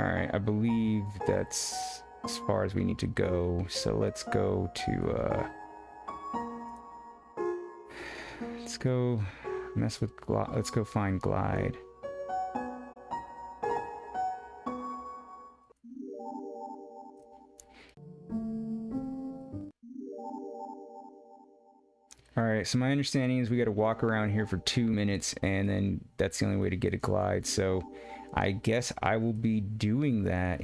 Alright, I believe that's as far as we need to go. So let's go to, let's go mess with let's go find Glyde. Alright, so my understanding is we gotta walk around here for 2 minutes, and then that's the only way to get a Glyde, so I guess I will be doing that.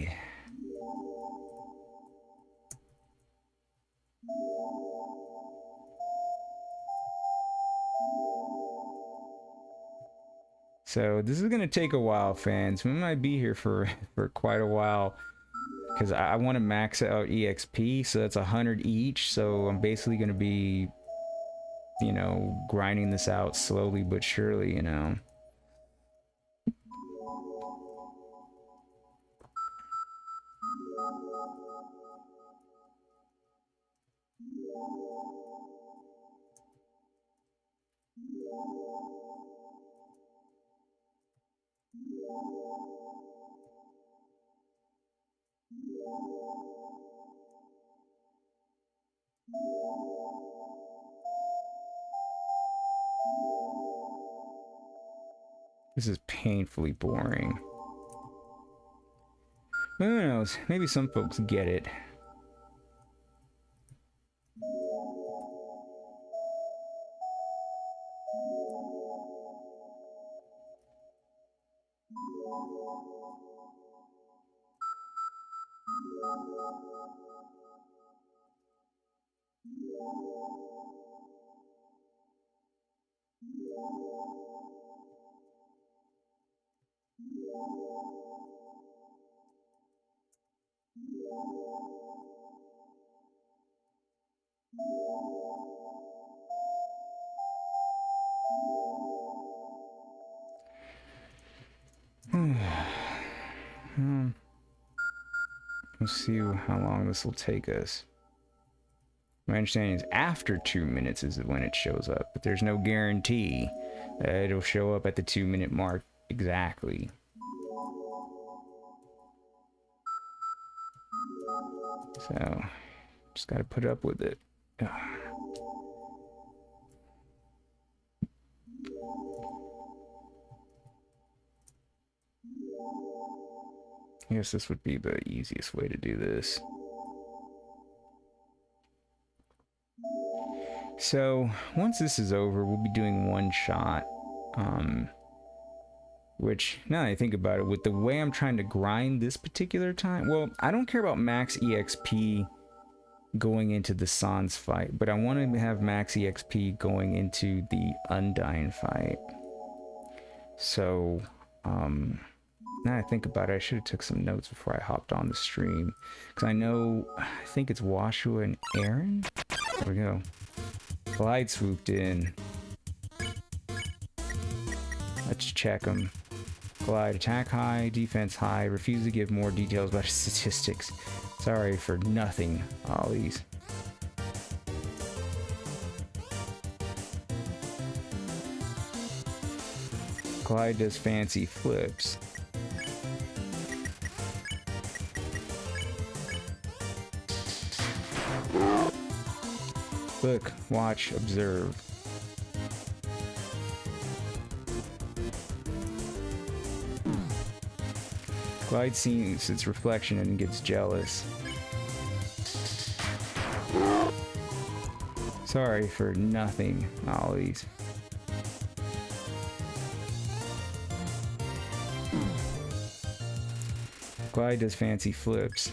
So this is gonna take a while, fans. We might be here for quite a while, because I want to max out EXP, so that's 100 each, so I'm basically gonna be, you know, grinding this out slowly but surely, you know. This is painfully boring. But who knows? Maybe some folks get it. Let's see how long this will take us. My understanding is after 2 minutes is when it shows up, but there's no guarantee that it'll show up at the 2-minute mark exactly. So, just gotta put up with it. I guess this would be the easiest way to do this. So, once this is over, we'll be doing one shot. Which, now that I think about it, with the way I'm trying to grind this particular time, well, I don't care about max EXP going into the Sans fight, but I want to have max EXP going into the Undyne fight. So, now I think about it, I should have took some notes before I hopped on the stream, because I think it's Washua and Aaron. There we go. Glyde swooped in. Let's check them. Glyde, attack high, defense high, refuse to give more details about his statistics. Sorry for nothing, Ollies. Glyde does fancy flips. Look, watch, observe. Glyde sees its reflection and gets jealous. Sorry for nothing, Ollies. Glyde does fancy flips.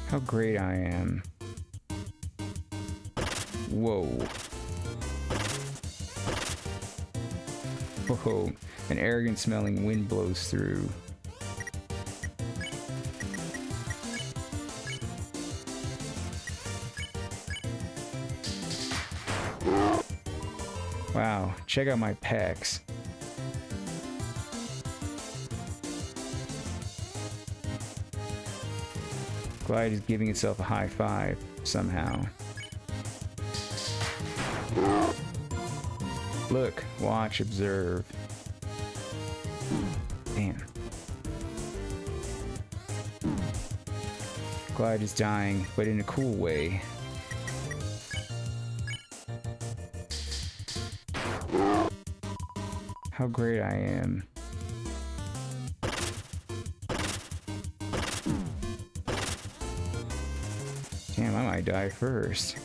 How great I am. Whoa. Whoa, an arrogant smelling wind blows through. Wow, check out my pecs. Glyde is giving itself a high five, somehow. Look, watch, observe. Glyde is dying, but in a cool way. How great I am. Damn, I might die first.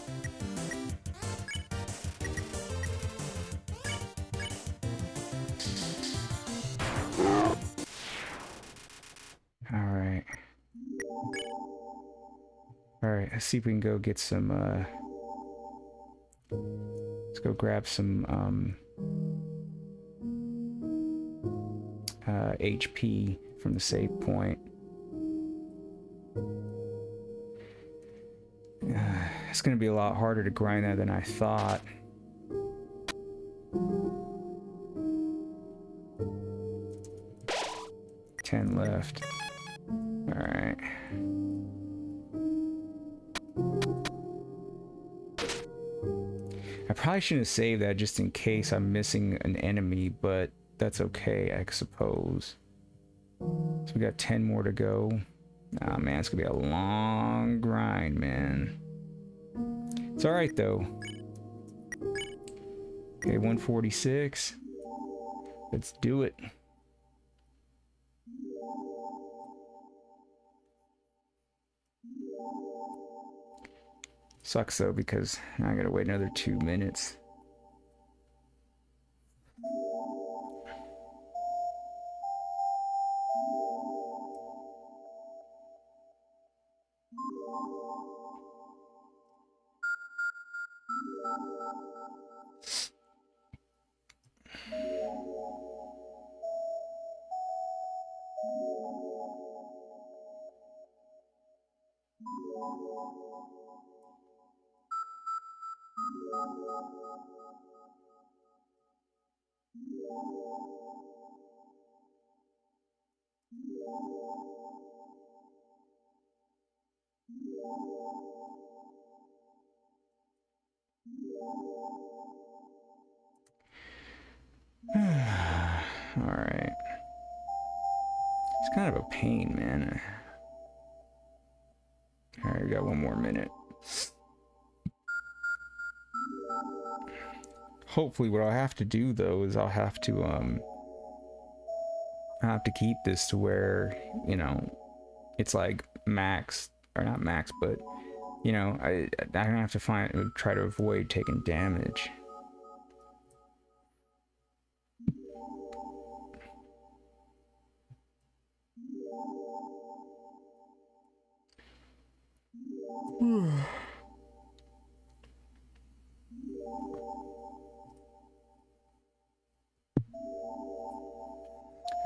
Alright. Alright, let's see if we can go get some, let's go grab some, HP from the save point. It's gonna be a lot harder to grind that than I thought. Ten left. Alright. I probably shouldn't have saved that just in case I'm missing an enemy, but that's okay, I suppose. So we got 10 more to go. Ah, man, it's gonna be a long grind, man. It's alright, though. Okay, 146. Let's do it. Sucks, though, because now I gotta wait another 2 minutes. Alright. It's kind of a pain, man. Alright, we got 1 more minute. Hopefully what I'll have to do, though, is I'll have to keep this to where, you know, it's like max, or not max, but, you know, I don't have to try to avoid taking damage.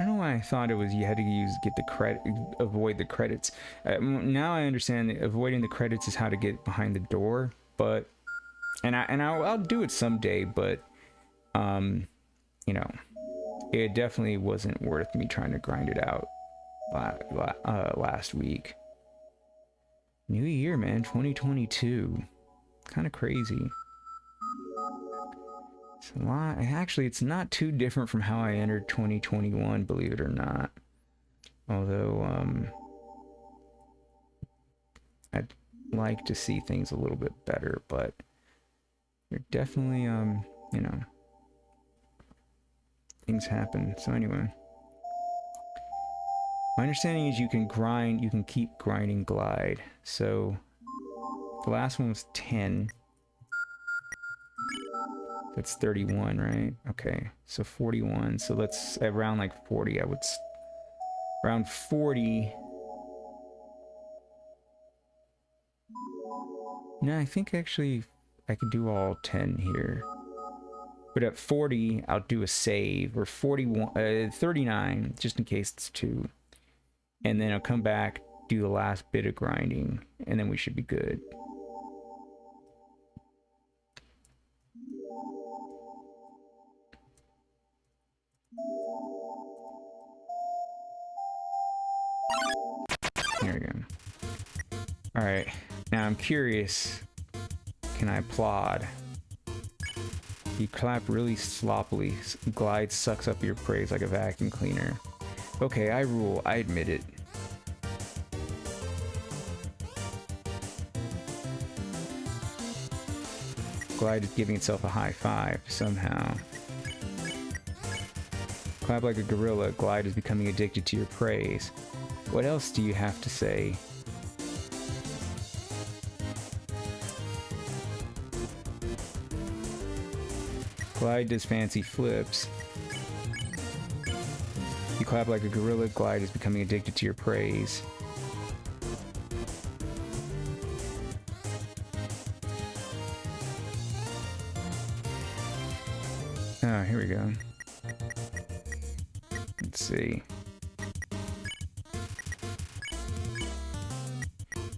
I don't know why I thought it was you had to get the credit, avoid the credits. Now I understand that avoiding the credits is how to get behind the door, but I'll do it someday, but you know, it definitely wasn't worth me trying to grind it out last week. New year, man, 2022. Kind of crazy. It's a lot. Actually, it's not too different from how I entered 2021, believe it or not. Although, I'd like to see things a little bit better, but they're definitely, you know, things happen. So anyway, my understanding is you can keep grinding Glyde. So the last one was 10. That's 31, right? Okay, so 41. So let's around like 40. Around 40. No, I think actually I could do all 10 here. But at 40, I'll do a save, or 39, just in case it's 2. And then I'll come back, do the last bit of grinding, and then we should be good. There we go. Alright, now I'm curious. Can I plod? You clap really sloppily. Glyde sucks up your praise like a vacuum cleaner. Okay, I rule. I admit it. Glyde is giving itself a high five somehow. Clap like a gorilla. Glyde is becoming addicted to your praise. What else do you have to say? Glyde does fancy flips. You clap like a gorilla. Glyde is becoming addicted to your praise. Oh, here we go. Let's see.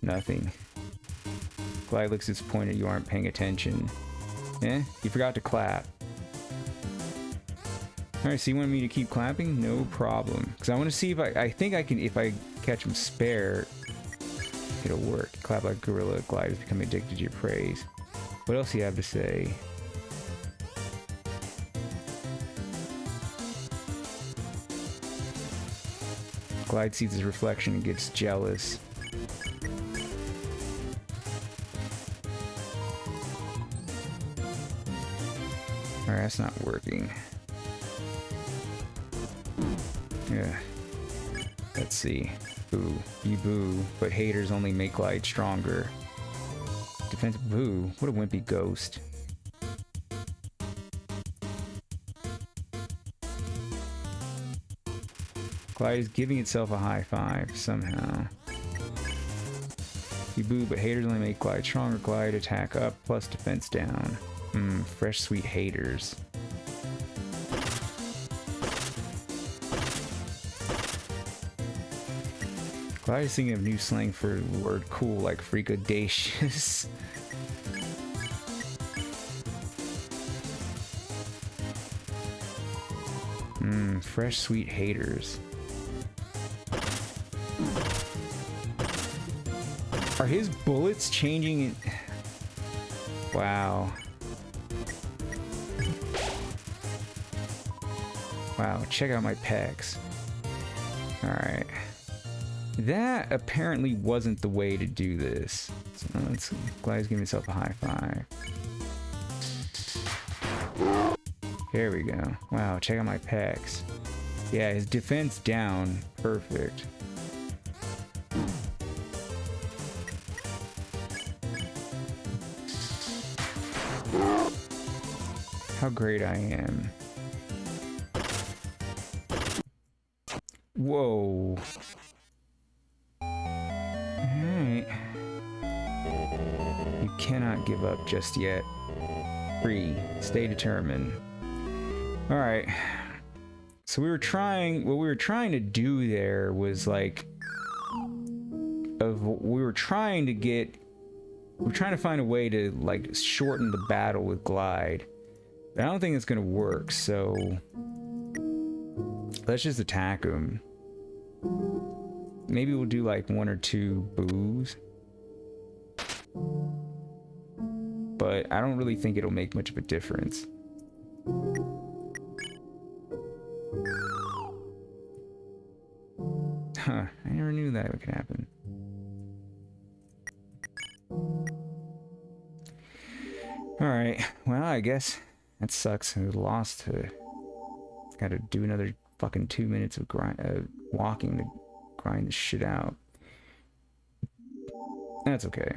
Nothing. Glyde looks disappointed you aren't paying attention. Eh? You forgot to clap. Alright, so you want me to keep clapping? No problem. Because I want to see if I think I can, if I catch him spare, it'll work. Clap like gorilla. Glyde is becoming addicted to your praise. What else do you have to say? Glyde sees his reflection and gets jealous. Alright, that's not working. Yeah. Let's see. Boo. You boo, but haters only make Glyde stronger. Defensive boo. What a wimpy ghost. Glyde is giving itself a high five somehow. You boo, but haters only make Glyde stronger. Glyde attack up plus defense down. Fresh sweet haters. Glyde is thinking of new slang for the word cool, like freakadacious. Fresh sweet haters. Are his bullets changing in... Wow. Wow, check out my pecs. Alright. That apparently wasn't the way to do this. So let's... Glyde's giving himself a high five. There we go. Wow, check out my pecs. Yeah, his defense down. Perfect. How great I am. Whoa. Alright. You cannot give up just yet. 3. Stay determined. Alright. So what we were trying to do there was like... we were trying to find a way to like shorten the battle with Glyde. But I don't think it's gonna work, so... Let's just attack him. Maybe we'll do like 1 or 2 boos. But I don't really think it'll make much of a difference. Huh, I never knew that could happen. Alright, well, I guess that sucks. I lost to... Gotta do another fucking 2 minutes of walking to grind this shit out. That's okay.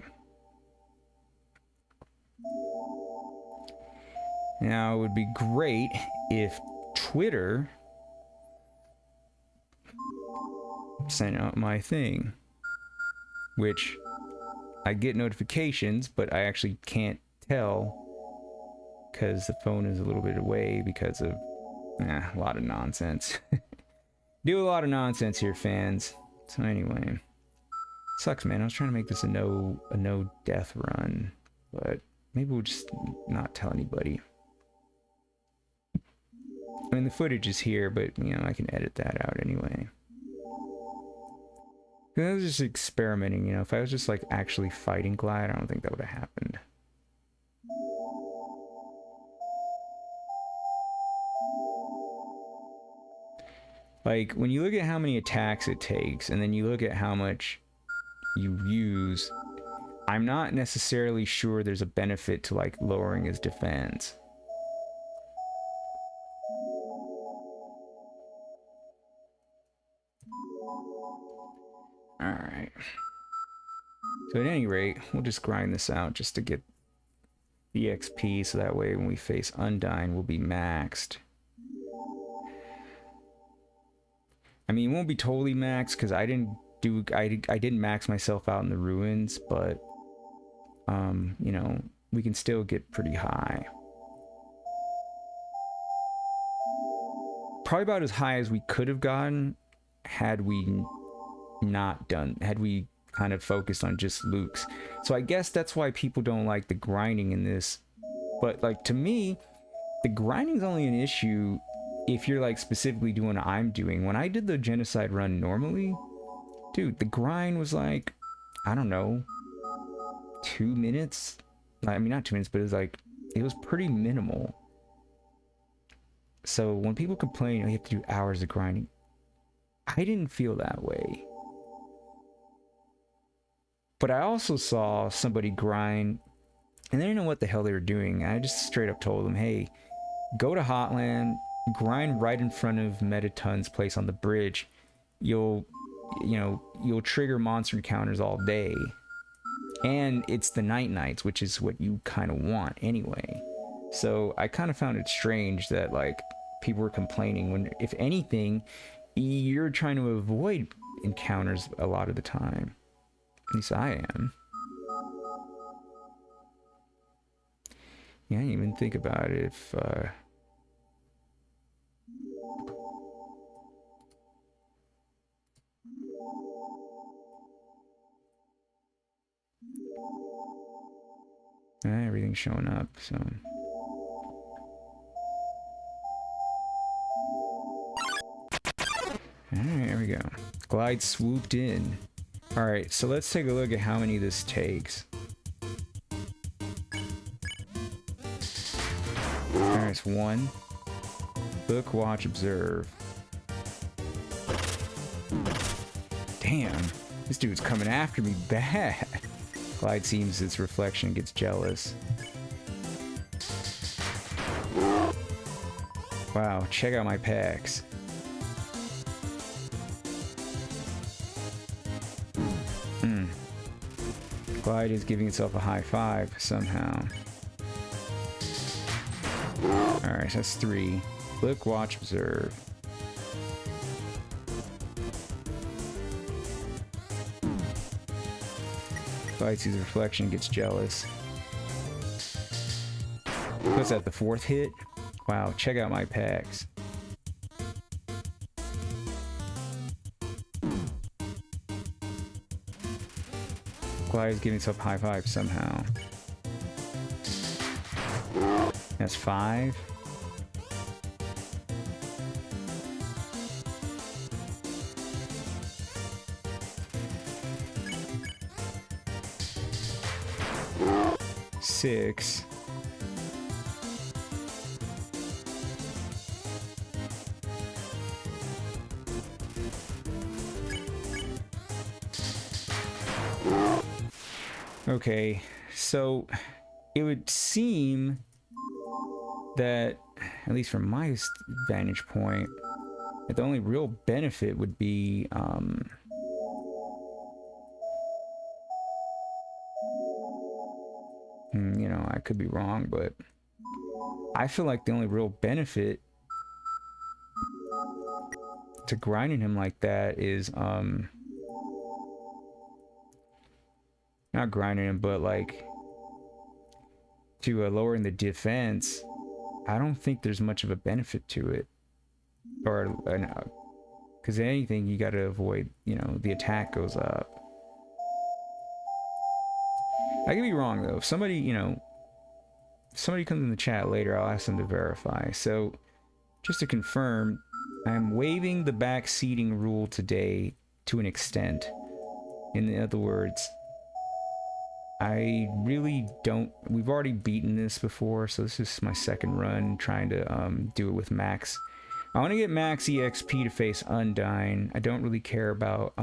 Now, it would be great if Twitter sent out my thing, which I get notifications, but I actually can't tell because the phone is a little bit away because of a lot of nonsense. Do a lot of nonsense here, fans. So anyway, sucks, man. I was trying to make this a no death run, but maybe we'll just not tell anybody. I mean, the footage is here, but you know, I can edit that out anyway. I was just experimenting, you know. If I was just like actually fighting Glyde, I don't think that would have happened. Like, when you look at how many attacks it takes, and then you look at how much you use, I'm not necessarily sure there's a benefit to like lowering his defense. Alright. So at any rate, we'll just grind this out just to get the XP, so that way when we face Undyne, we'll be maxed. I mean, it won't be totally maxed because I didn't max myself out in the ruins, but you know, we can still get pretty high. Probably about as high as we could have gotten had we kind of focused on just Luke's. So I guess that's why people don't like the grinding in this. But like, to me, the grinding's only an issue if you're like specifically doing what I'm doing. When I did the genocide run normally, dude, the grind was like, I don't know, 2 minutes. I mean, not 2 minutes, but it was pretty minimal. So when people complain, you have to do hours of grinding, I didn't feel that way. But I also saw somebody grind, and they didn't know what the hell they were doing. I just straight up told them, hey, go to Hotland, grind right in front of Metaton's place on the bridge. You'll trigger monster encounters all day. And it's the nights, which is what you kind of want anyway. So I kind of found it strange that like people were complaining when, if anything, you're trying to avoid encounters a lot of the time. At least I am. Yeah, I didn't even think about it if everything's showing up, so. Alright, there we go. Glyde swooped in. Alright, so let's take a look at how many this takes. Alright, it's 1. Look, watch, observe. Damn, this dude's coming after me bad. Glyde sees its reflection and gets jealous. Wow, check out my packs. Glyde is giving itself a high five somehow. Alright, so that's 3. Look, watch, observe. Glyde sees a reflection, gets jealous. What's that, the 4th hit? Wow, check out my packs. Glyde is giving itself a high five somehow. That's 5. Six. Okay, so it would seem that, at least from my vantage point, that the only real benefit would be you know, I could be wrong, but I feel like the only real benefit to grinding him like that is not grinding him, but like to lowering the defense. I don't think there's much of a benefit to it, or because anything you got to avoid, you know, the attack goes up. I could be wrong though. If somebody, you know, if somebody comes in the chat later, I'll ask them to verify. So just to confirm, I'm waiving the backseating rule today to an extent. In other words, I really don't, we've already beaten this before, so this is my second run trying to do it with max. I want to get max EXP to face Undyne. I don't really care about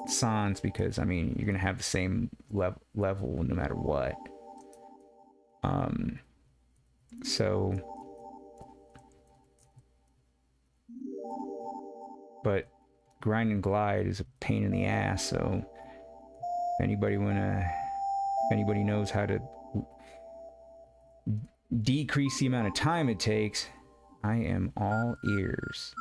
Sans, because I mean you're gonna have the same level no matter what. So, but grind and glide is a pain in the ass. So, if anybody knows how to decrease the amount of time it takes, I am all ears.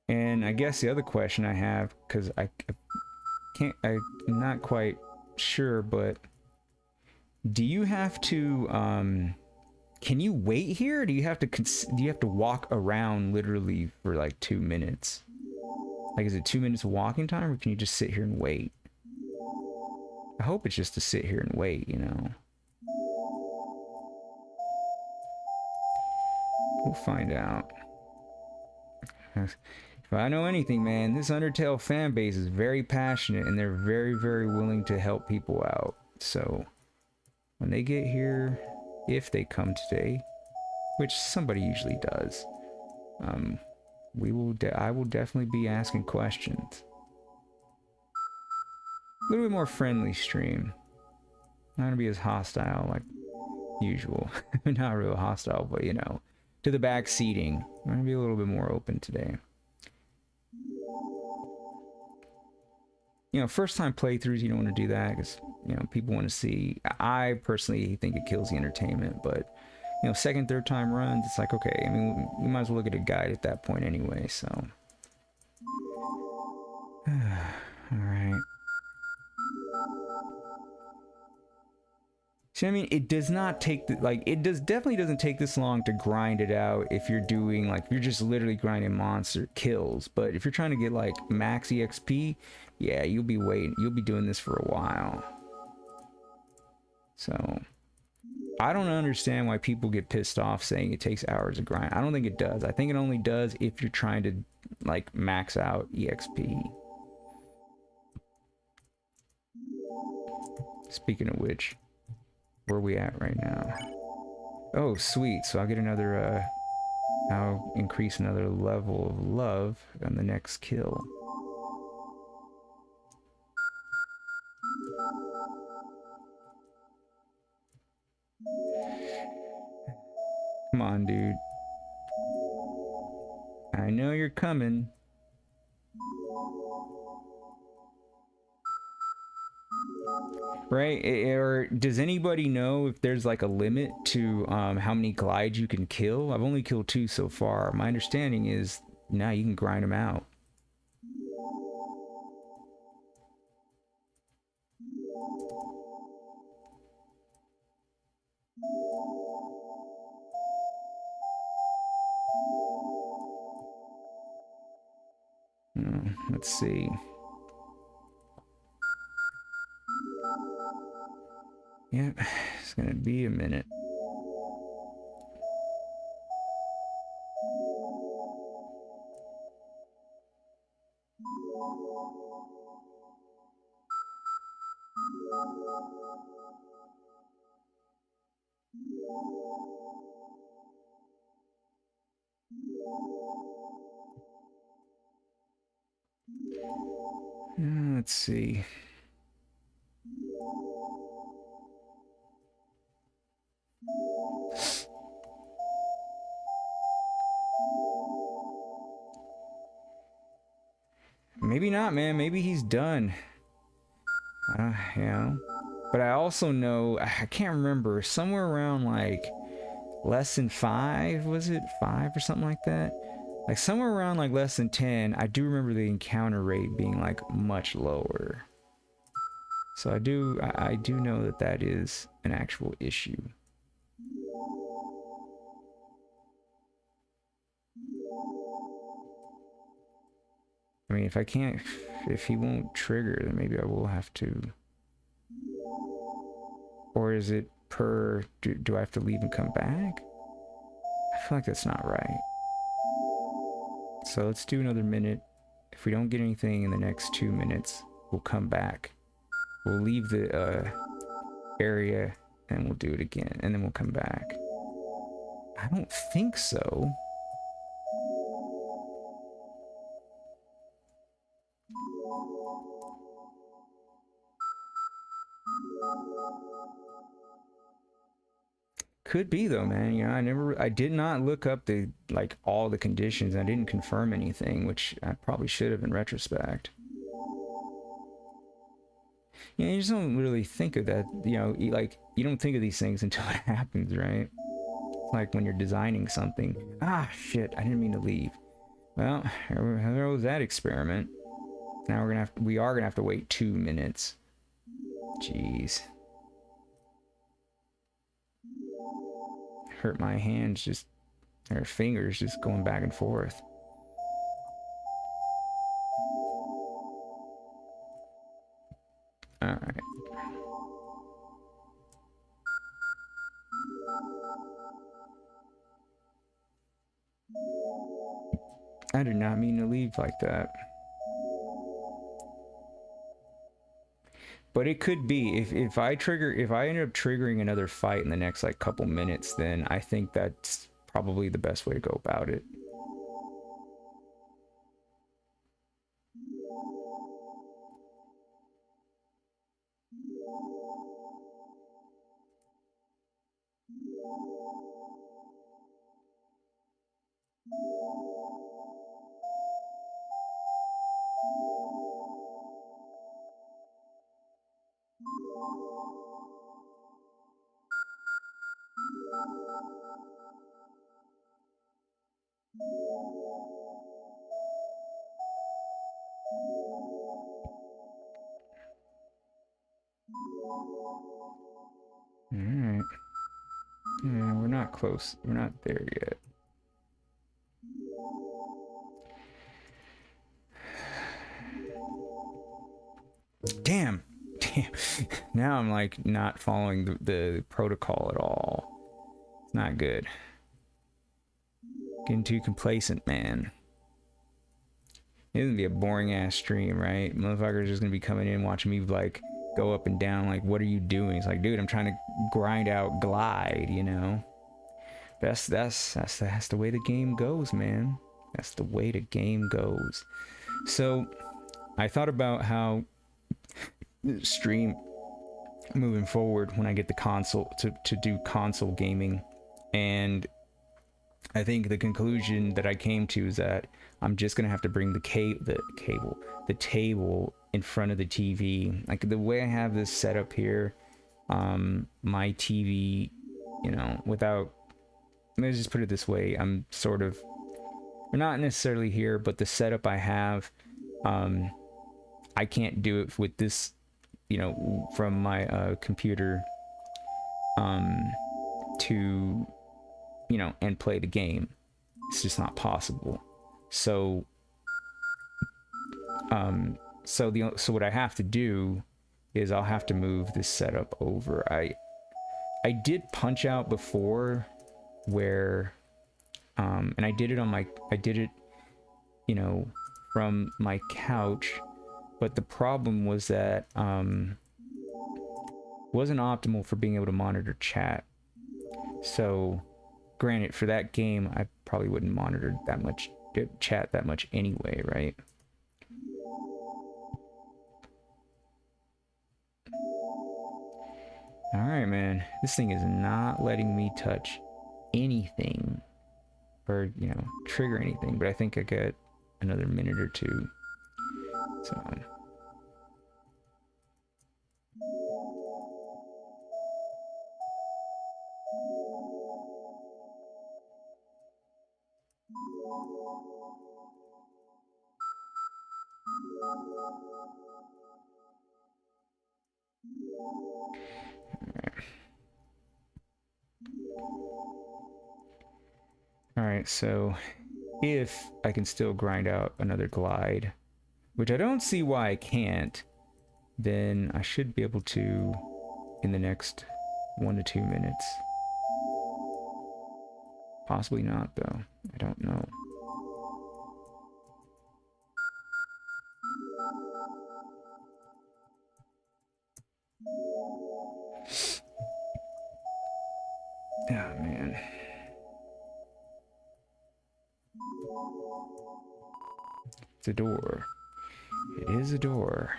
And I guess the other question I have, because I'm not quite sure, but do you have to, can you wait here? Or do you have to walk around literally for like 2 minutes? Like, is it 2 minutes of walking time, or can you just sit here and wait? I hope it's just to sit here and wait, you know? We'll find out. If I know anything, man, this Undertale fan base is very passionate, and they're very, very willing to help people out. So, when they get here, if they come today, which somebody usually does, I will definitely be asking questions. A little bit more friendly stream. Not gonna be as hostile like usual. Not real hostile, but you know, to the back seating. I'm gonna be a little bit more open today. You know, first time playthroughs, you don't want to do that because, you know, people want to see. I personally think it kills the entertainment, but, you know, second, third time runs, it's like, okay, I mean, we might as well look at a guide at that point anyway, so. Alright. See, I mean, it does not take, definitely doesn't take this long to grind it out if you're doing, like, you're just literally grinding monster kills. But if you're trying to get, like, max EXP, yeah, you'll be doing this for a while. So, I don't understand why people get pissed off saying it takes hours to grind. I don't think it does. I think it only does if you're trying to, like, max out EXP. Speaking of which, where are we at right now? Oh, sweet. So I'll get another, I'll increase another level of love on the next kill. Come on, dude. I know you're coming. Right? Or does anybody know if there's like a limit to how many glides you can kill? I've only killed 2 so far. My understanding is now you can grind them out. Let's see. Yep, it's gonna be a minute. Let's see. Maybe not, man. Maybe he's done. You know. But I also know, I can't remember, somewhere around like less than 5, was it 5 or something like that? Like somewhere around like less than 10, I do remember the encounter rate being like much lower. So I do know that that is an actual issue. I mean, if he won't trigger, then maybe I will have to. Or is it per, do I have to leave and come back? I feel like that's not right. So let's do another minute. If we don't get anything in the next 2 minutes, we'll come back. We'll leave the area and we'll do it again, and then we'll come back. I don't think so. Could be though, man. You know, I did not look up the like all the conditions. I didn't confirm anything, which I probably should have in retrospect. You know, you just don't really think of that. You know, like you don't think of these things until it happens, right? Like when you're designing something. Ah, shit! I didn't mean to leave. Well, there was that experiment. Now we are gonna have to wait 2 minutes. Jeez. Hurt my hands just, or fingers just going back and forth. All right. I did not mean to leave like that. But it could be if I end up triggering another fight in the next like couple minutes, then I think that's probably the best way to go about it. Alright. Yeah, we're not close. We're not there yet. Damn. Now I'm like not following the protocol at all. It's not good. Getting too complacent, man. It's gonna be a boring ass stream, right? Motherfuckers just gonna be coming in watching me like go up and down like, what are you doing? It's like, dude, I'm trying to grind out Glyde, you know? That's the way the game goes, man. That's the way the game goes. So I thought about how stream moving forward when I get the console to do console gaming, and I think the conclusion that I came to is that I'm just gonna have to bring the table in front of the TV. Like the way I have this set up here, my TV, you know, without, let's just put it this way, I'm sort of, we're not necessarily here, but the setup I have, I can't do it with this, you know, from my computer to, you know, and play the game. It's just not possible. So so what I have to do is I'll have to move this setup over. I did Punch Out before, where and I did it, you know, from my couch, but the problem was that wasn't optimal for being able to monitor chat. So granted, for that game I probably wouldn't monitor that much chat that much anyway, right? All right, man, this thing is not letting me touch anything or, you know, trigger anything, but I think I got another minute or two. So all right, so if I can still grind out another Glyde, which I don't see why I can't, then I should be able to in the next 1 to 2 minutes. Possibly not, though. I don't know. Oh, man. It's a door. It is a door.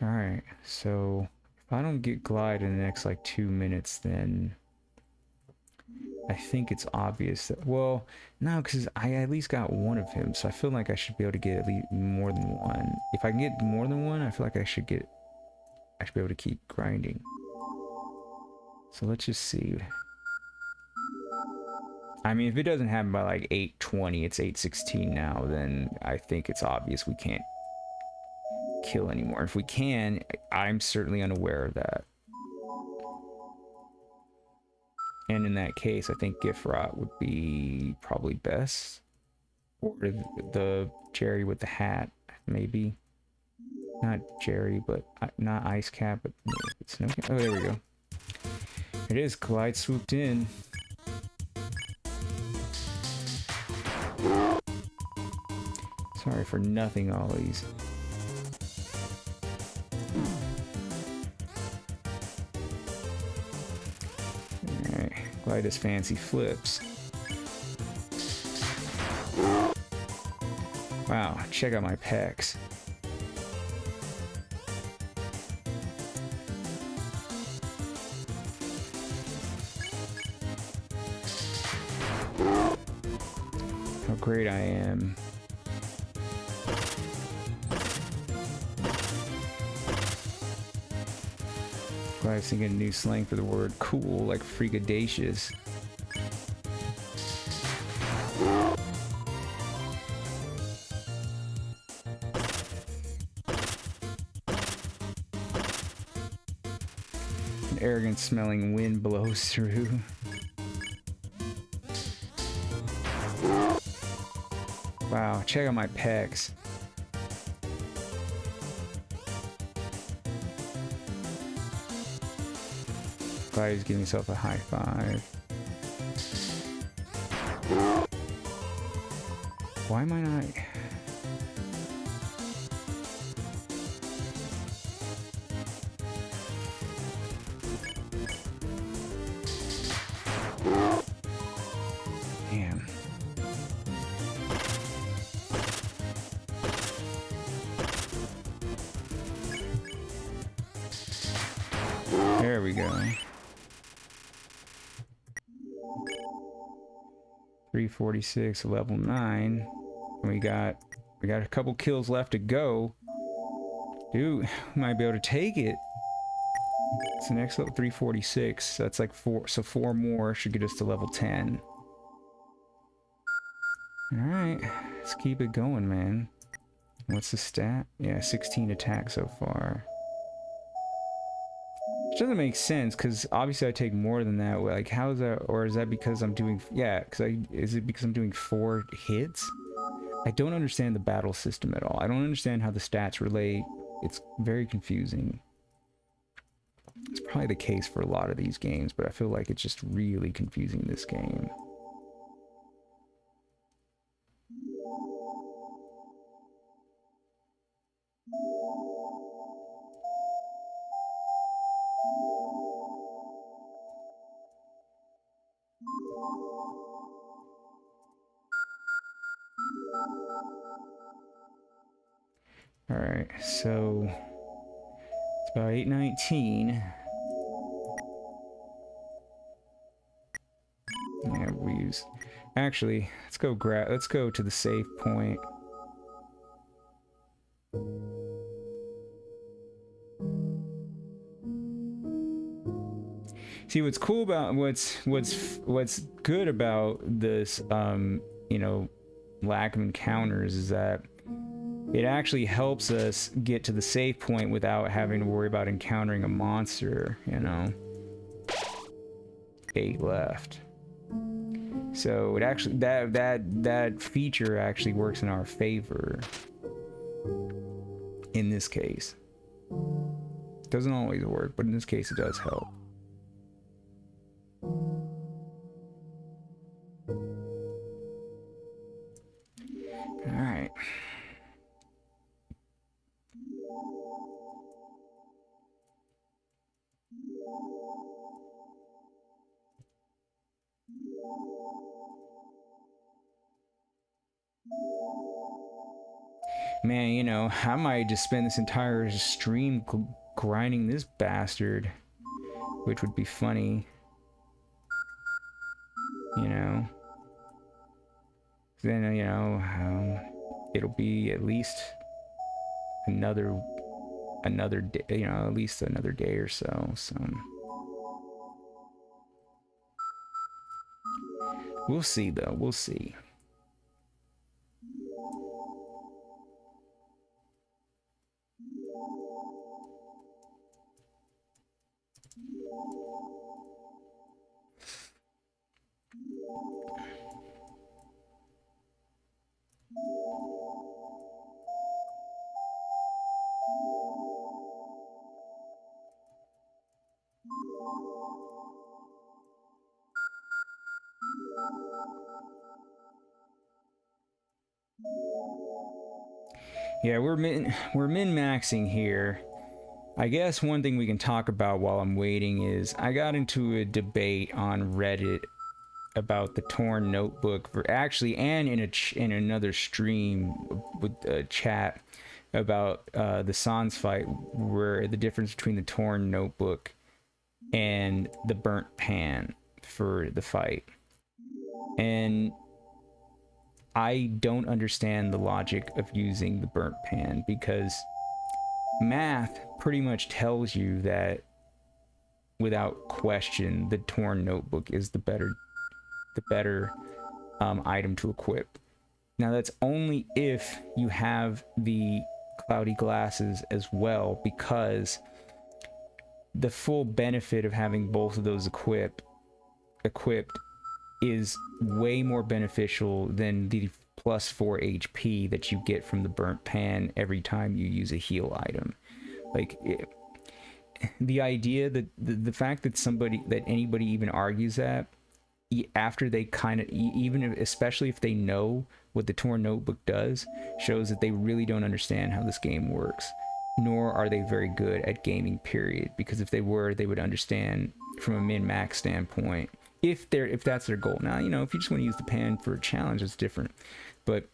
Alright, so if I don't get Glyde in the next like 2 minutes, then I think it's obvious that, well, no, because I at least got one of him, so I feel like I should be able to get at least more than one. If I can get more than one, I feel like I should be able to keep grinding. So let's just see. I mean, if it doesn't happen by like 8:20, it's 8:16 now, then I think it's obvious we can't kill anymore. If we can, I'm certainly unaware of that. And in that case, I think gift rot would be probably best. Or the Jerry with the hat, maybe. Not Jerry, but not Ice Cap, but Snow Cap. Oh, there we go. It is. Glyde swooped in. Sorry for nothing, all these. Alright, Glyde does fancy flips. Wow, check out my pecs. How great I am. Glyde's thinking a new slang for the word cool, like freakadacious. An arrogant smelling wind blows through. Wow, check out my pecs. Glad he's giving himself a high five. Why am I not... Damn. There we go. 346, level 9. And we got a couple kills left to go. Dude, we might be able to take it. It's the next level, 346. That's like 4, so 4 more should get us to level 10. Alright, let's keep it going, man. What's the stat? Yeah, 16 attacks so far. Which doesn't make sense, because obviously I take more than that. Like, how is that? Or is that because I'm doing... Yeah, is it because I'm doing 4 hits? I don't understand the battle system at all. I don't understand how the stats relate. It's very confusing. It's probably the case for a lot of these games, but I feel like it's just really confusing this game. Alright, so it's about 8:19. Yeah, we use... Actually, let's go to the save point. See, what's cool about what's good about this you know, lack of encounters is that it actually helps us get to the save point without having to worry about encountering a monster, you know. 8 left. So it actually that feature actually works in our favor in this case. Doesn't always work, but in this case it does help. All right. Man, you know, I might just spend this entire stream grinding this bastard, which would be funny. You know, then you know, it'll be at least another day, you know, at least another day or so. So we'll see, though. We'll see. Yeah, we're min-maxing here. I guess one thing we can talk about while I'm waiting is I got into a debate on Reddit about the torn notebook, and in another stream with a chat about the Sans fight, where the difference between the torn notebook and the burnt pan for the fight. And I don't understand the logic of using the burnt pan, because math pretty much tells you that without question the torn notebook is the better item to equip. Now that's only if you have the cloudy glasses as well, because the full benefit of having both of those equipped is way more beneficial than the plus 4 HP that you get from the burnt pan every time you use a heal item. Like, the idea that the fact that anybody even argues that after they kind of, especially if they know what the torn notebook does, shows that they really don't understand how this game works, nor are they very good at gaming, period. Because if they were, they would understand from a min-max standpoint, if that's their goal. Now, you know, if you just want to use the pan for a challenge, it's different. But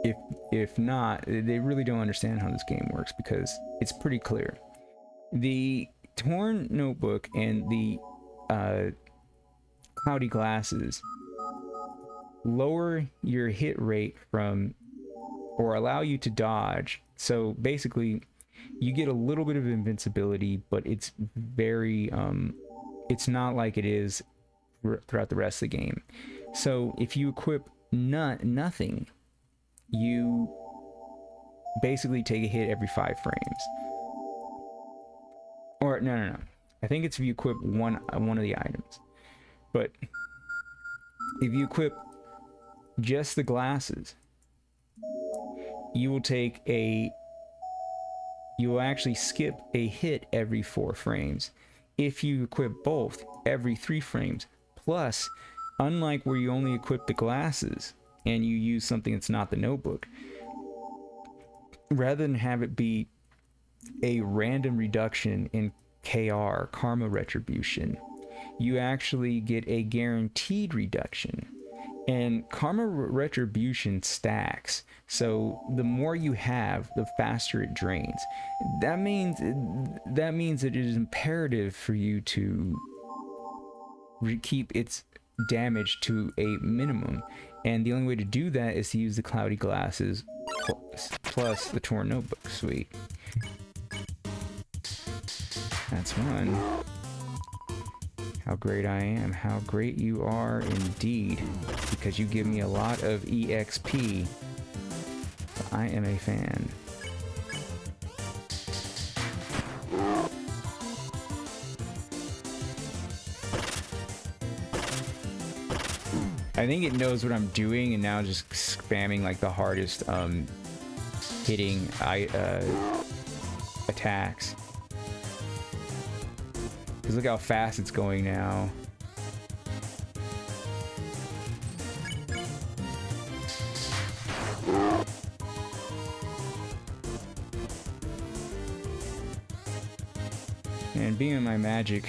if not, they really don't understand how this game works, because it's pretty clear. The torn notebook and the cloudy glasses lower your hit rate from, or allow you to dodge. So basically, you get a little bit of invincibility, but it's very it's not like it is throughout the rest of the game. So if you equip nothing, you basically take a hit every 5 frames. Or no. I think it's if you equip one of the items. But if you equip just the glasses, you will actually skip a hit every 4 frames. If you equip both, every 3 frames. Plus, unlike where you only equip the glasses and you use something that's not the notebook, rather than have it be a random reduction in KR, Karma Retribution, you actually get a guaranteed reduction. And Karma Retribution stacks, so the more you have, the faster it drains. That means that it is imperative for you to keep its damage to a minimum, and the only way to do that is to use the cloudy glasses plus the torn notebook. Sweet. That's one. How great I am. How great you are indeed. Because you give me a lot of EXP. I am a fan. I think it knows what I'm doing, and now just spamming like the hardest hitting attacks. Because look how fast it's going now. And being on my magic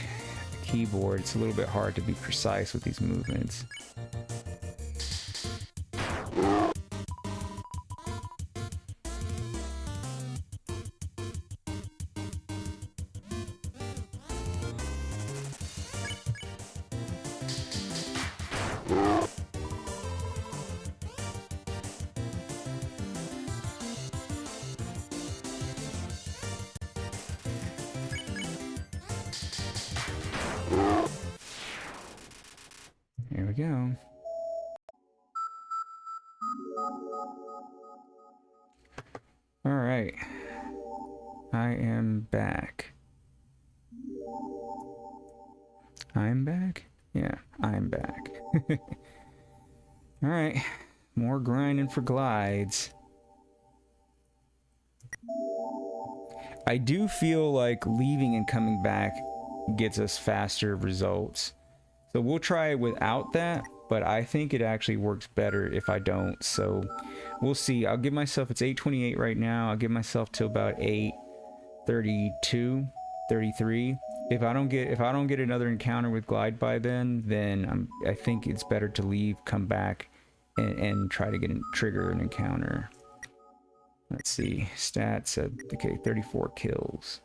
keyboard, it's a little bit hard to be precise with these movements. go. All right. I am back. I'm back? Yeah, I'm back. All right. More grinding for glides. I do feel like leaving and coming back gets us faster results. So we'll try it without that, but I think it actually works better if I don't. So we'll see. I'll give myself, it's 8:28 right now. I'll give myself till about 8:32, 33. If I don't get another encounter with Glyde by then I think it's better to leave, come back, and try to trigger an encounter. Let's see. Stats said, okay, 34 kills.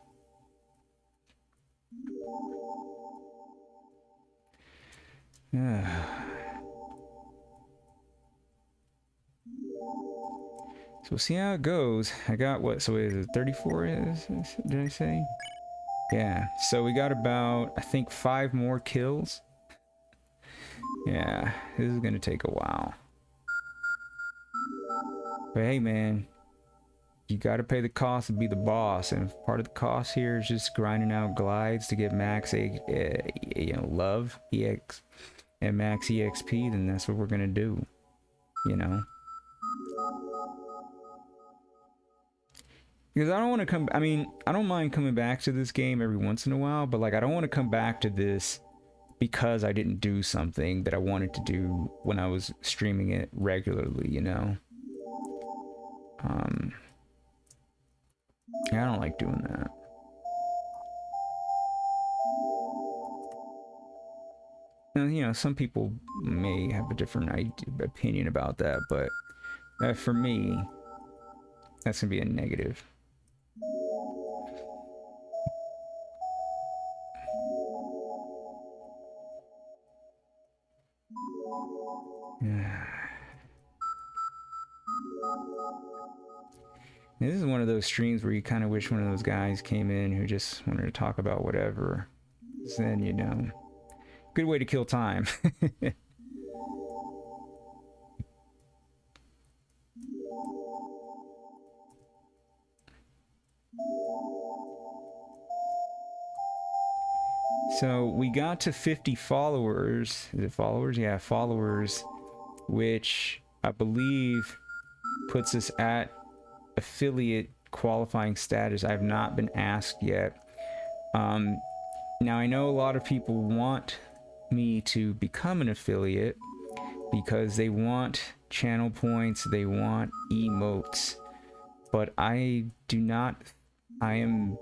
So we'll see how it goes. I got what? So is it 34? Did I say? Yeah. So we got about, I think, 5 more kills. Yeah, this is gonna take a while. But hey, man, you gotta pay the cost to be the boss, and if part of the cost here is just grinding out glides to get max love ex and max exp, then that's what we're gonna do, you know. Because I don't want to come, I mean, I don't mind coming back to this game every once in a while, but like I don't want to come back to this because I didn't do something that I wanted to do when I was streaming it regularly, you know. Yeah, I don't like doing that. And, you know, some people may have a different opinion about that, but for me, that's gonna be a negative. Yeah. This is one of those streams where you kind of wish one of those guys came in who just wanted to talk about whatever. Then, you know, good way to kill time. So we got to 50 followers. Is it followers? Yeah, followers, which I believe puts us at affiliate qualifying status. I have not been asked yet. Now I know a lot of people want me to become an affiliate because they want channel points, they want emotes, but I do not. I am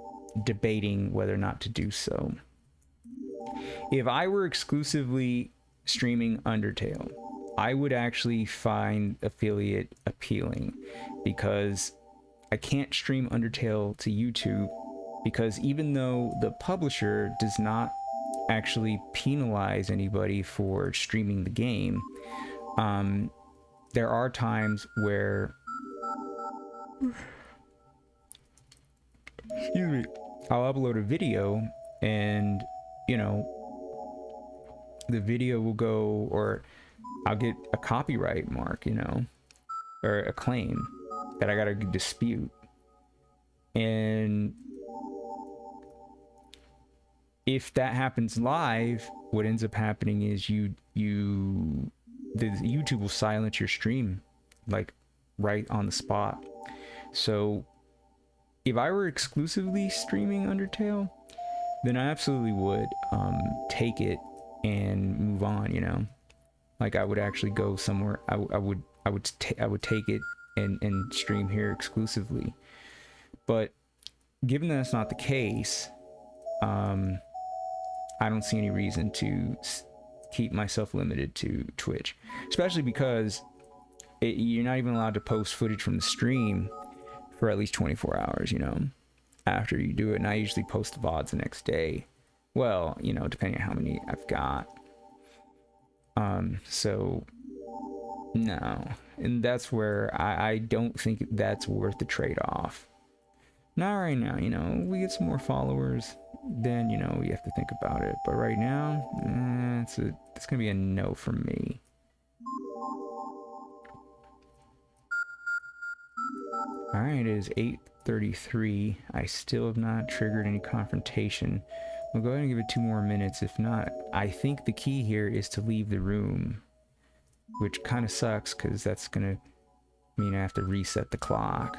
debating whether or not to do so. If I were exclusively streaming Undertale, I would actually find affiliate appealing, because I can't stream Undertale to YouTube, because even though the publisher does not actually penalize anybody for streaming the game, there are times where, excuse me, I'll upload a video and, you know, the video will go, or I'll get a copyright mark, you know, or a claim that I gotta dispute. And if that happens live, what ends up happening is the YouTube will silence your stream, like right on the spot. So if I were exclusively streaming Undertale, then I absolutely would take it and move on, you know. Like I would actually go somewhere. I would take it and stream here exclusively. But given that that's not the case, I don't see any reason to keep myself limited to Twitch, especially because you're not even allowed to post footage from the stream for at least 24 hours, you know, after you do it. And I usually post the VODs the next day. Well, you know, depending on how many I've got. So no, and that's where I don't think that's worth the trade-off. Not right now, you know. We get some more followers, then, you know, you have to think about it. But right now, it's gonna be a no from me. Alright, it is 8:33. I still have not triggered any confrontation. We'll go ahead and give it 2 more minutes. If not, I think the key here is to leave the room, which kind of sucks because that's gonna mean I have to reset the clock.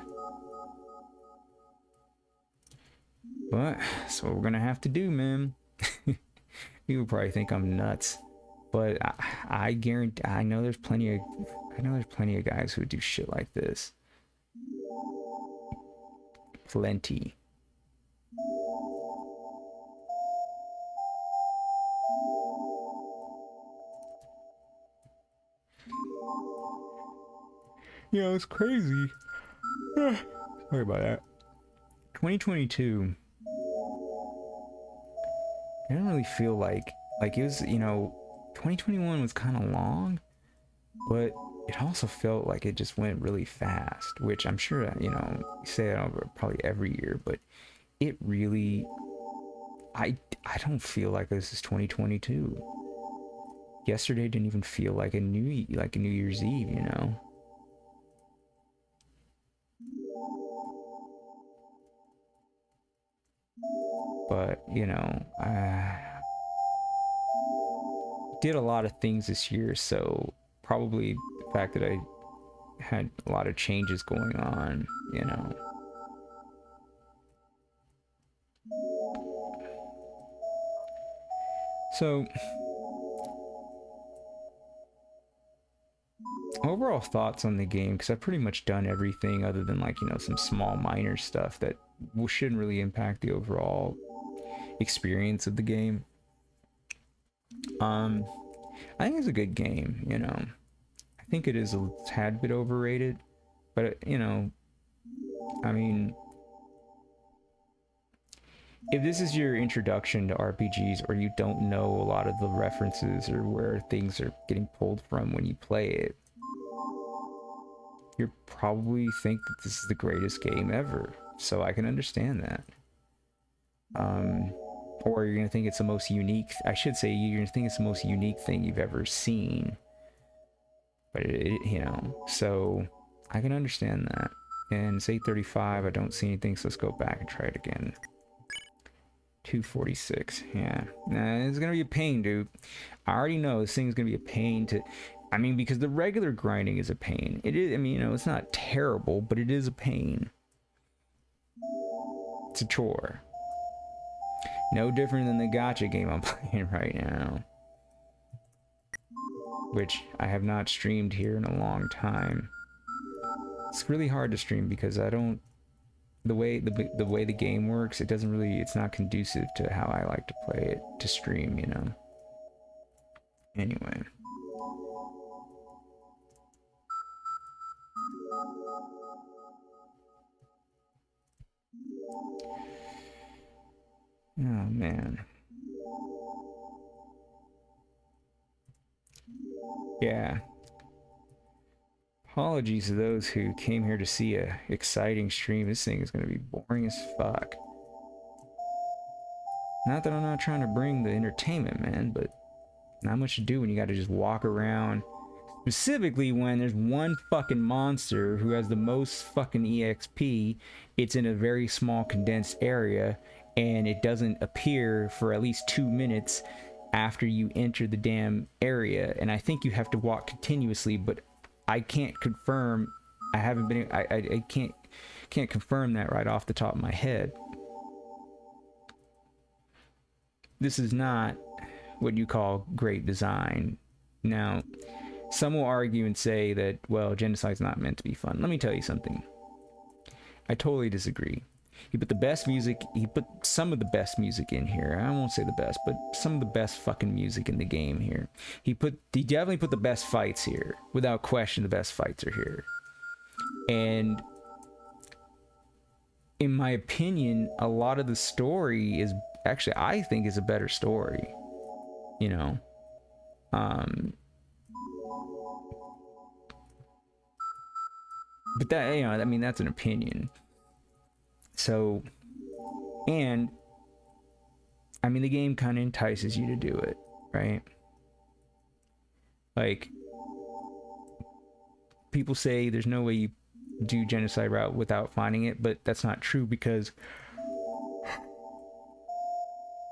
But that's what we're gonna have to do, man. People probably think I'm nuts, but I guarantee I know there's plenty of guys who would do shit like this. Plenty. You know, it's crazy. Sorry about that. 2022. I don't really feel like it was, you know, 2021 was kind of long, but it also felt like it just went really fast, which I'm sure, you know, you say that over probably every year, but it really, I don't feel like this is 2022. Yesterday didn't even feel like a New Year's Eve, you know. But, you know, I did a lot of things this year, so probably the fact that I had a lot of changes going on, you know. So, overall thoughts on the game, because I've pretty much done everything other than, like, you know, some small minor stuff that shouldn't really impact the overall experience of the game. I think it's a good game, you know. I think it is a tad bit overrated, but, you know, I mean, if this is your introduction to RPGs, or you don't know a lot of the references or where things are getting pulled from when you play it, you probably think that this is the greatest game ever. So I can understand that. Or you're gonna think it's the most unique. I should say you're gonna think it's the most unique thing you've ever seen. But you know, so I can understand that. And it's 8:35. I don't see anything, so let's go back and try it again. 246. Yeah, nah, it's gonna be a pain, dude. I already know this thing's gonna be a pain to. I mean, because the regular grinding is a pain. It is. I mean, you know, it's not terrible, but it is a pain. It's a chore. No different than the gacha game I'm playing right now, which I have not streamed here in a long time. It's really hard to stream because I don't. The way the game works, it doesn't really. It's not conducive to how I like to play it to stream. You know. Anyway. Oh man. Yeah. Apologies to those who came here to see a exciting stream. This thing is going to be boring as fuck. Not that I'm not trying to bring the entertainment, man, but not much to do when you got to just walk around. Specifically when there's one fucking monster who has the most fucking EXP. It's in a very small condensed area, and it doesn't appear for at least 2 minutes after you enter the damn area. And I think you have to walk continuously, but I can't confirm. I haven't been. I can't confirm that right off the top of my head. This is not what you call great design. Now, some will argue and say that, well, genocide's not meant to be fun. Let me tell you something. I totally disagree. He put the best music, he put some of the best music in here. I won't say the best, but some of the best fucking music in the game here. He definitely put the best fights here. Without question, the best fights are here. And in my opinion, a lot of the story is actually, I think, is a better story. You know? But that, you know, I mean, that's an opinion. So, and I mean, the game kind of entices you to do it, right? Like, people say there's no way you do genocide route without finding it, but that's not true because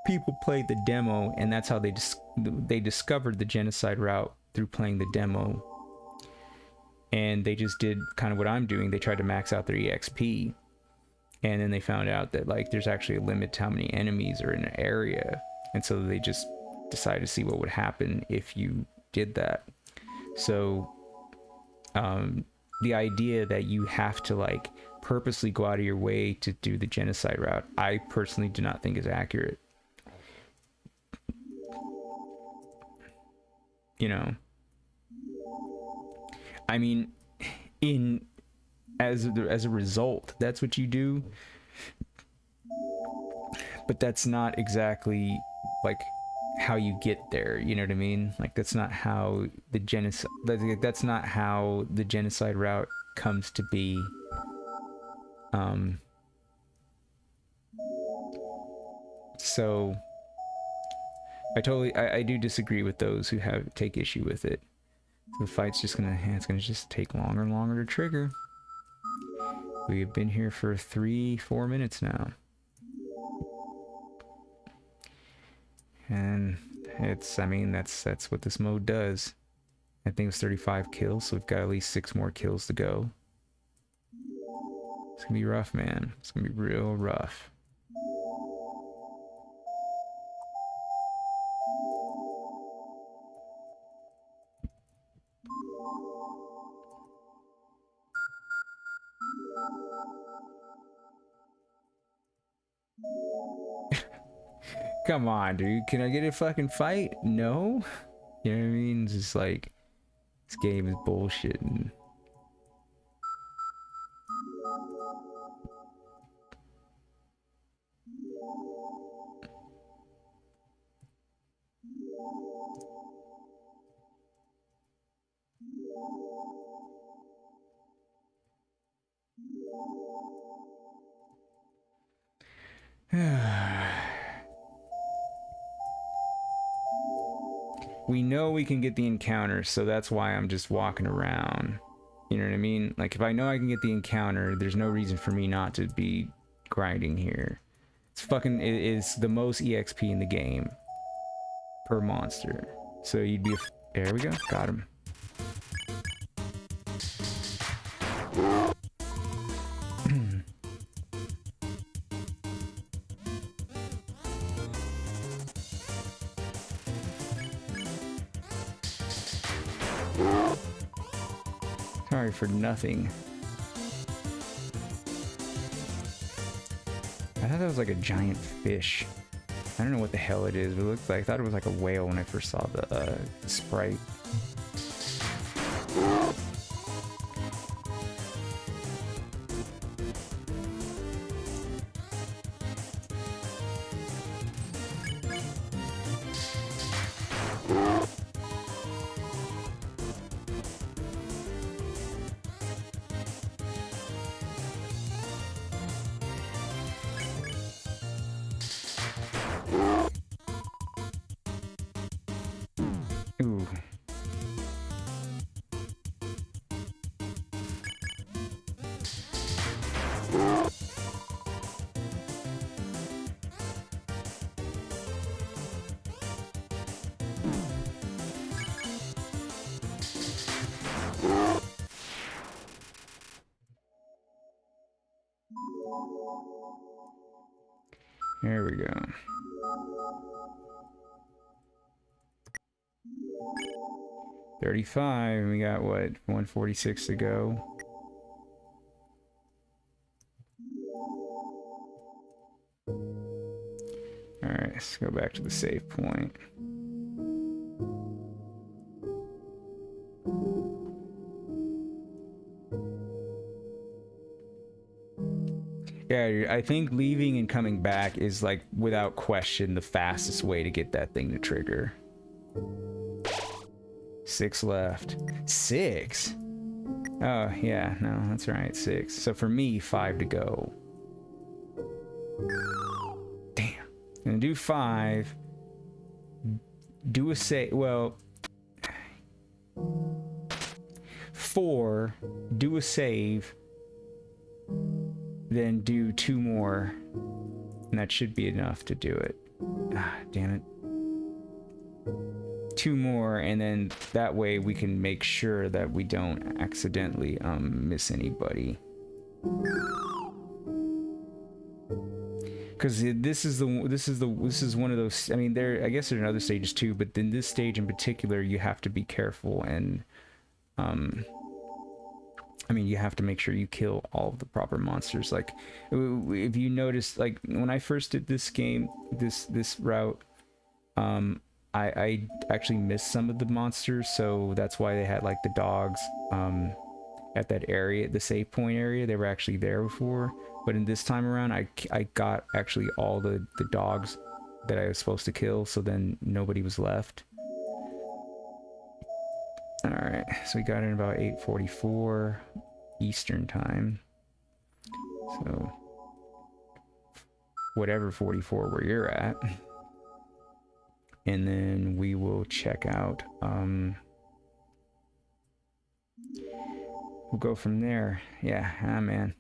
people played the demo, and that's how they discovered the genocide route, through playing the demo. And they just did kind of what I'm doing. They tried to max out their EXP, and then they found out that like there's actually a limit to how many enemies are in an area, and so they just decided to see what would happen if you did that. So the idea that you have to like purposely go out of your way to do the genocide route, I personally do not think is accurate. You know, I mean, as a result, that's what you do, but that's not exactly like how you get there. You know what I mean? Like, that's not how the genocide route comes to be. So I do disagree with those who take issue with it. The fight's just it's gonna just take longer and longer to trigger. We've been here for 3-4 minutes now. And I mean, that's what this mode does. I think it's 35 kills, so we've got at least 6 more kills to go. It's gonna be rough, man. It's gonna be real rough. Come on, dude. Can I get a fucking fight? No? You know what I mean? It's just like, this game is bullshit. We know we can get the encounter, so that's why I'm just walking around. You know what I mean? Like, if I know I can get the encounter, there's no reason for me not to be grinding here. It is the most EXP in the game per monster. So you'd be... There we go. Got him. Sorry for nothing. I thought that was like a giant fish. I don't know what the hell it is, but it looks like... I thought it was like a whale when I first saw the sprite. Ooh. There we go. $35, and we got what, 146 to go. Alright, let's go back to the save point. Yeah, dude, I think leaving and coming back is, like, without question, the fastest way to get that thing to trigger. 6 left. 6? Oh, yeah, no, that's right, 6. So for me, 5 to go. Damn. Gonna do 5. Do a save. Well, 4. Do a save. Then do 2 more. And that should be enough to do it. Ah, damn it. 2 more, and then that way we can make sure that we don't accidentally miss anybody. Because this is one of those. I mean, I guess there are other stages too, but in this stage in particular, you have to be careful and, I mean, you have to make sure you kill all of the proper monsters. Like, if you notice, like when I first did this game, this route, I actually missed some of the monsters, so that's why they had like the dogs at that area, the save point area. They were actually there before. But in this time around, I got actually all the dogs that I was supposed to kill, so then nobody was left. Alright, so we got in about 8:44 Eastern time. So, whatever 44 where you're at. And then we will check out, we'll go from there. Yeah, man.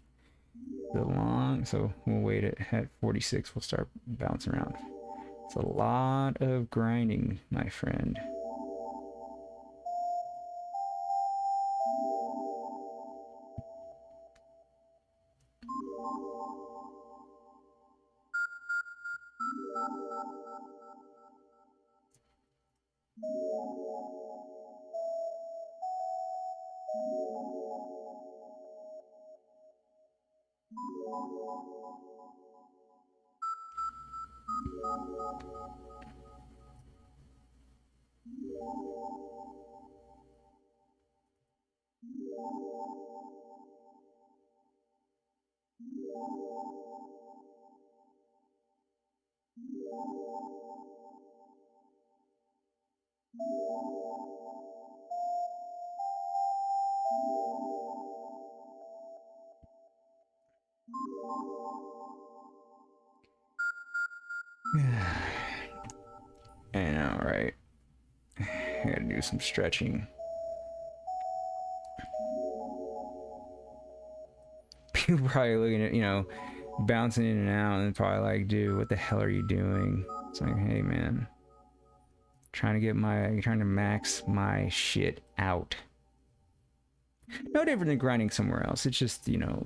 So we'll wait at 46. We'll start bouncing around. It's a lot of grinding, my friend. I know, right? I gotta do some stretching. People probably looking at, you know, bouncing in and out, and probably like, dude, what the hell are you doing? It's like, hey, man, trying to max my shit out. No different than grinding somewhere else. It's just, you know,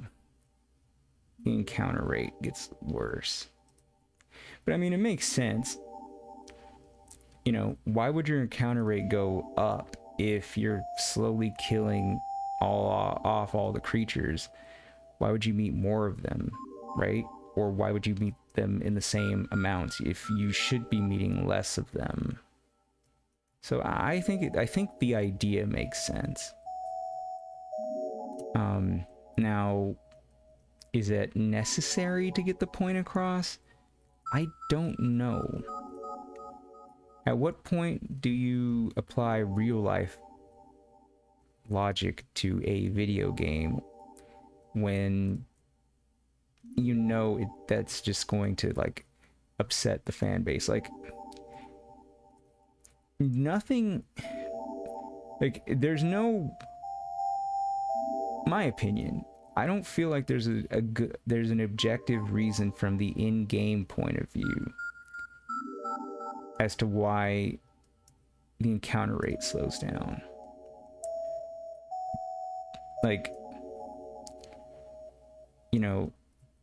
the encounter rate gets worse. But I mean, it makes sense. You know, why would your encounter rate go up if you're slowly killing off all the creatures? Why would you meet more of them, right? Or why would you meet them in the same amounts if you should be meeting less of them? So I think the idea makes sense. Now, is it necessary to get the point across? I don't know. At what point do you apply real life logic to a video game when you know that's just going to like upset the fan base? Like, nothing, like, there's no, my opinion, I don't feel like there's there's an objective reason from the in-game point of view as to why the encounter rate slows down. Like, you know,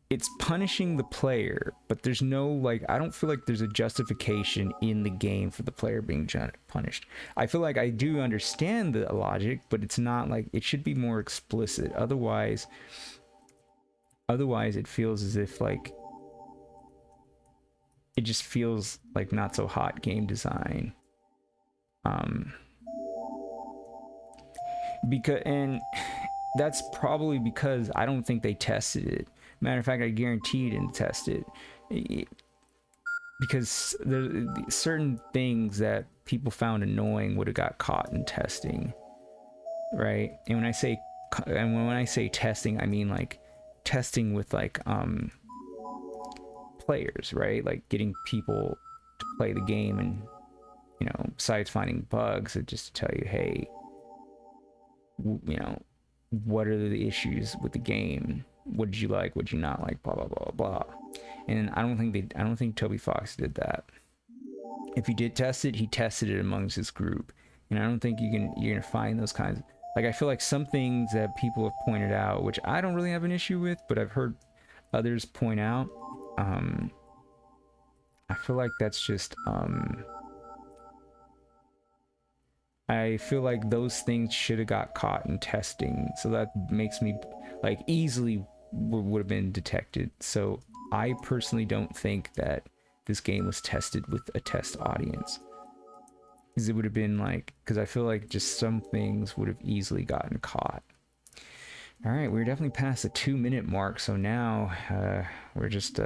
it's punishing the player, but there's no, like, I don't feel like there's a justification in the game for the player being punished. I feel like I do understand the logic, but it's not like, it should be more explicit. Otherwise it feels as if, like, it just feels like not so hot game design. And that's probably because I don't think they tested it. Matter of fact, I guarantee you didn't test it, because there's certain things that people found annoying would have got caught in testing, right? And when I say testing, I mean like testing with like players, right? Like getting people to play the game, and you know, besides finding bugs, it just to tell you, hey, you know, what are the issues with the game? What did you like? What did you not like? Blah blah blah blah. And I don't think Toby Fox did that. If he did test it, he tested it amongst his group, and I don't think you're gonna find those kinds. Like, I feel like some things that people have pointed out, which I don't really have an issue with, but I've heard others point out. I feel like that's just I feel like those things should have got caught in testing, so that makes me like easily would have been detected. So I personally don't think that this game was tested with a test audience, because it would have been like, because I feel like just some things would have easily gotten caught. All right, we're definitely past the 2-minute mark, so now we're just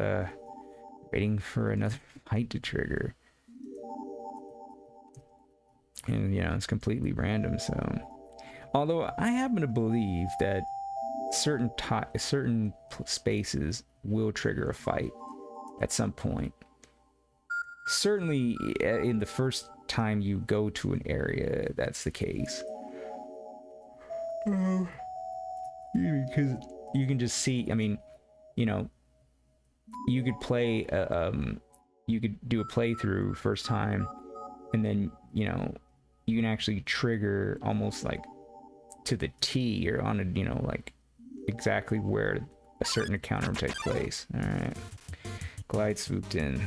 waiting for another fight to trigger. And, you know, it's completely random, so... Although, I happen to believe that certain spaces will trigger a fight at some point. Certainly, in the first time you go to an area, that's the case. Because you can just see, I mean, you know, you could play, you could do a playthrough first time, and then, you know, you can actually trigger almost like to the T, or on a, you know, like exactly where a certain encounter will take place. All right, Glyde swooped in.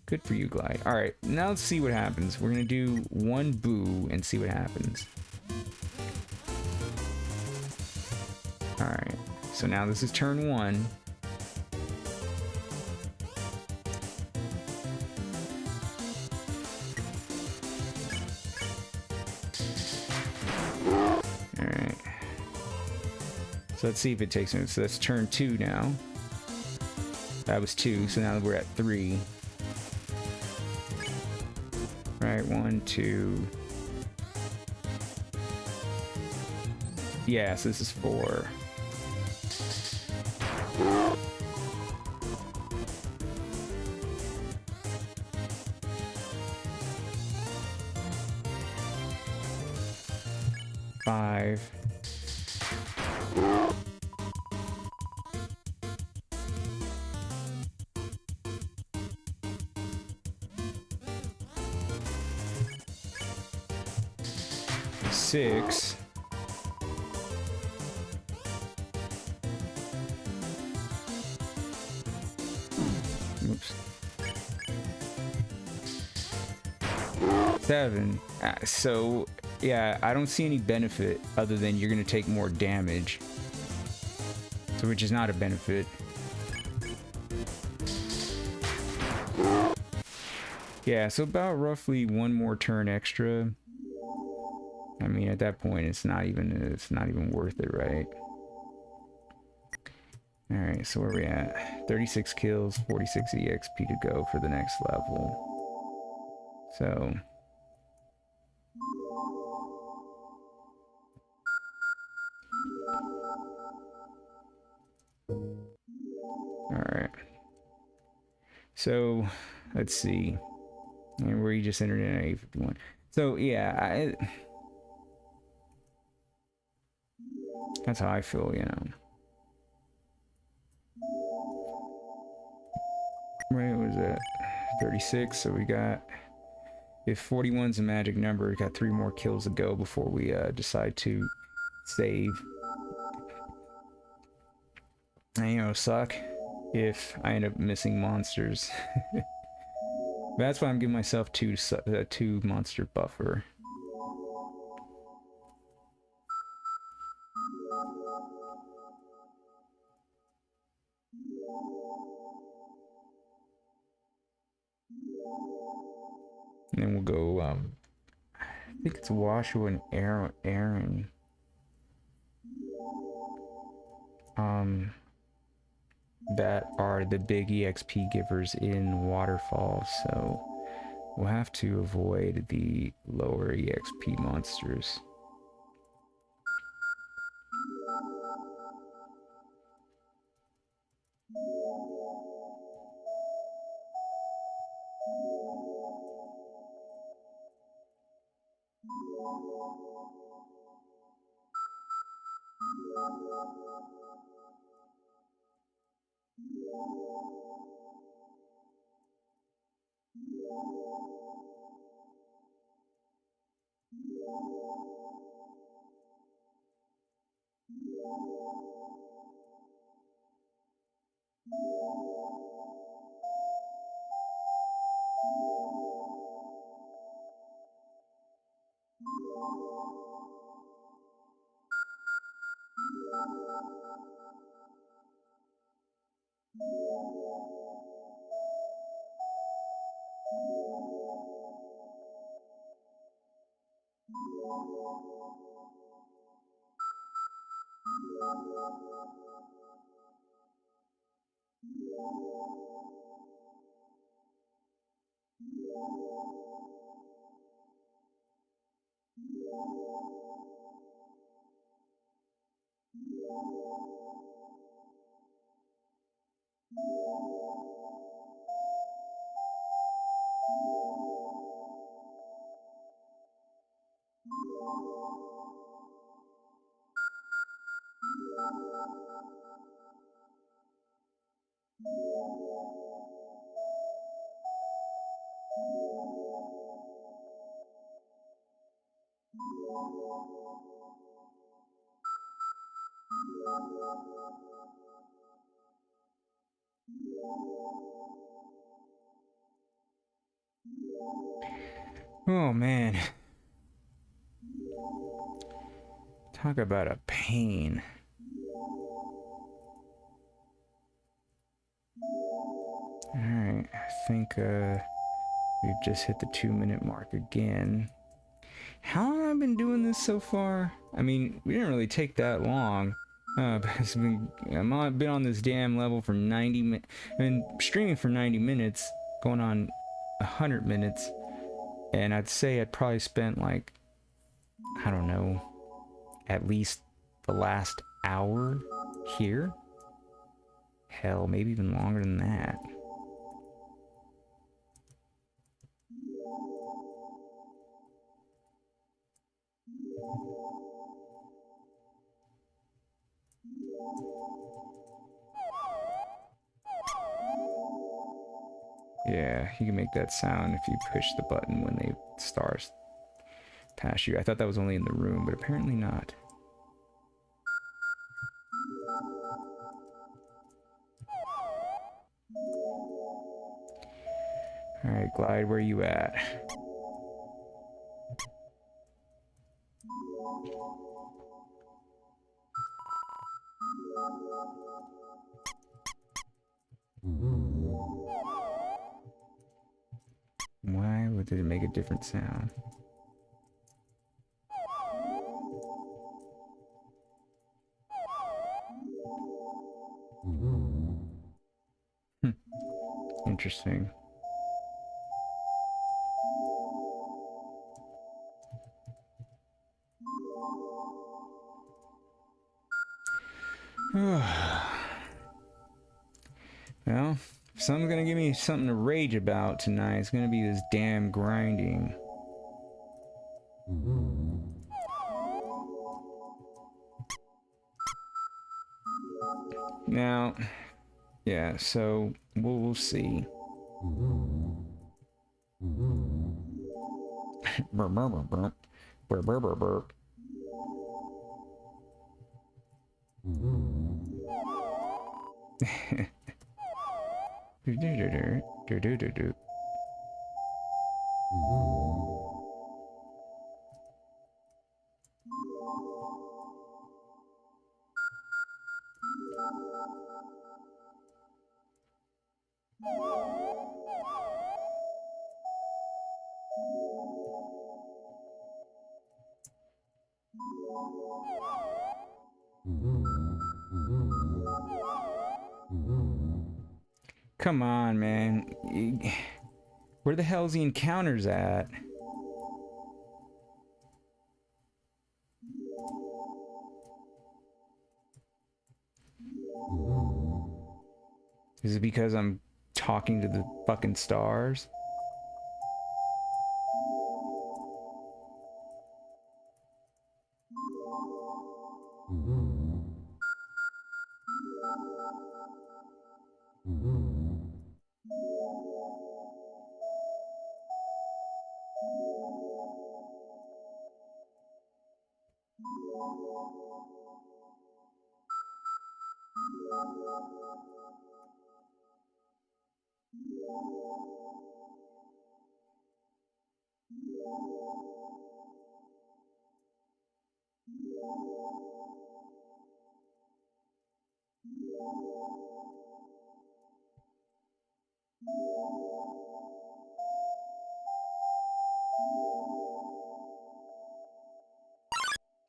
Good for you, Glyde. All right, now let's see what happens. We're gonna do one boo and see what happens. All right, so now this is turn 1. Alright. So let's see if it takes me. So that's turn 2 now. That was 2, so now we're at 3. Right, 1, 2. Yeah, so this is 4. Five. Six. Oops. 7. So yeah, I don't see any benefit other than you're gonna take more damage. So, which is not a benefit. Yeah, so about roughly 1 more turn extra. I mean, at that point, it's not even worth it, right? All right, so where are we at? 36 kills, 46 EXP to go for the next level. So, all right. So, let's see. And where you just entered in at 851. So, yeah, that's how I feel, you know. Right, what was that? 36, so we got... If 41's a magic number, we got 3 more kills to go before we decide to save. And, you know, suck if I end up missing monsters. That's why I'm giving myself 2 monster buffer. And then we'll go, I think it's Washu and Aaron. That are the big EXP givers in Waterfall, so we'll have to avoid the lower EXP monsters. Oh man. Talk about a pain. Alright, I think we've just hit the 2-minute mark again. How long have I been doing this so far? I mean, we didn't really take that long. I've been on this damn level for 90 minutes. I've been streaming for 90 minutes, going on 100 minutes. And I'd say I'd probably spent like, I don't know, at least the last hour here. Hell, maybe even longer than that. Yeah, you can make that sound if you push the button when they stars pass you. I thought that was only in the room, but apparently not. Alright, Glyde, where you at? Why would it make a different sound? Interesting. Well, if someone's gonna give me something to rage about tonight, it's gonna be this damn grinding. Now, yeah, so we'll see. Burp, burp, burp, burp. Burp, burp, burp, burp. Do do do do do do do. Come on, man. Where the hell's the encounters at? Is it because I'm talking to the fucking stars?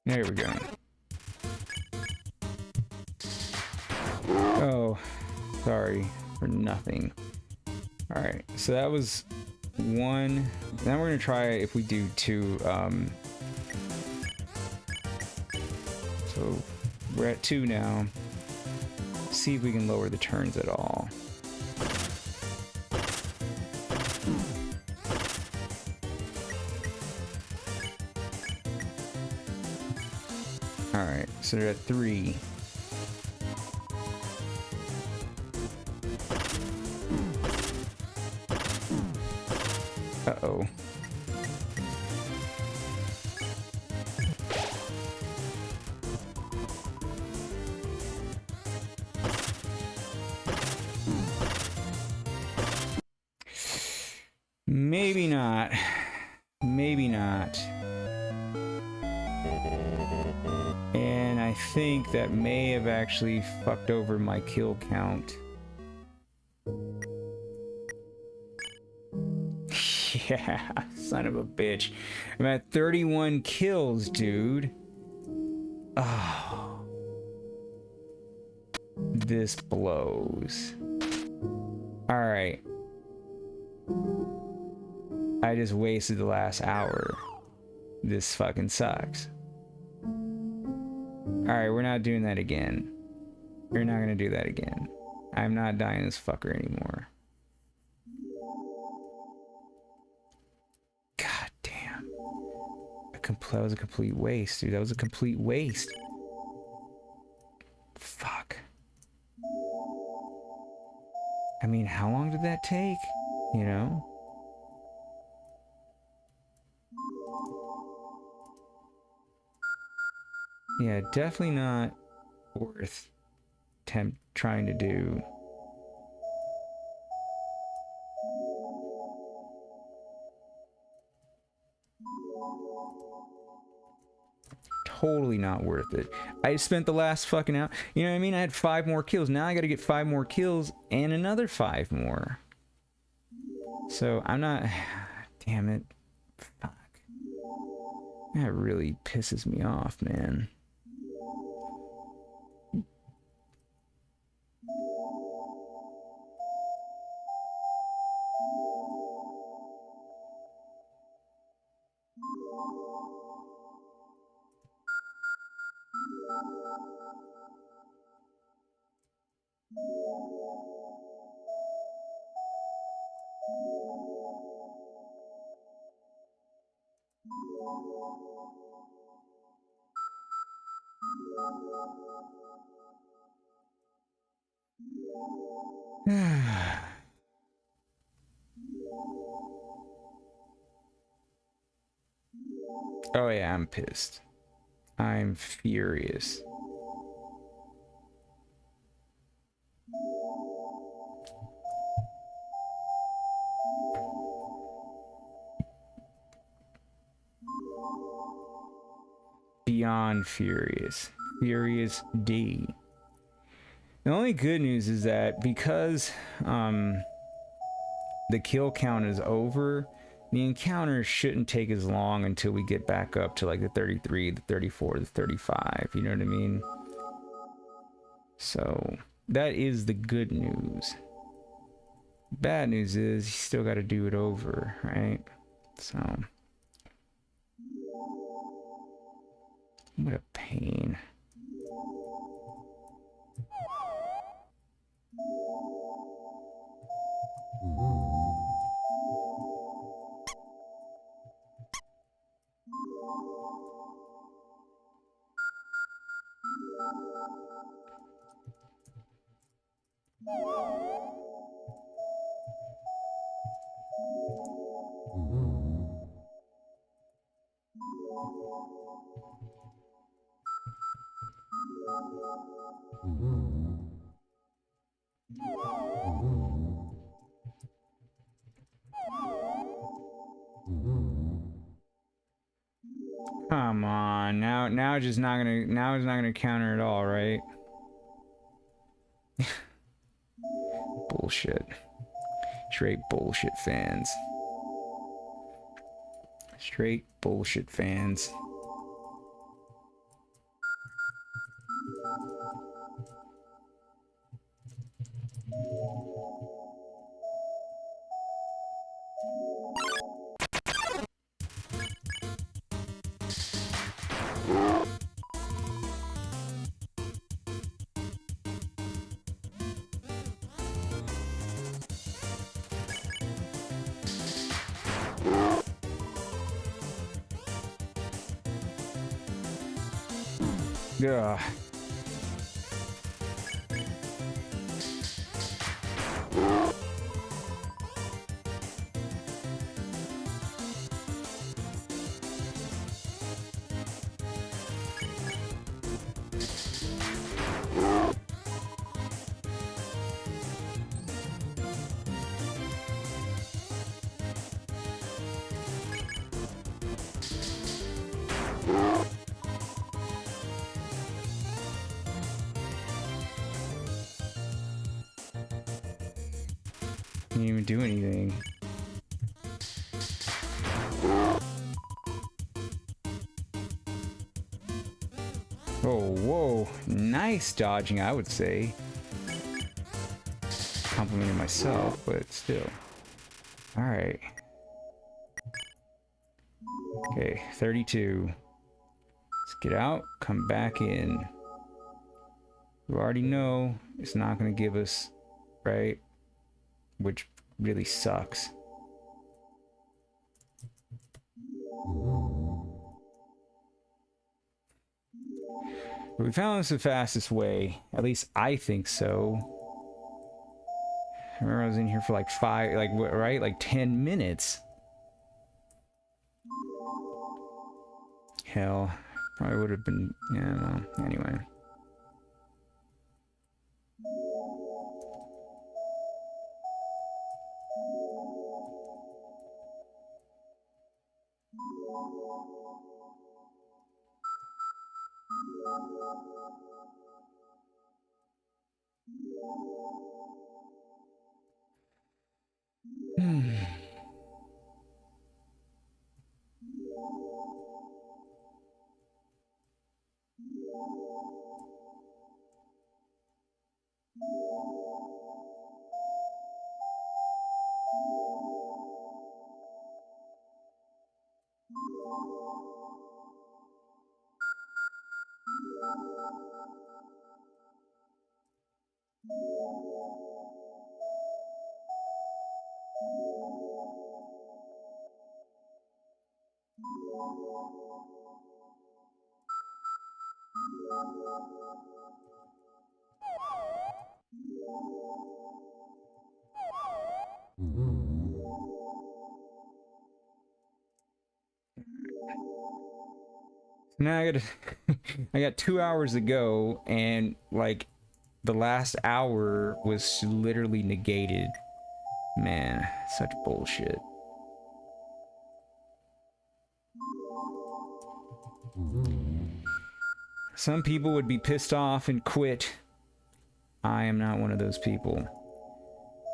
There we go. Oh, sorry for nothing. Alright, so that was one. Now we're gonna try if we do two. So we're at 2 now. See if we can lower the turns at all. Alright, so they're at 3. Uh-oh. Maybe not. Maybe not. And I think that may have actually fucked over my kill count. Yeah, son of a bitch. I'm at 31 kills, dude. Oh. This blows. Alright. I just wasted the last hour. This fucking sucks. Alright, we're not doing that again. We're not gonna do that again. I'm not dying this fucker anymore. God damn. That was a complete waste, dude. That was a complete waste. Fuck. I mean, how long did that take? You know? Yeah, definitely not worth trying to do. Totally not worth it. I spent the last fucking hour. You know what I mean? I had 5 more kills. Now I gotta get 5 more kills and another 5 more. So I'm not... Damn it. Fuck. That really pisses me off, man. Oh yeah, I'm pissed. I'm furious. Beyond furious. Furious D. The only good news is that because the kill count is over, the encounter shouldn't take as long until we get back up to like the 33, the 34, the 35, you know what I mean? So that is the good news. Bad news is you still got to do it over, right? So what a pain. Come on, now it's just not gonna, now it's not gonna counter at all, right? Bullshit. Straight bullshit fans. Straight bullshit fans. Ugh. Didn't even do anything. Oh, whoa. Nice dodging, I would say. Complimenting myself, but still. Alright. Okay, 32. Let's get out, come back in. You already know it's not going to give us, right? Which really sucks. But we found this the fastest way. At least I think so. I remember I was in here for like 10 minutes. Hell, probably would have been, yeah, well, anyway. Now I got I got 2 hours to go, and like the last hour was literally negated. Man, such bullshit. Some people would be pissed off and quit. I am not one of those people.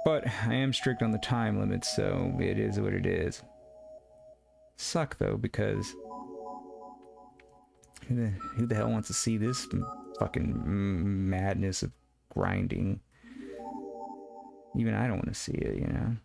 But I am strict on the time limit, so it is what it is. Suck though, because who the hell wants to see this fucking madness of grinding? Even I don't want to see it, you know?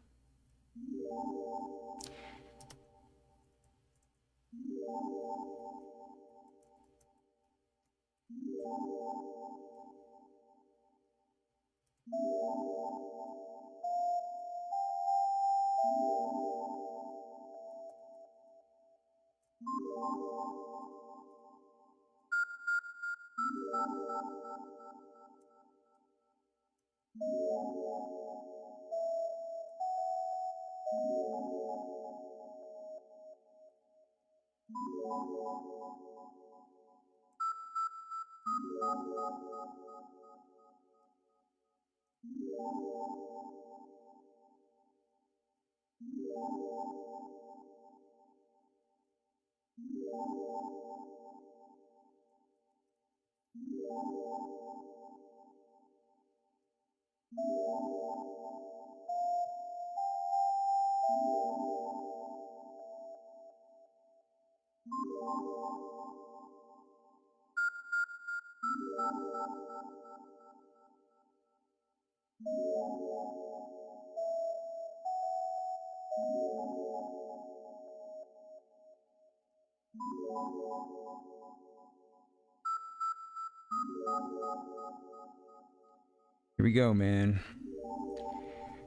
Here we go, man.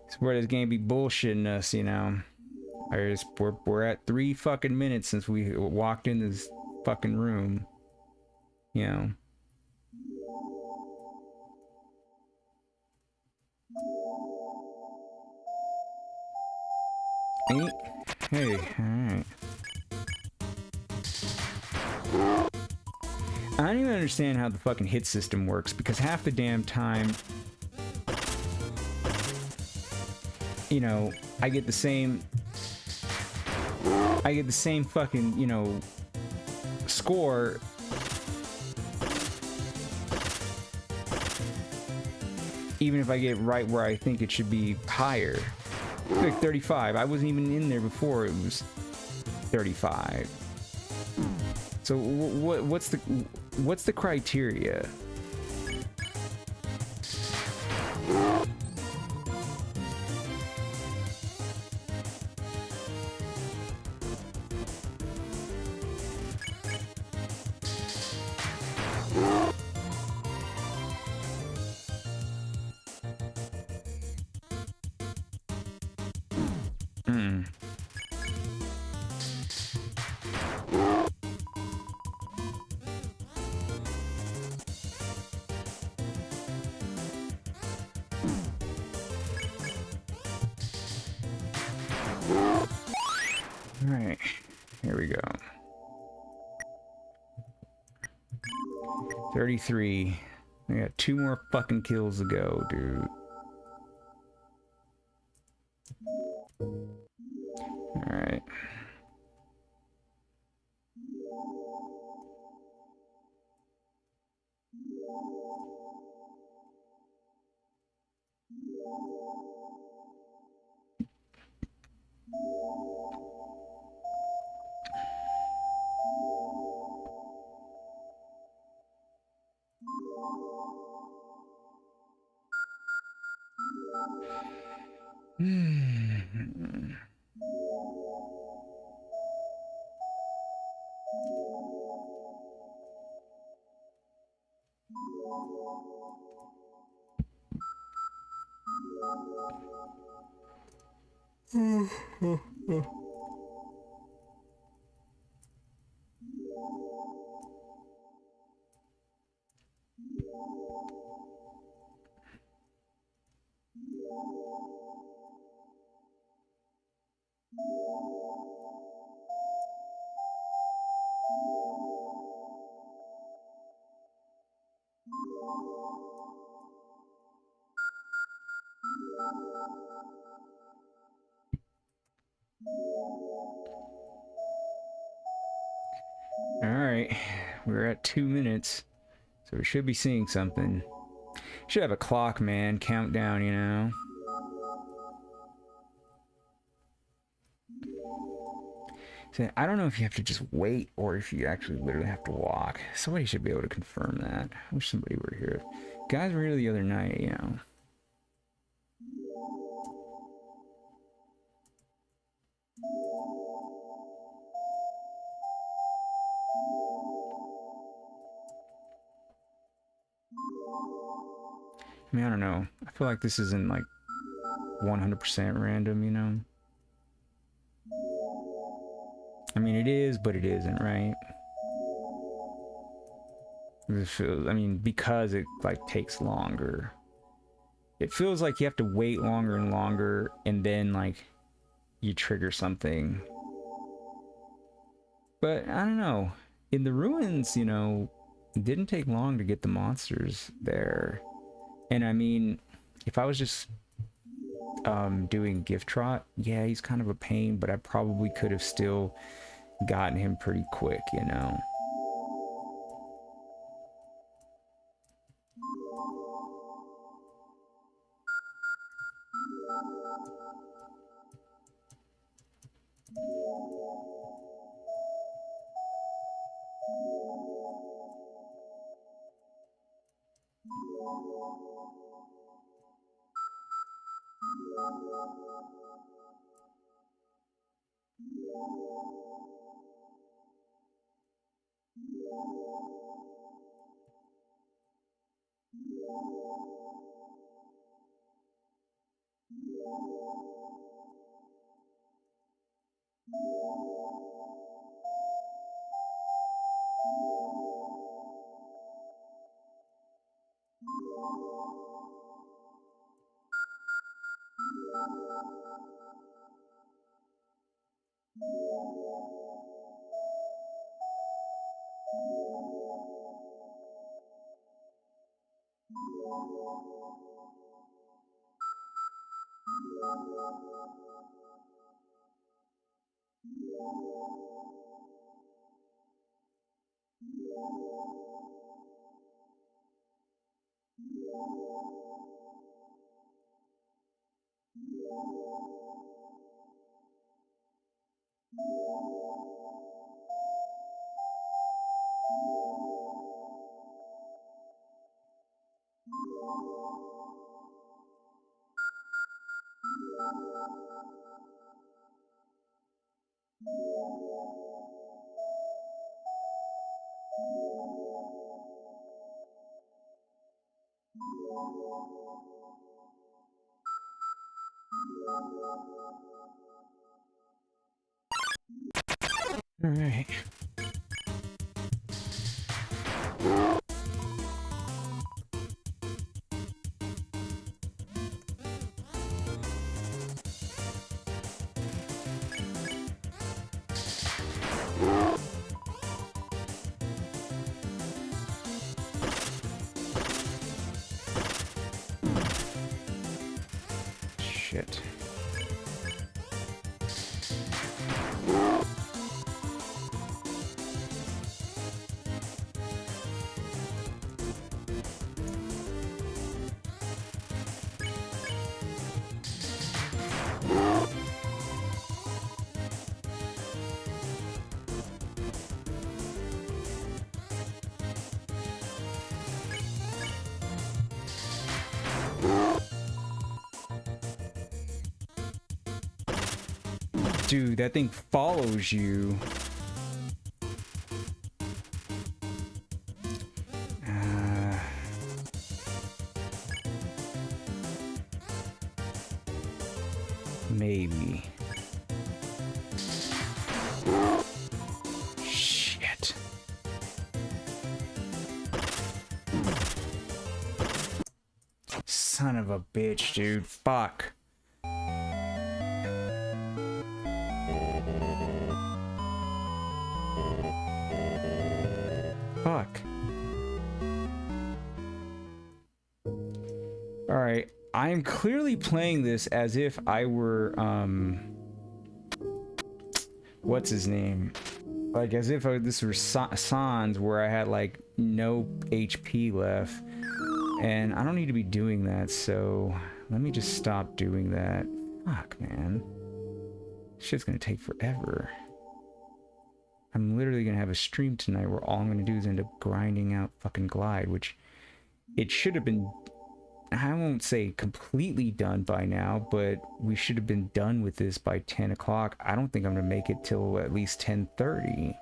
It's where this game be bullshitting us, you know. We're at 3 fucking minutes since we walked in this fucking room. You know. Hey, alright. I don't even understand how the fucking hit system works, because half the damn time, you know, I get the same fucking, you know, score even if I get right where I think it should be higher. Like 35. I wasn't even in there before it was 35. So what's the criteria? Alright, here we go. 33. I got 2 more fucking kills to go, dude. Alright. Alright, we're at 2 minutes, so we should be seeing something. Should have a clock, man, countdown, you know? So I don't know if you have to just wait or if you actually literally have to walk. Somebody should be able to confirm that. I wish somebody were here. Guys were here the other night, you know. I mean, I don't know. I feel like this isn't like 100% random, you know? I mean, it is, but it isn't, right? It feels, I mean, because it like takes longer. It feels like you have to wait longer and longer, and then like you trigger something. But I don't know. In the ruins, you know, it didn't take long to get the monsters there. And I mean, if I was just doing gift trot, yeah, he's kind of a pain, but I probably could have still gotten him pretty quick, you know. All right. Shit. Dude, that thing follows you. Maybe. Shit. Son of a bitch, dude. Fuck. Fuck. Alright, I am clearly playing this as if I were, what's his name? Like, as if this were Sans, where I had, like, no HP left. And I don't need to be doing that, so let me just stop doing that. Fuck, man. Shit's gonna take forever. I'm literally gonna have a stream tonight where all I'm gonna do is end up grinding out fucking Glyde, which it should have been, I won't say completely done by now, but we should have been done with this by 10 o'clock. I don't think I'm gonna make it till at least 10:30.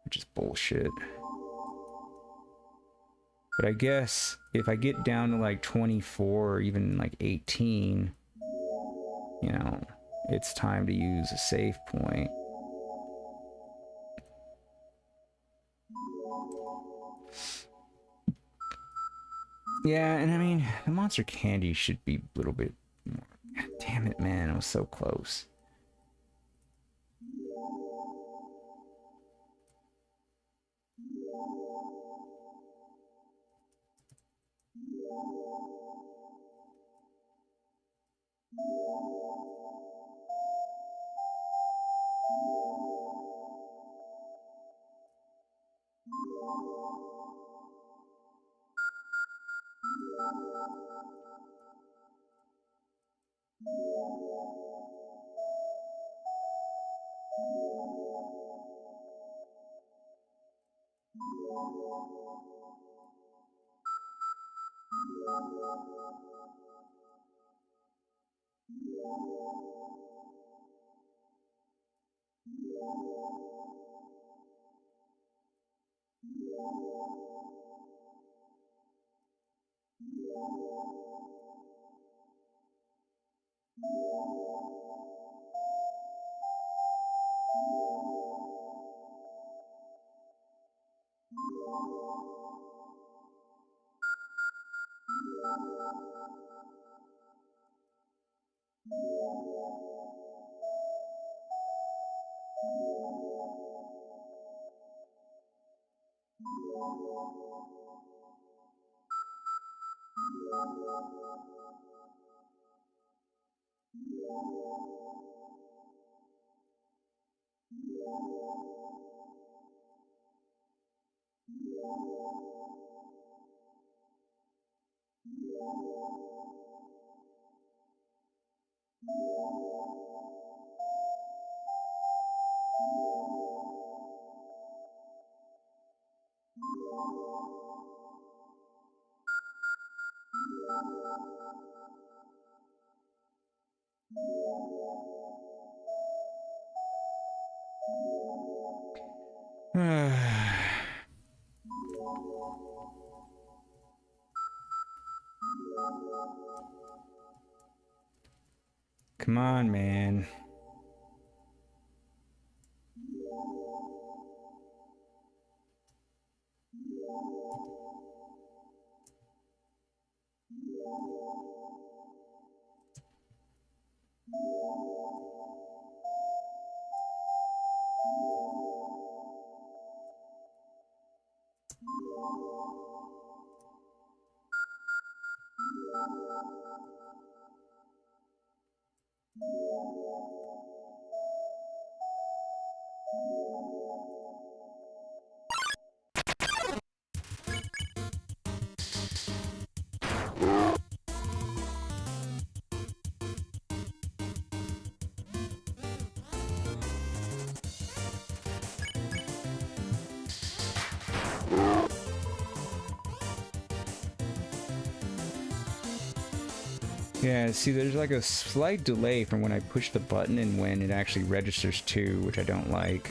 Which is bullshit. But I guess if I get down to like 24 or even like 18, you know, it's time to use a save point. Yeah, and I mean, the monster candy should be a little bit more. God damn it, man, I was so close. Come on, man. Yeah, see, there's like a slight delay from when I push the button and when it actually registers to, which I don't like.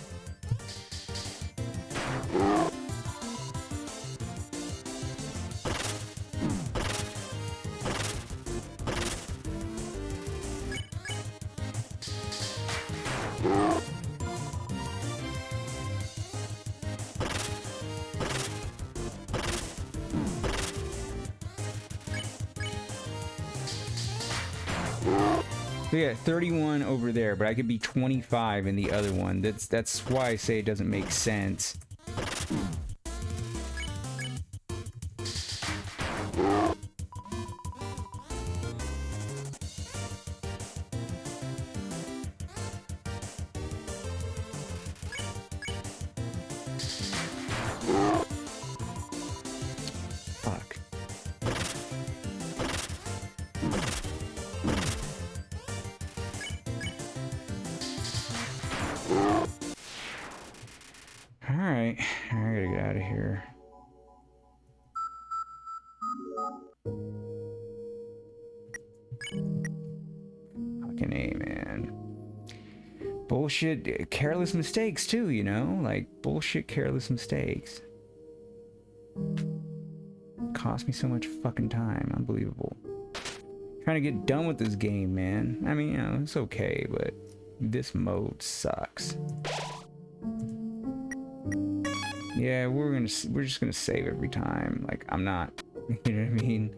So yeah, 31 over there, but I could be 25 in the other one. That's why I say it doesn't make sense. Fuck. Alright, I gotta get out of here. Fucking A, man. Bullshit, careless mistakes too, you know? Like, bullshit, careless mistakes. Cost me so much fucking time. Unbelievable. Trying to get done with this game, man. I mean, you know, it's okay, but this mode sucks. Yeah, we're just gonna save every time. Like, I'm not, you know what I mean?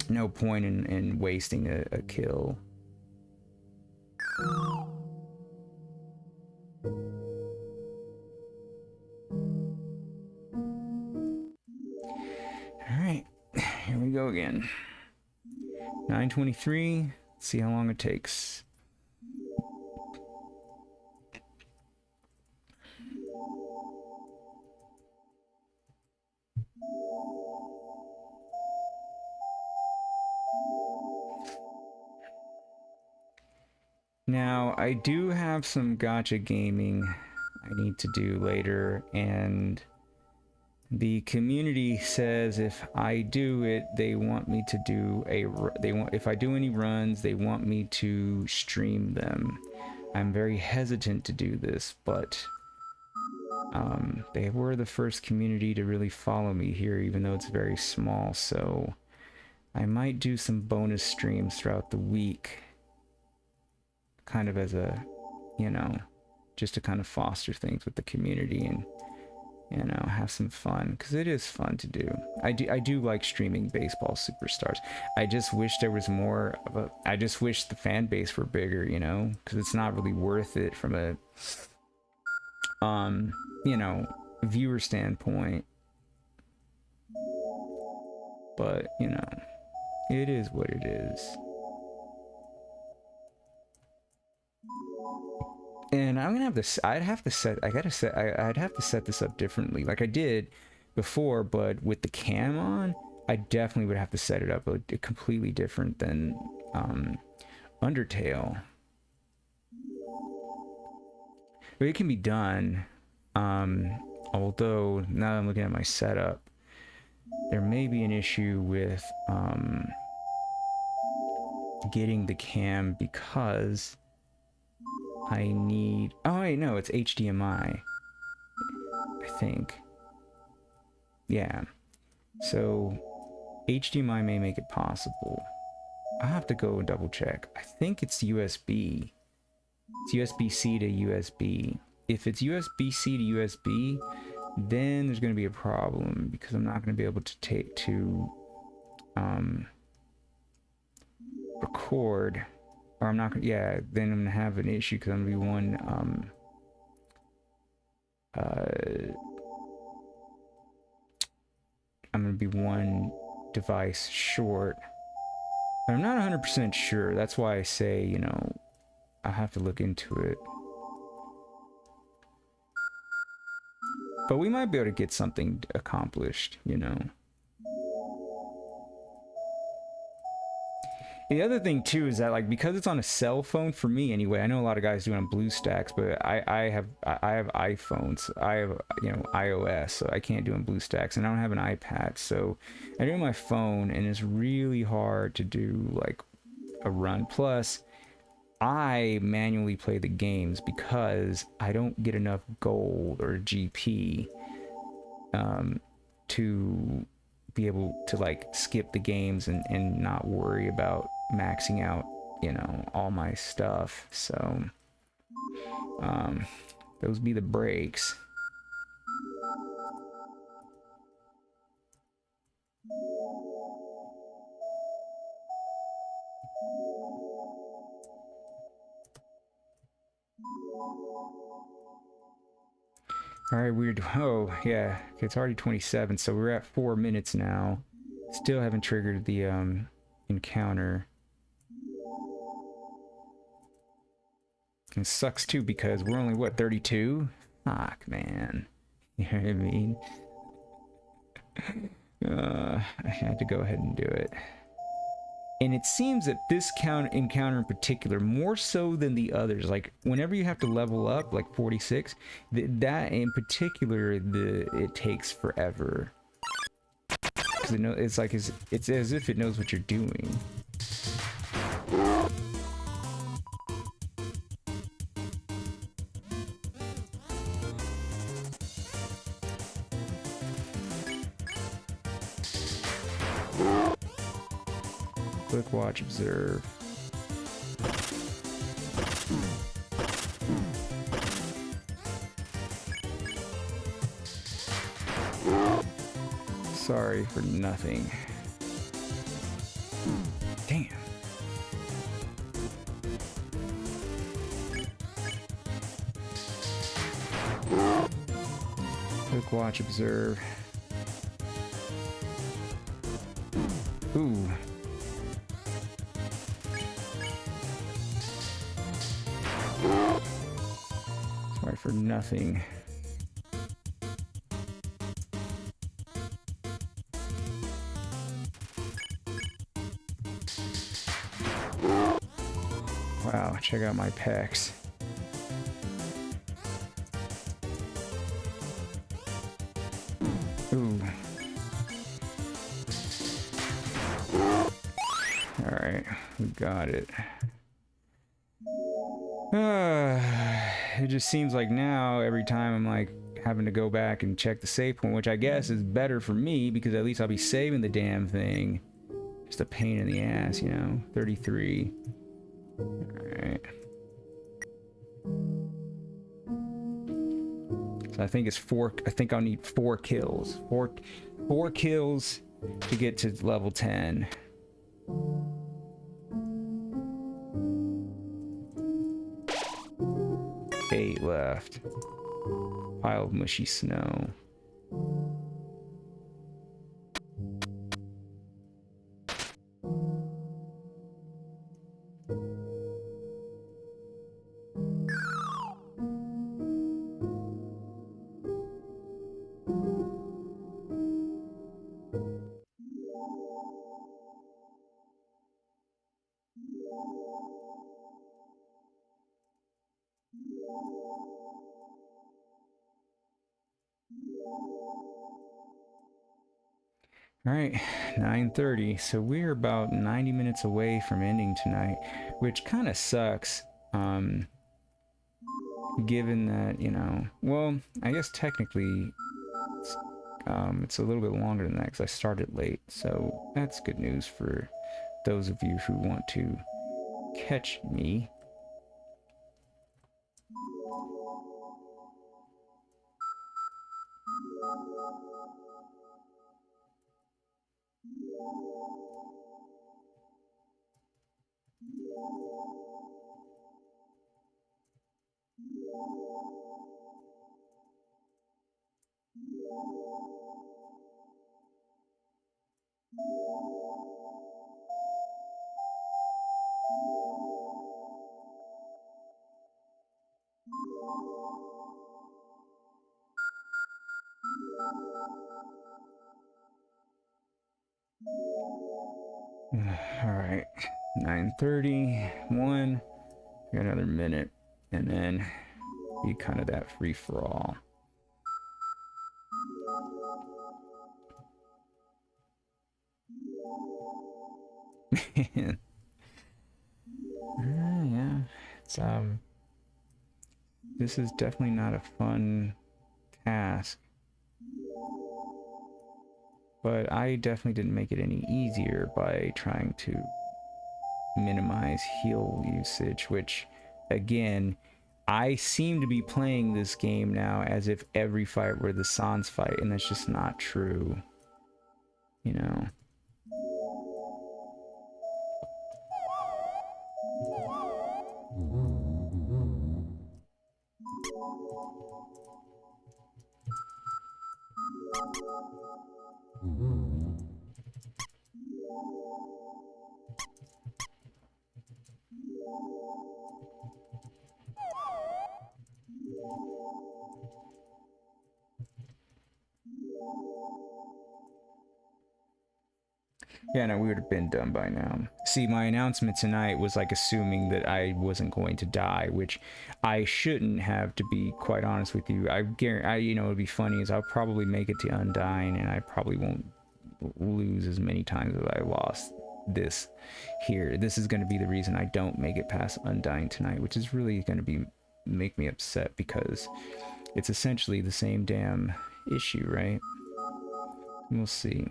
No point in wasting a kill. Alright, here we go again. 9:23. Let's see how long it takes. Now, I do have some gacha gaming I need to do later, and the community says if I do it, they want me to do if I do any runs, they want me to stream them. I'm very hesitant to do this, but they were the first community to really follow me here, even though it's very small, so I might do some bonus streams throughout the week, kind of as a, you know, just to kind of foster things with the community and, you know, have some fun, because it is fun to do. I do like streaming Baseball Superstars. I just wish there was more of a, I just wish the fan base were bigger, you know, because it's not really worth it from a, you know, viewer standpoint. But, you know, it is what it is. And I'm gonna have this. I'd have to set this up differently, like I did before, but with the cam on, I definitely would have to set it up completely different than Undertale. But it can be done. Although now that I'm looking at my setup, there may be an issue with getting the cam because I need... Oh, wait, no, it's HDMI, I think. Yeah. So, HDMI may make it possible. I'll have to go and double check. I think it's USB. It's USB-C to USB. If it's USB-C to USB, then there's going to be a problem because I'm not going to be able to record, or I'm not gonna, yeah, then I'm gonna have an issue because I'm gonna be one I'm gonna be one device short, but I'm not 100% sure. That's why I say, you know, I have to look into it. But we might be able to get something accomplished, you know. The other thing too is that, like, because it's on a cell phone, for me anyway, I know a lot of guys do it on BlueStacks, but I have iPhones, I have, you know, iOS, so I can't do it on BlueStacks, and I don't have an iPad, so I do it on my phone, and it's really hard to do like a run. Plus, I manually play the games because I don't get enough gold or GP to be able to like skip the games and not worry about maxing out, you know, all my stuff. So those be the breaks. All right, weird. Oh, yeah, it's already 27, so we're at 4 minutes now. Still haven't triggered the encounter. It sucks too because we're only, what, 32? Fuck, man. You know what I mean? I had to go ahead and do it. And it seems that this encounter in particular, more so than the others, like whenever you have to level up, like 46, that in particular, it takes forever. Because it's like it's as if it knows what you're doing. Click, watch, observe. Sorry for nothing. Damn. Click, watch, observe. Ooh. Sorry for nothing. Wow, check out my pecs. Ooh. Alright, we got it. It just seems like now every time I'm like having to go back and check the save point, which I guess is better for me because at least I'll be saving the damn thing. Just a pain in the ass, you know. 33. Alright. So I think it's 4. I think I'll need 4 kills. Four kills to get to level 10. 8 left. Pile of mushy snow. All right, 9:30. So we're about 90 minutes away from ending tonight, which kind of sucks. Given that, you know, well, I guess technically it's a little bit longer than that because I started late. So that's good news for those of you who want to catch me. All right, 9:31. Got another minute, and then be kind of that free for all. Yeah, it's this is definitely not a fun task, but I definitely didn't make it any easier by trying to minimize heal usage, which again, I seem to be playing this game now as if every fight were the Sans fight, and that's just not true, you know. Yeah, no, we would have been done by now. See, my announcement tonight was like assuming that I wasn't going to die, which I shouldn't have, to be quite honest with you. I guarantee, you know, it'd be funny is I'll probably make it to Undying, and I probably won't lose as many times as I lost this here. This is going to be the reason I don't make it past Undying tonight, which is really going to be make me upset because it's essentially the same damn issue, right? We'll see.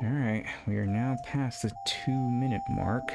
Alright, we are now past the 2-minute mark.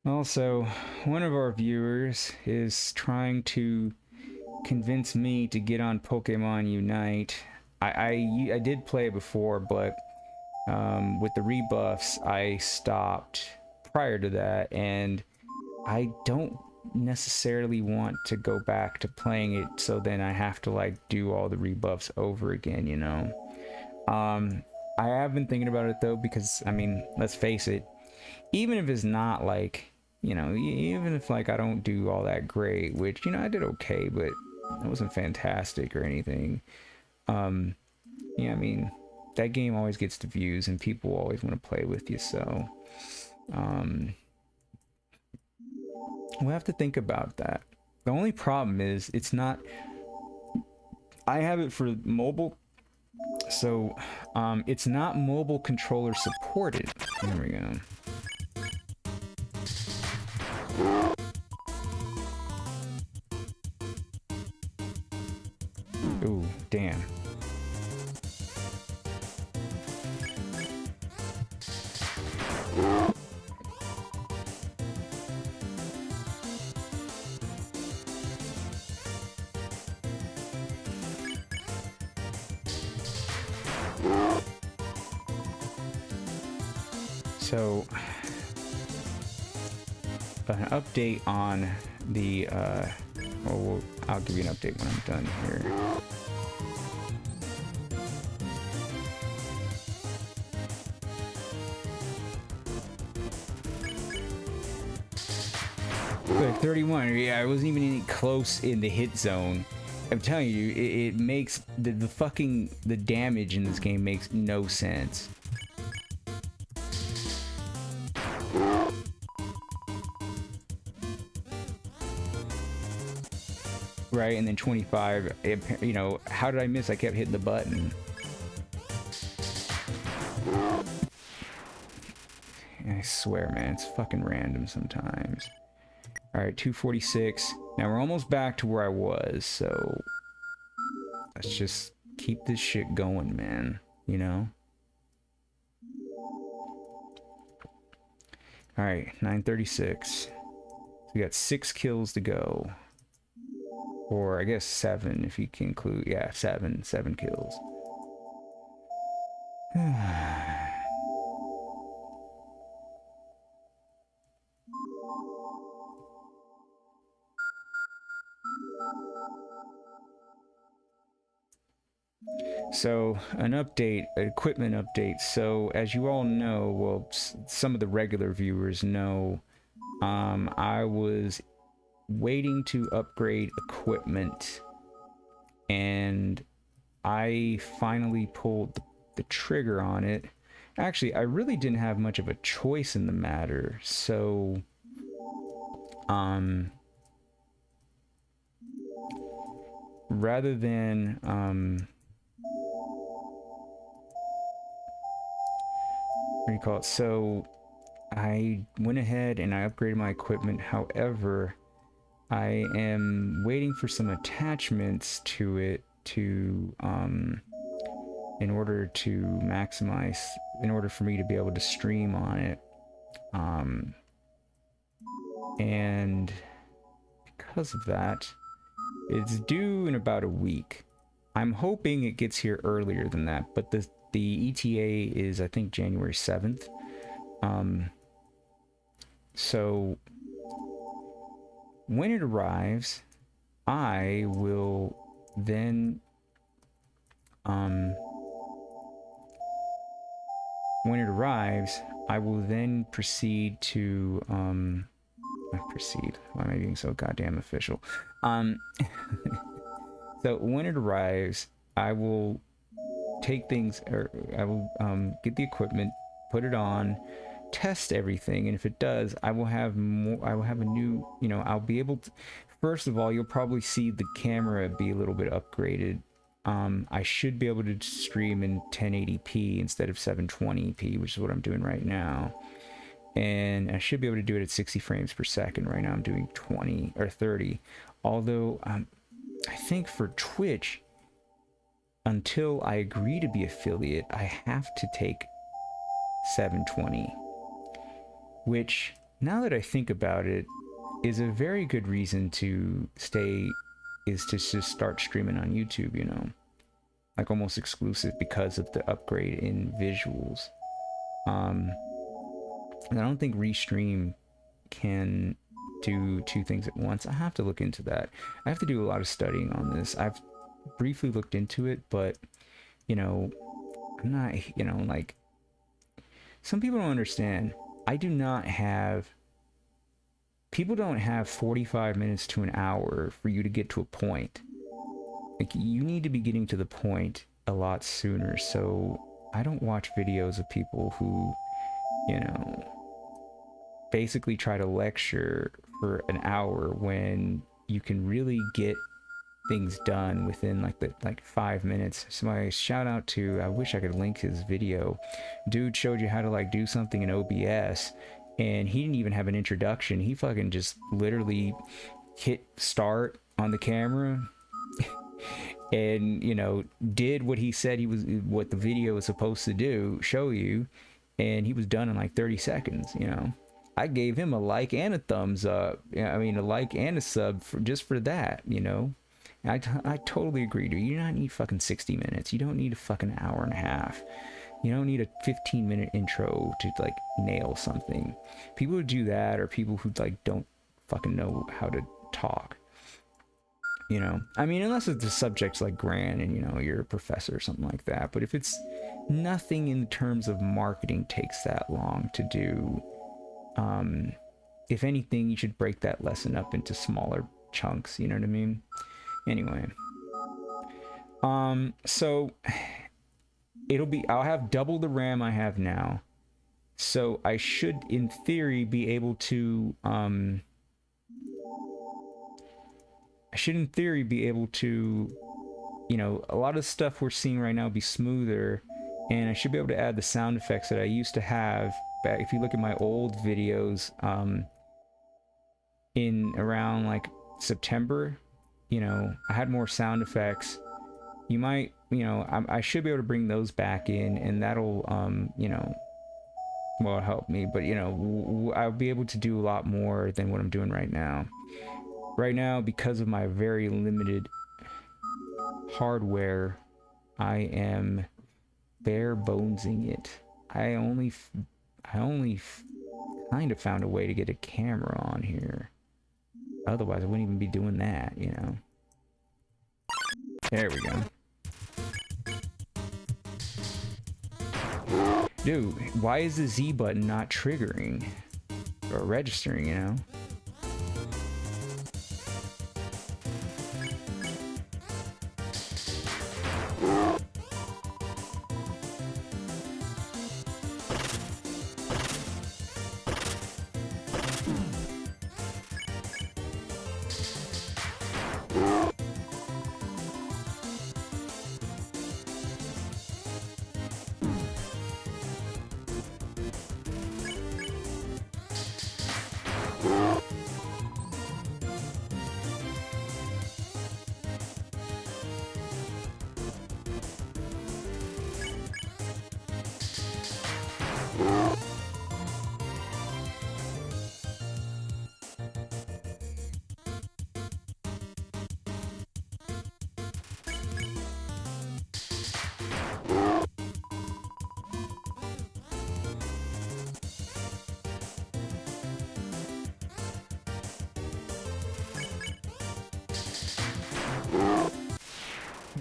Also, one of our viewers is trying to convince me to get on Pokemon Unite. I did play it before, but with the rebuffs, I stopped prior to that, and I don't necessarily want to go back to playing it, so then I have to like do all the rebuffs over again, you know. I have been thinking about it though, because I mean, let's face it, even if it's not like, you know, even if like I don't do all that great, which, you know, I did okay, but it wasn't fantastic or anything. Yeah, I mean, that game always gets the views and people always want to play with you, so we'll have to think about that. The only problem is it's not, I have it for mobile, so it's not mobile controller supported. There we go. Ooh, damn. So, an update on the, well, I'll give you an update when I'm done here. Like 31, yeah, I wasn't even any close in the hit zone. I'm telling you, it makes, the fucking, the damage in this game makes no sense. Right, and then 25, you know, how did I miss? I kept hitting the button. I swear, man, it's fucking random sometimes. Alright, 246. Now we're almost back to where I was, so let's just keep this shit going, man, you know? Alright, 936. So we got 6 kills to go. Or I guess 7 if you can include, yeah, 7 kills. So, an update, an equipment update. So, as you all know, well, some of the regular viewers know, I was waiting to upgrade equipment, and I finally pulled the trigger on it. Actually, I really didn't have much of a choice in the matter, so rather than what do you call it? So I went ahead and I upgraded my equipment. However, I am waiting for some attachments to it to in order to maximize, in order for me to be able to stream on it, and because of that, it's due in about a week. I'm hoping it gets here earlier than that, but the ETA is, I think, January 7th. So when it arrives, I will then when it arrives, I will then proceed to why am I being so goddamn official? So when it arrives, I will take things, or I will get the equipment, put it on, test everything, and if it does, I will have more, I will have a new, you know, I'll be able to, first of all, you'll probably see the camera be a little bit upgraded. I should be able to stream in 1080p instead of 720p, which is what I'm doing right now. And I should be able to do it at 60 frames per second. Right now I'm doing 20 or 30. Although I think for Twitch, until I agree to be affiliate, I have to take 720. Which, now that I think about it, is a very good reason to stay, is to just start streaming on YouTube, you know? Like almost exclusive because of the upgrade in visuals. And I don't think Restream can do two things at once. I have to look into that. I have to do a lot of studying on this. I've briefly looked into it, but, you know, I'm not, you know, like, some people don't understand. I do not have, people don't have 45 minutes to an hour for you to get to a point. Like, you need to be getting to the point a lot sooner. So I don't watch videos of people who, you know, basically try to lecture for an hour when you can really get things done within like 5 minutes. So I shout out to, I wish I could link his video. Dude showed you how to like do something in OBS, and he didn't even have an introduction. He fucking just literally hit start on the camera and, you know, did what he said what the video was supposed to do, show you, and he was done in like 30 seconds, you know. I gave him a like and a thumbs up. I mean, a like and a sub just for that, you know. And I totally agree, dude. You don't need fucking 60 minutes. You don't need a fucking hour and a half. You don't need a 15-minute intro to like nail something. People who do that are people who like don't fucking know how to talk. You know, I mean, unless it's the subject's like grand and, you know, you're a professor or something like that. But if it's nothing in terms of marketing takes that long to do, if anything, you should break that lesson up into smaller chunks. You know what I mean? Anyway, so I'll have double the RAM I have now. So I should, in theory, be able to, you know, a lot of the stuff we're seeing right now be smoother, and I should be able to add the sound effects that I used to have back. If you look at my old videos, in around like September, you know, I had more sound effects. You might, you know, I should be able to bring those back in, and that'll, you know, well, help me. But, you know, I'll be able to do a lot more than what I'm doing right now. Right now, because of my very limited hardware, I am bare bonesing it. I only kind of found a way to get a camera on here. Otherwise, I wouldn't even be doing that, you know. There we go. Dude, why is the Z button not triggering or registering, you know?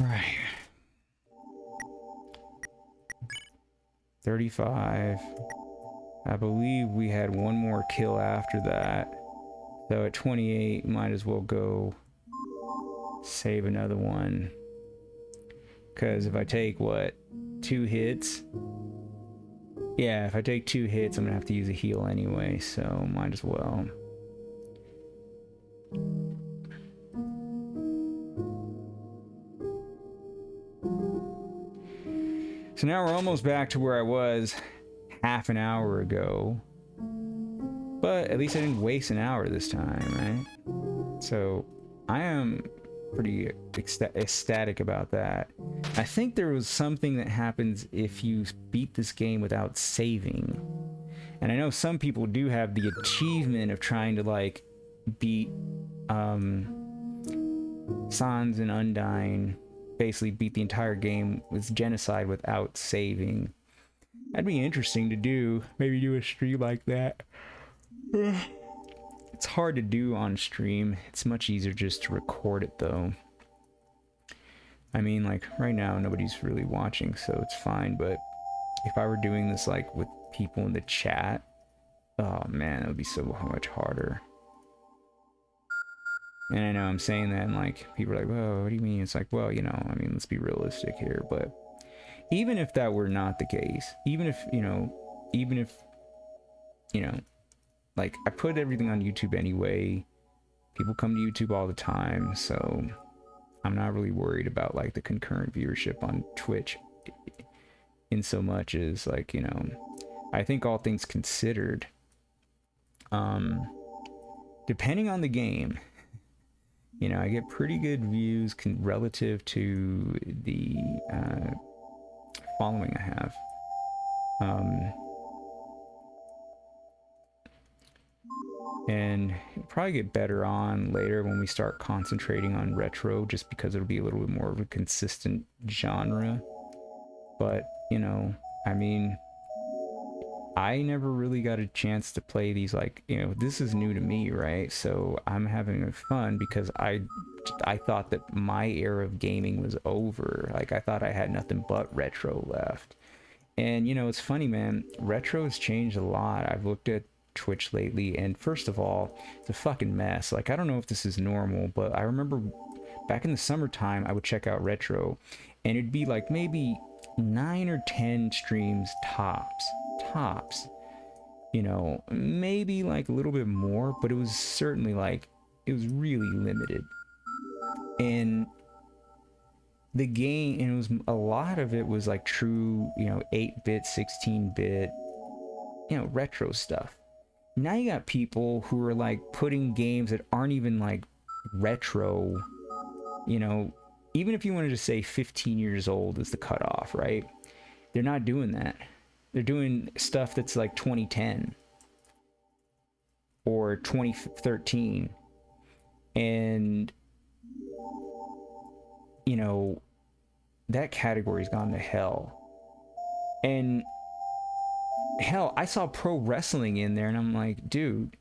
Right. 35. I believe we had one more kill after that. So at 28, might as well go save another one. Because if I take, what, 2 hits? Yeah, if I take 2 hits, I'm going to have to use a heal anyway, so might as well. So now we're almost back to where I was half an hour ago. But at least I didn't waste an hour this time, right? So I am pretty ecstatic about that. I think there was something that happens if you beat this game without saving. And I know some people do have the achievement of trying to like beat Sans and Undyne, basically beat the entire game with genocide without saving. That'd be interesting to do. Maybe do a stream like that. It's hard to do on stream. It's much easier just to record it though. I mean, like right now nobody's really watching, so it's fine, but if I were doing this like with people in the chat, oh man, it would be so much harder. And I know I'm saying that and like people are like, well, what do you mean? It's like, well, you know, I mean, let's be realistic here. But even if that were not the case, even if like, I put everything on YouTube anyway. People come to YouTube all the time, so I'm not really worried about like the concurrent viewership on Twitch, in so much as, like, you know, I think all things considered, depending on the game, you know, I get pretty good views relative to the following I have. And it'll probably get better on later when we start concentrating on retro, just because it'll be a little bit more of a consistent genre. But, you know, I mean, I never really got a chance to play these, like, you know, this is new to me, right? So I'm having fun because I thought that my era of gaming was over. Like, I thought I had nothing but retro left. And, you know, it's funny, man, retro has changed a lot. I've looked at Twitch lately, and first of all, it's a fucking mess. Like, I don't know if this is normal, but I remember back in the summertime I would check out retro, and it'd be like maybe 9 or 10 streams tops, you know, maybe like a little bit more, but it was certainly like, it was really limited. And the game, and it was, a lot of it was like true, you know, 8-bit 16-bit, you know, retro stuff. Now you got people who are like putting games that aren't even like retro, you know, even if you wanted to say 15 years old is the cutoff, right? They're not doing that. They're doing stuff that's like 2010 or 2013. And, you know, that category's gone to hell. And hell, I saw pro wrestling in there, and I'm like, dude,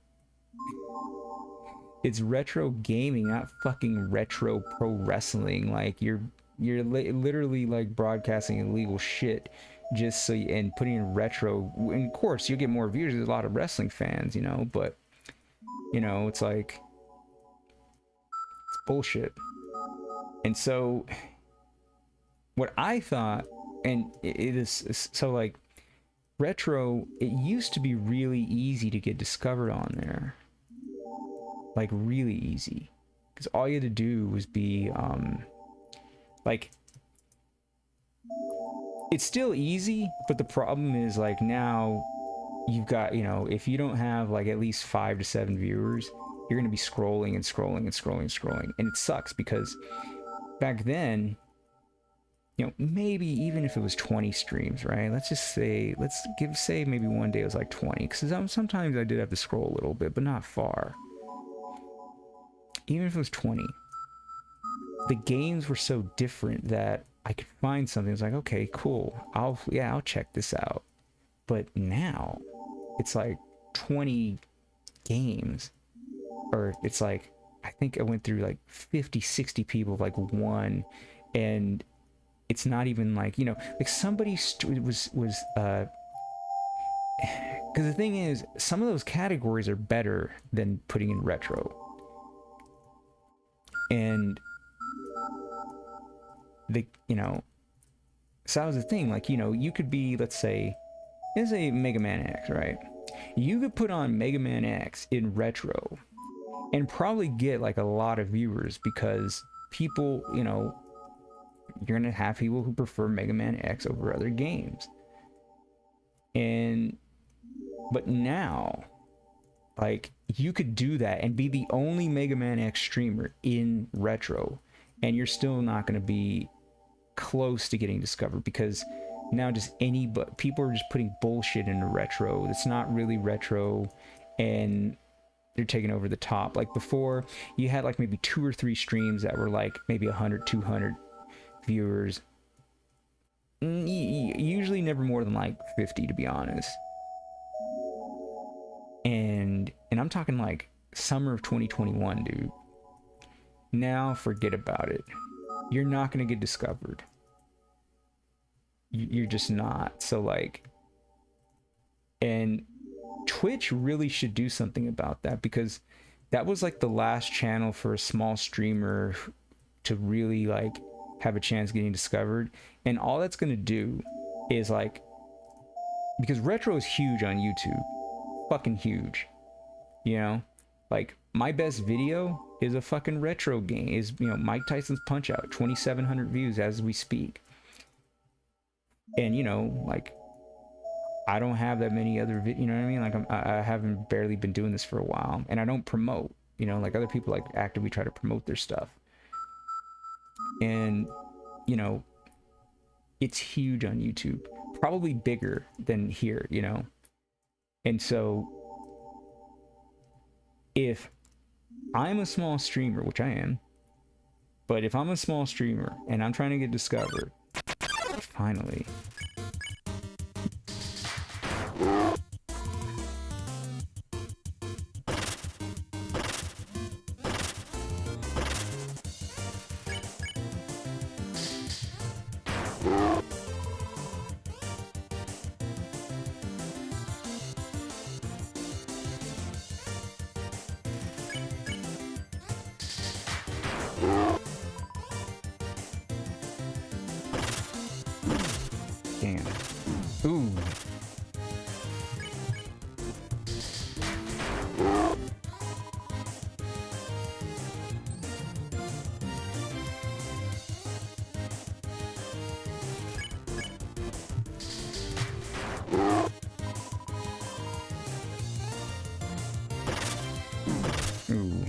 it's retro gaming, not fucking retro pro wrestling. Like, you're literally like broadcasting illegal shit just so you, and putting in retro. And of course, you'll get more views. There's a lot of wrestling fans, you know, but, you know, it's like, it's bullshit. And so what I thought, and it is so like, retro, it used to be really easy to get discovered on there, like really easy, because all you had to do was be like, it's still easy, but the problem is, like, now you've got, you know, if you don't have like at least 5 to 7 viewers, you're gonna be scrolling and scrolling and scrolling and scrolling, and it sucks because back then, you know, maybe even if it was 20 streams, right? Let's just say, say maybe one day it was like 20, because sometimes I did have to scroll a little bit, but not far. Even if it was 20, the games were so different that I could find something. It's like, okay, cool. I'll check this out. But now it's like 20 games, or it's like, I think I went through like 50, 60 people, like one, and it's not even like, you know, like somebody was because the thing is, some of those categories are better than putting in retro. And you know, so that was the thing, like, you know, you could be, let's say Mega Man X, right? You could put on Mega Man X in retro and probably get like a lot of viewers, because people, you know, you're gonna have people who prefer Mega Man X over other games. But now, like, you could do that and be the only Mega Man X streamer in retro, and you're still not gonna be close to getting discovered, because now just people are just putting bullshit into retro that's not really retro, and they're taking over the top. Like, before, you had like maybe 2 or 3 streams that were like maybe 100, 200 viewers, usually never more than like 50, to be honest. And I'm talking like summer of 2021, dude. Now forget about it. You're not gonna get discovered. You're just not. So like, and Twitch really should do something about that, because that was like the last channel for a small streamer to really like have a chance getting discovered. And all that's going to do is, like, because retro is huge on YouTube, fucking huge, You know, like my best video is a fucking retro game. Is, you know, Mike Tyson's Punch Out, 2,700 views as we speak. And you know, like I don't have that many other you know what I mean? Like I haven't barely been doing this for a while, and I don't promote. You know, like other people like actively try to promote their stuff. And you know, it's huge on YouTube, probably bigger than here. You know, and so if I'm a small streamer, which I am, but if I'm a small streamer and I'm trying to get discovered, finally. Damn. Ooh. Ooh.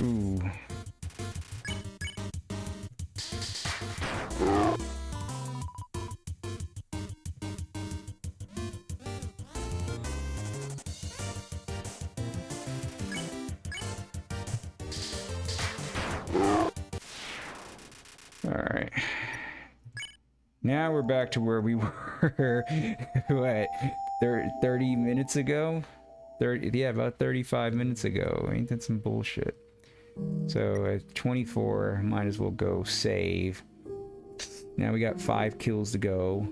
Ooh. All right. Now we're back to where we were, what, 30 minutes ago? 30, yeah, about 35 minutes ago. Ain't that some bullshit? So at 24, might as well go save. Now we got 5 kills to go.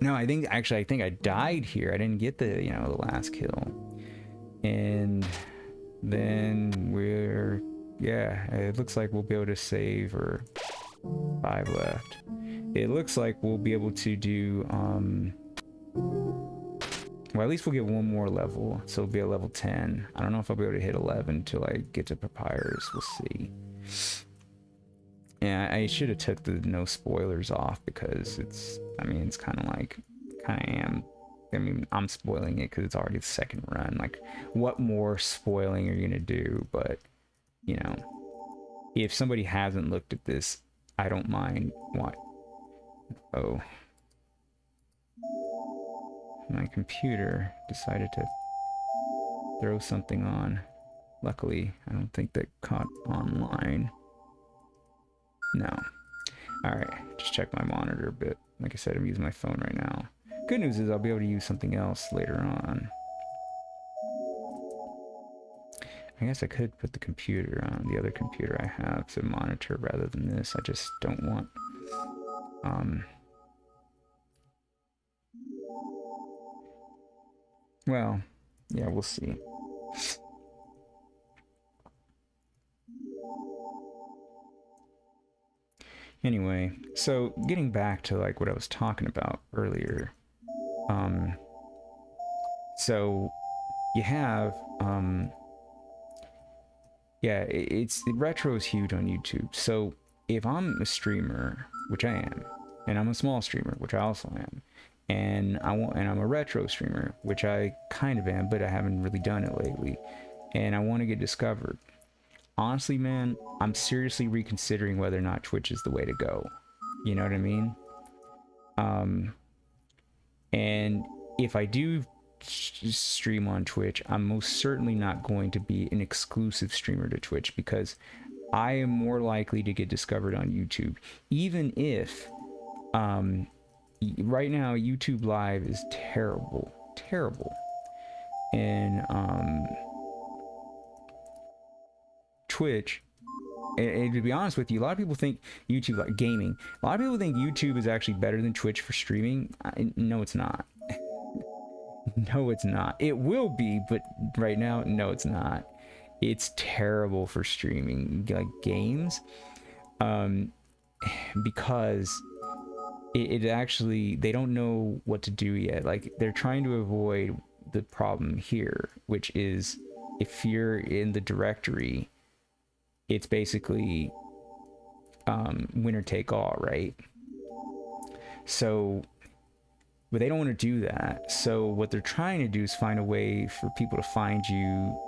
No, I think I died here. I didn't get the, you know, the last kill. And then we're, yeah, it looks like we'll be able to save, or 5 left. It looks like we'll be able to do, well, at least we'll get one more level, so it'll be at level 10. I don't know if I'll be able to hit 11 until I get to Papyrus. We'll see. Yeah, I should have took the no spoilers off, because it's, I mean, it's kind of like, I'm spoiling it because it's already the second run. Like, what more spoiling are you gonna do? But, you know, if somebody hasn't looked at this, I don't mind. What? Oh. My computer decided to throw something on. Luckily, I don't think that caught online. No. Alright, just check my monitor a bit. Like I said, I'm using my phone right now. Good news is I'll be able to use something else later on. I guess I could put the computer on the other computer I have to monitor rather than this. I just don't want... Well, yeah, we'll see. Anyway, so getting back to like what I was talking about earlier. So you have, yeah, retro is huge on YouTube. So if I'm a streamer, which I am, and I'm a small streamer, which I also am, and I'm a retro streamer, which I kind of am, but I haven't really done it lately, and I want to get discovered. Honestly, man, I'm seriously reconsidering whether or not Twitch is the way to go. You know what I mean? And if I do stream on Twitch, I'm most certainly not going to be an exclusive streamer to Twitch, because I am more likely to get discovered on YouTube. Even if, right now, YouTube Live is terrible. Terrible. And, Twitch, and to be honest with you, a lot of people think YouTube, like gaming, a lot of people think YouTube is actually better than Twitch for streaming. No, it's not. No, it's not. It will be, but right now, no, it's not. It's terrible for streaming, like games, because it actually, they don't know what to do yet. Like, they're trying to avoid the problem here, which is if you're in the directory, it's basically winner take all, right? So, but they don't want to do that. So what they're trying to do is find a way for people to find you,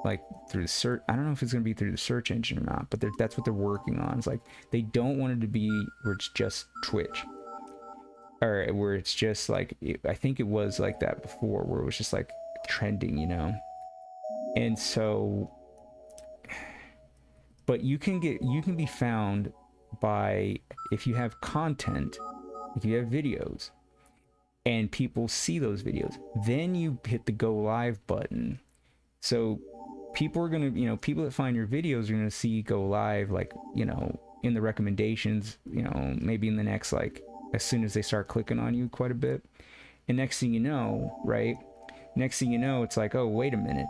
like through the search. I don't know if it's going to be through the search engine or not, but that's what they're working on. It's like they don't want it to be where it's just Twitch, or where it's just like, I think it was like that before, where it was just like trending, you know. And so, but you can be found by, if you have content, if you have videos and people see those videos, then you hit the go live button. So people are gonna, you know, people that find your videos are gonna see go live, like, you know, in the recommendations, you know, maybe in the next, like, as soon as they start clicking on you quite a bit. And next thing you know, right, next thing you know, it's like, oh, wait a minute,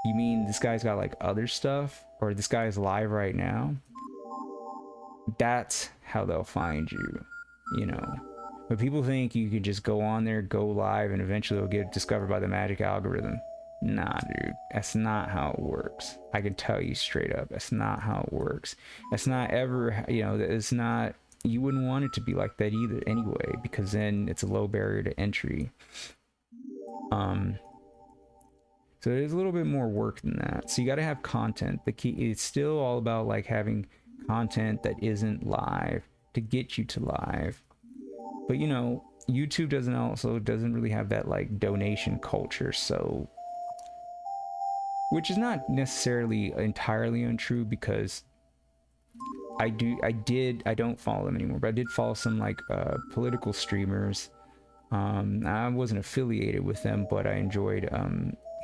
you mean this guy's got like other stuff, or this guy's live right now? That's how they'll find you, you know. But people think you can just go on there, go live, and eventually it'll get discovered by the magic algorithm. Nah, dude, that's not how it works. I can tell you straight up, that's not how it works. That's not ever, you know, it's not, you wouldn't want it to be like that either anyway, because then it's a low barrier to entry. So there's a little bit more work than that. So you got to have content. The key, it's still all about like having content that isn't live to get you to live. But you know, YouTube doesn't really have that like donation culture, so, which is not necessarily entirely untrue, because I don't follow them anymore, but I did follow some like political streamers. I wasn't affiliated with them, but I enjoyed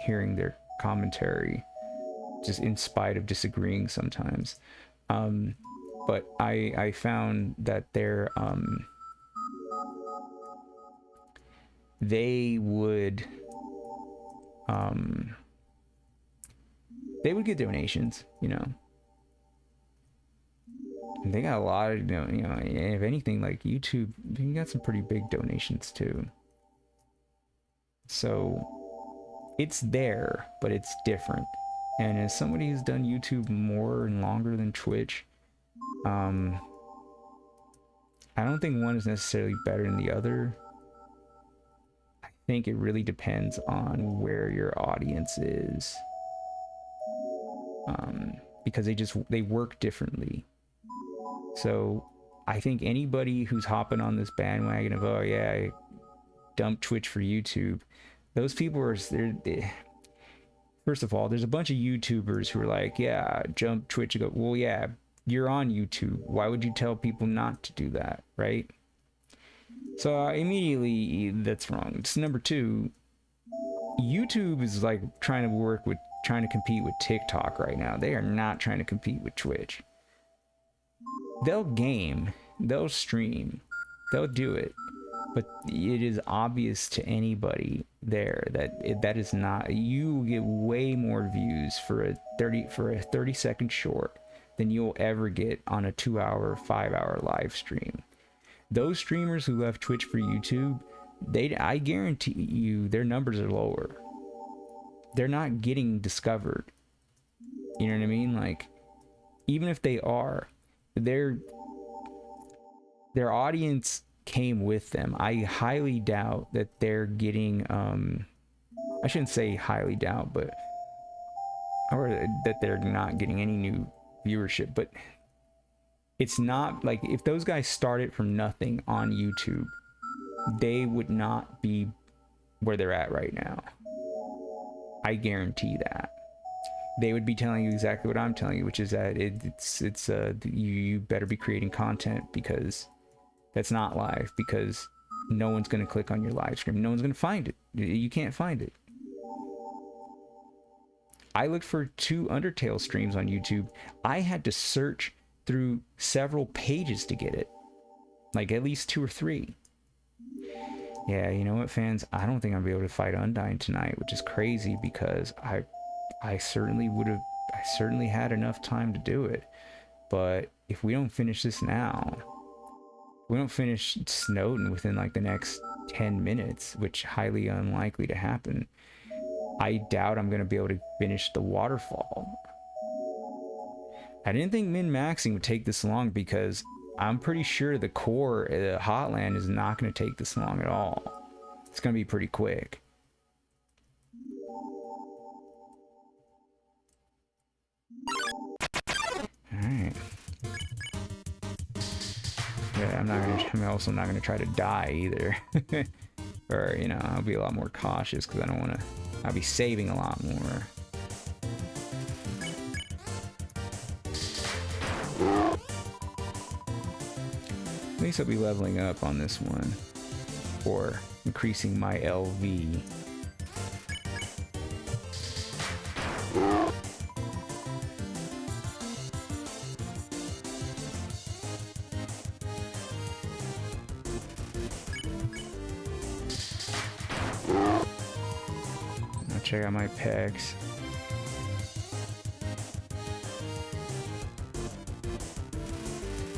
hearing their commentary, just in spite of disagreeing sometimes. But I found that they would get donations, you know. And they got a lot of, you know, if anything, like YouTube, you got some pretty big donations too. So it's there, but it's different. And as somebody who's done YouTube more and longer than Twitch, I don't think one is necessarily better than the other. I think it really depends on where your audience is, because they work differently. So I think anybody who's hopping on this bandwagon of, oh yeah, I dump Twitch for YouTube, those people are, first of all, there's a bunch of YouTubers who are like, yeah, jump Twitch. And go, well, yeah, you're on YouTube. Why would you tell people not to do that, right? So immediately, that's wrong. It's number two. YouTube is like trying to compete with TikTok right now. They are not trying to compete with Twitch. They'll game, they'll stream, they'll do it, but it is obvious to anybody there that that is not. You get way more views for a 30-second short than you'll ever get on a 2-hour, 5-hour live stream. Those streamers who left Twitch for YouTube, I guarantee you their numbers are lower. They're not getting discovered. You know what I mean? Like, even if they are, their audience came with them. I highly doubt that they're getting, I shouldn't say highly doubt, but, or that they're not getting any new viewership, but it's not like, if those guys started from nothing on YouTube, they would not be where they're at right now. I guarantee that. They would be telling you exactly what I'm telling you, which is that you better be creating content, because that's not live, because no one's going to click on your live stream. No one's going to find it. You can't find it. I looked for 2 Undertale streams on YouTube. I had to search through several pages to get it. Like at least 2 or 3. Yeah, you know what, fans? I don't think I'm gonna be able to fight Undyne tonight, which is crazy, because I certainly had enough time to do it. But if we don't finish this now, we don't finish Snowden within like the next 10 minutes, which highly unlikely to happen, I doubt I'm going to be able to finish the waterfall. I didn't think min-maxing would take this long because I'm pretty sure the core, the Hotland, is not going to take this long at all. It's going to be pretty quick. Alright. Yeah, I'm also not gonna try to die either. Or, you know, I'll be a lot more cautious because I don't want to, I'll be saving a lot more. At least I'll be leveling up on this one, or increasing my LV. I'll check out my pecs.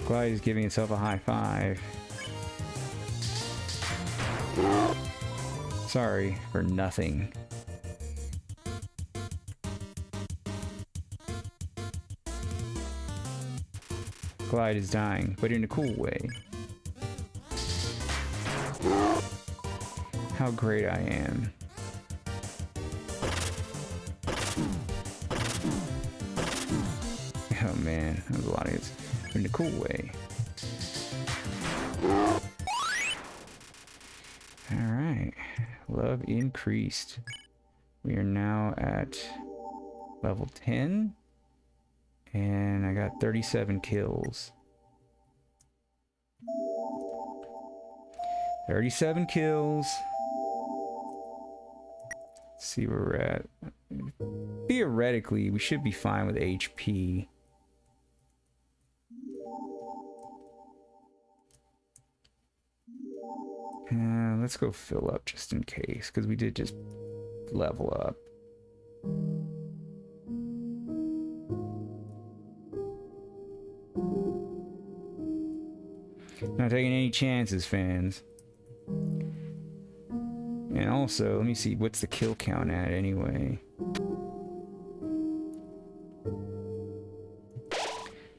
Glyde is giving itself a high five. Sorry for nothing. Glyde is dying, but in a cool way. How great I am. Oh man, that was a lot of hits. In a cool way. Alright. Love increased. We are now at level 10. And I got 37 kills. 37 kills. Let's see where we're at. Theoretically, we should be fine with HP. Let's go fill up just in case, because we did just level up. Not taking any chances, fans. And also, let me see, what's the kill count at anyway?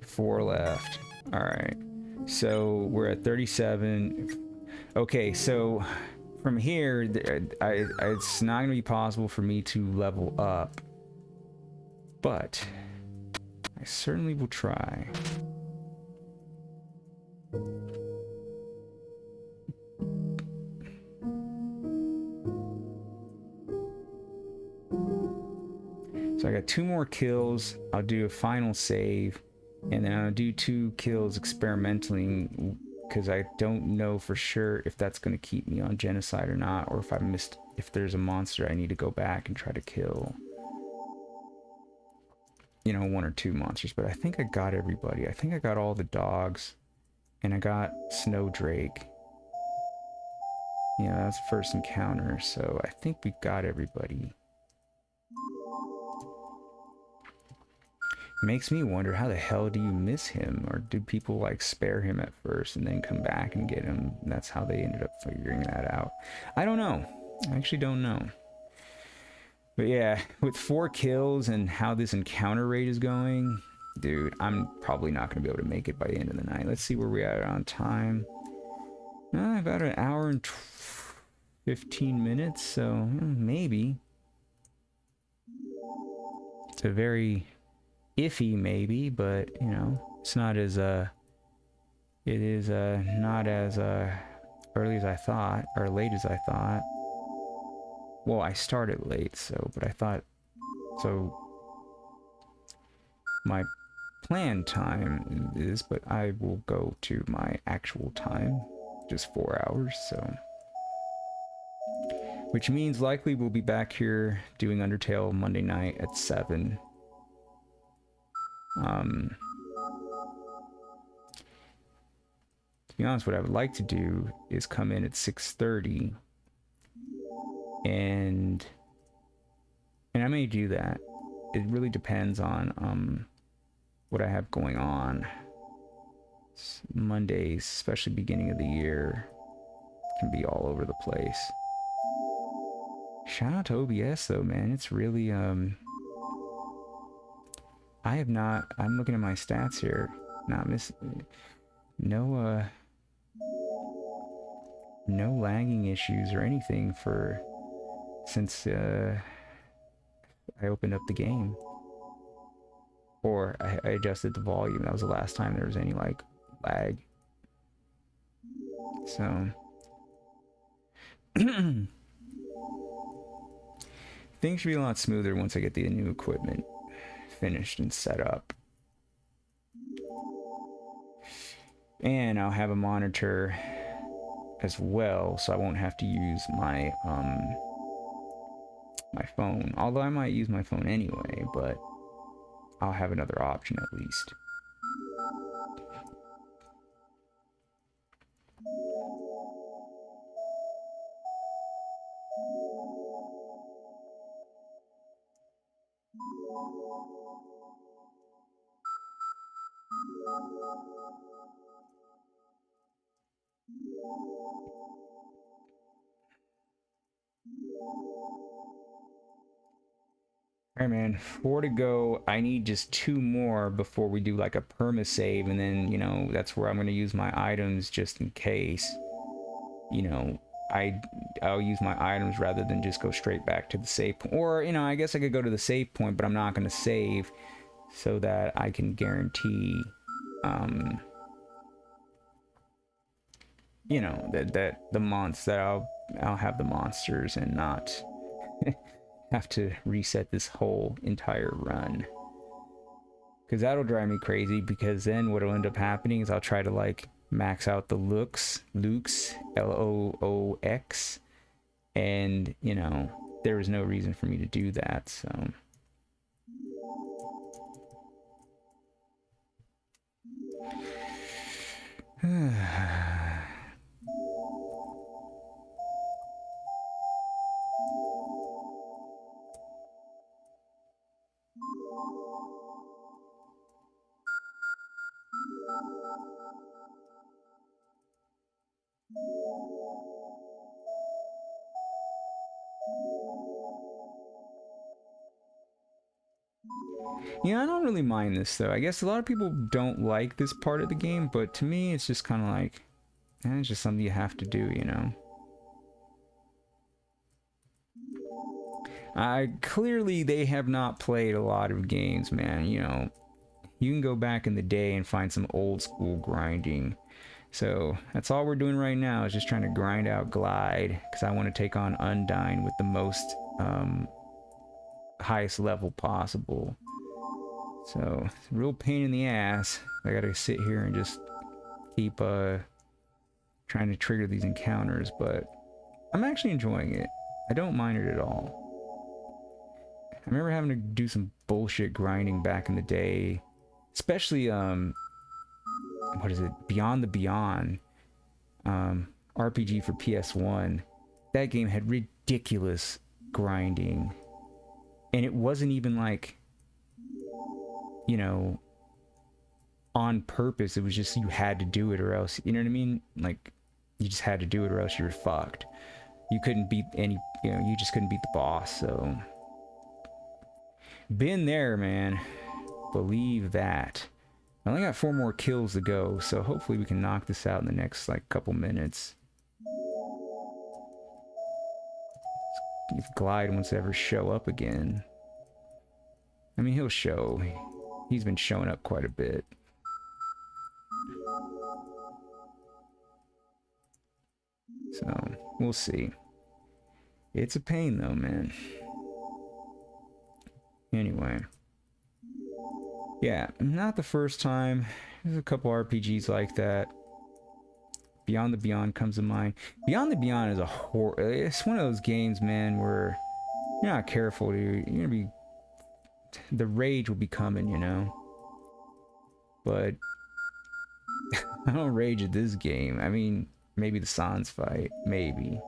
4 left. Alright. So, we're at 37. Okay, so from here, it's not going to be possible for me to level up. But I certainly will try. So I got 2 more kills. I'll do a final save, and then I'll do 2 kills experimentally, because I don't know for sure if that's going to keep me on genocide or not, or if there's a monster I need to go back and try to kill. You know, 1 or 2 monsters, but I think I got everybody. I think I got all the dogs, and I got Snowdrake. Yeah, that's the first encounter, so I think we got everybody. Makes me wonder, how the hell do you miss him? Or do people like spare him at first and then come back and get him? And that's how they ended up figuring that out. I don't know. I actually don't know. But yeah, with 4 kills and how this encounter rate is going, dude, I'm probably not going to be able to make it by the end of the night. Let's see where we're at on time. About an hour and 15 minutes, so maybe. It's a very iffy maybe, but you know, it's not as it is not as early as I thought, or late as I thought. Well, I started late, so, but I thought, so my planned time is, but I will go to my actual time, just 4 hours, so, which means likely we'll be back here doing Undertale Monday night at 7. To be honest, what I would like to do is come in at 6:30, and I may do that. It really depends on what I have going on. Mondays, especially beginning of the year, can be all over the place. Shout out to OBS though, man. It's really I have not. I'm looking at my stats here. Not miss. No no lagging issues or anything for since I opened up the game. Or I adjusted the volume. That was the last time there was any like lag. So things should be a lot smoother once I get the new equipment finished and set up. And I'll have a monitor as well, so I won't have to use my my phone. Although I might use my phone anyway, but I'll have another option at least. Alright, man, 4 to go. I need just 2 more before we do like a perma save, and then, you know, that's where I'm going to use my items just in case. You know, I'll use my items rather than just go straight back to the save point. Or, you know, I guess I could go to the save point, but I'm not going to save so that I can guarantee, you know, that the I'll have the monsters and not have to reset this whole entire run. Because that'll drive me crazy, because then what'll end up happening is I'll try to like max out the Loox, Loox, and you know, there was no reason for me to do that, so. Yeah, I don't really mind this though. I guess a lot of people don't like this part of the game, but to me it's just kind of like, it's just something you have to do, you know? Clearly they have not played a lot of games, man. You know, you can go back in the day and find some old school grinding. So that's all we're doing right now, is just trying to grind out Glyde, because I want to take on Undyne with the most highest level possible. So it's a real pain in the ass. I gotta sit here and just keep trying to trigger these encounters, but I'm actually enjoying it. I don't mind it at all. I remember having to do some bullshit grinding back in the day, especially what is it, Beyond the Beyond, RPG for PS1. That game had ridiculous grinding, and it wasn't even like, you know, on purpose. It was just you had to do it or else, you know what I mean? Like, you just had to do it or else you were fucked. You couldn't beat any, you know, you just couldn't beat the boss. So been there, man. Believe that. I only got 4 more kills to go, so hopefully we can knock this out in the next like couple minutes. If Glyde wants to ever show up again. I mean, he'll show. He's been showing up quite a bit. So, we'll see. It's a pain though, man. Anyway. Yeah, not the first time. There's a couple RPGs like that. Beyond the Beyond comes to mind. Beyond the Beyond is it's one of those games, man, where you're not careful, you're gonna be, the rage will be coming, you know. But I don't rage at this game. I mean, maybe the Sans fight, maybe.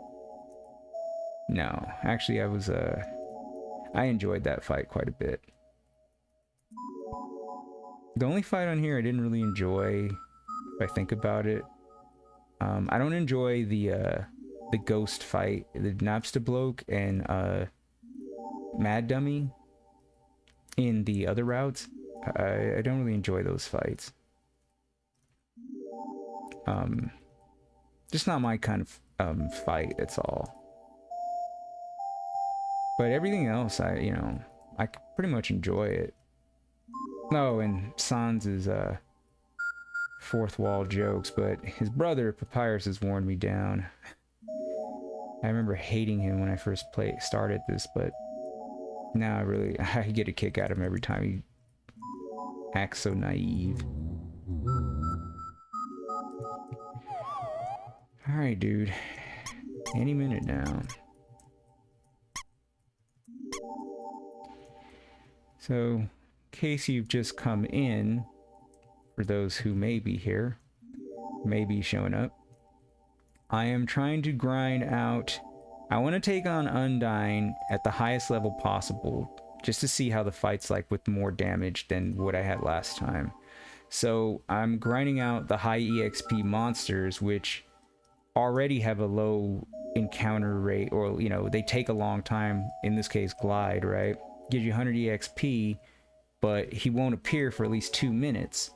No, actually, I enjoyed that fight quite a bit. The only fight on here I didn't really enjoy, if I think about it, I don't enjoy the the ghost fight, the Napster bloke and Mad Dummy in the other routes. I don't really enjoy those fights. Just not my kind of fight, that's all. But everything else, I pretty much enjoy it. Oh, and Sans' fourth wall jokes, but his brother Papyrus has worn me down. I remember hating him when I first started this, but now I get a kick out of him every time he acts so naive. Alright, dude. Any minute now. So, in case you've just come in, for those who may be here, may be showing up, I am trying to grind out. I want to take on Undyne at the highest level possible, just to see how the fight's like with more damage than what I had last time. So I'm grinding out the high EXP monsters, which already have a low encounter rate, or they take a long time. In this case, Glyde, right? Gives you 100 EXP, but he won't appear for at least 2 minutes.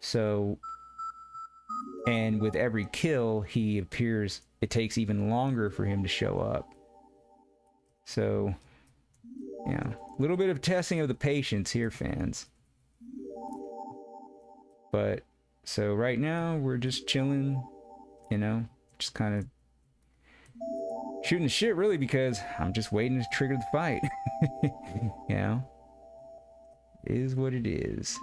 So, and with every kill he appears, it takes even longer for him to show up. So, yeah, a little bit of testing of the patience here, fans. But so right now we're just chilling, just kind of shooting the shit, really, because I'm just waiting to trigger the fight. Is what it is.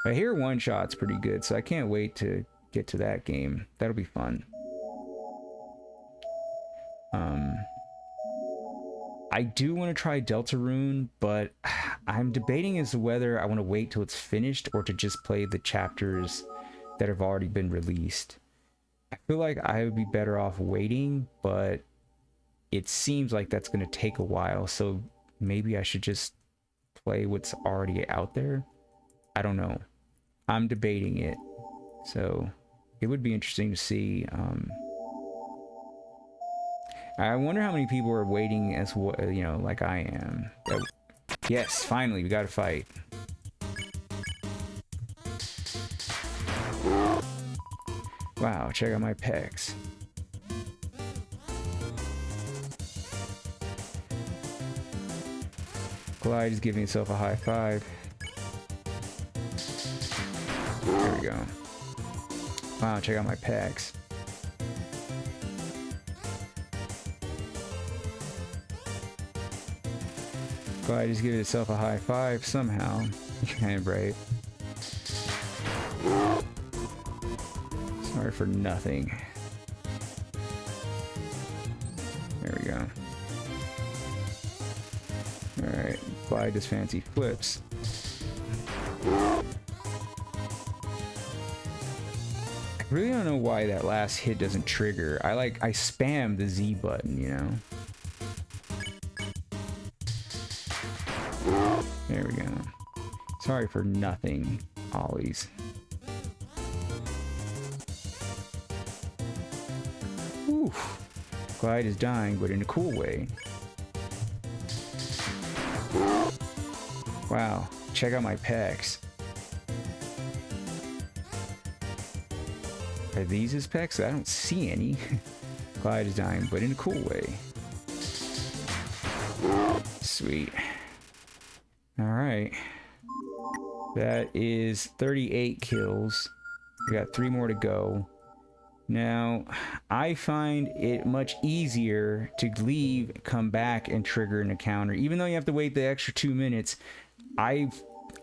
I hear one shot's pretty good, so I can't wait to get to that game. That'll be fun. I do want to try Deltarune, but I'm debating as to whether I want to wait till it's finished or to just play the chapters that have already been released. I feel like I would be better off waiting, but it seems like that's going to take a while, so maybe I should just play what's already out there. I don't know. I'm debating it, so it would be interesting to see. I wonder how many people are waiting as well, like I am. Yes, finally, we got to fight. Wow, check out my pecs. Glyde is giving himself a high five. There we go. Wow, check out my pecs. Glyde is giving itself a high five somehow. Kind of brave. Sorry for nothing. There we go. Alright, Glyde does fancy flips. I really don't know why that last hit doesn't trigger. I spam the Z button, There we go. Sorry for nothing, Ollies. Whew. Glyde is dying, but in a cool way. Wow, check out my pecs. Are these his pecs? I don't see any. Glyde is dying, but in a cool way. Sweet. Alright. That is 38 kills. We got 3 more to go. Now, I find it much easier to leave, come back, and trigger an encounter. Even though you have to wait the extra 2 minutes, I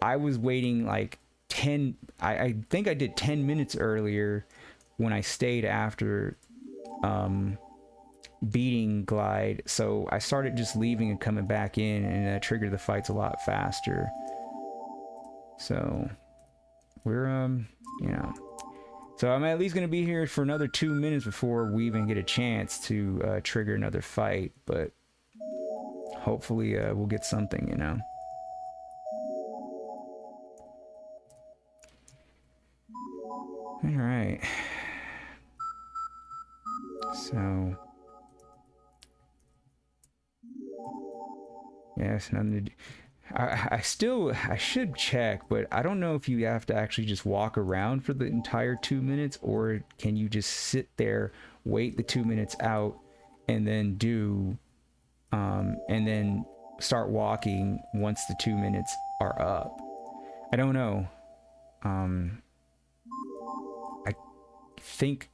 was waiting like 10... I think I did 10 minutes earlier when I stayed after beating Glyde. So I started just leaving and coming back in, and that triggered the fights a lot faster. So we're so I'm at least gonna be here for another 2 minutes before we even get a chance to trigger another fight, but hopefully we'll get something, All right. So yeah, it's nothing to do. I should check, but I don't know if you have to actually just walk around for the entire 2 minutes, or can you just sit there, wait the 2 minutes out, and then and then start walking once the 2 minutes are up. I don't know. I think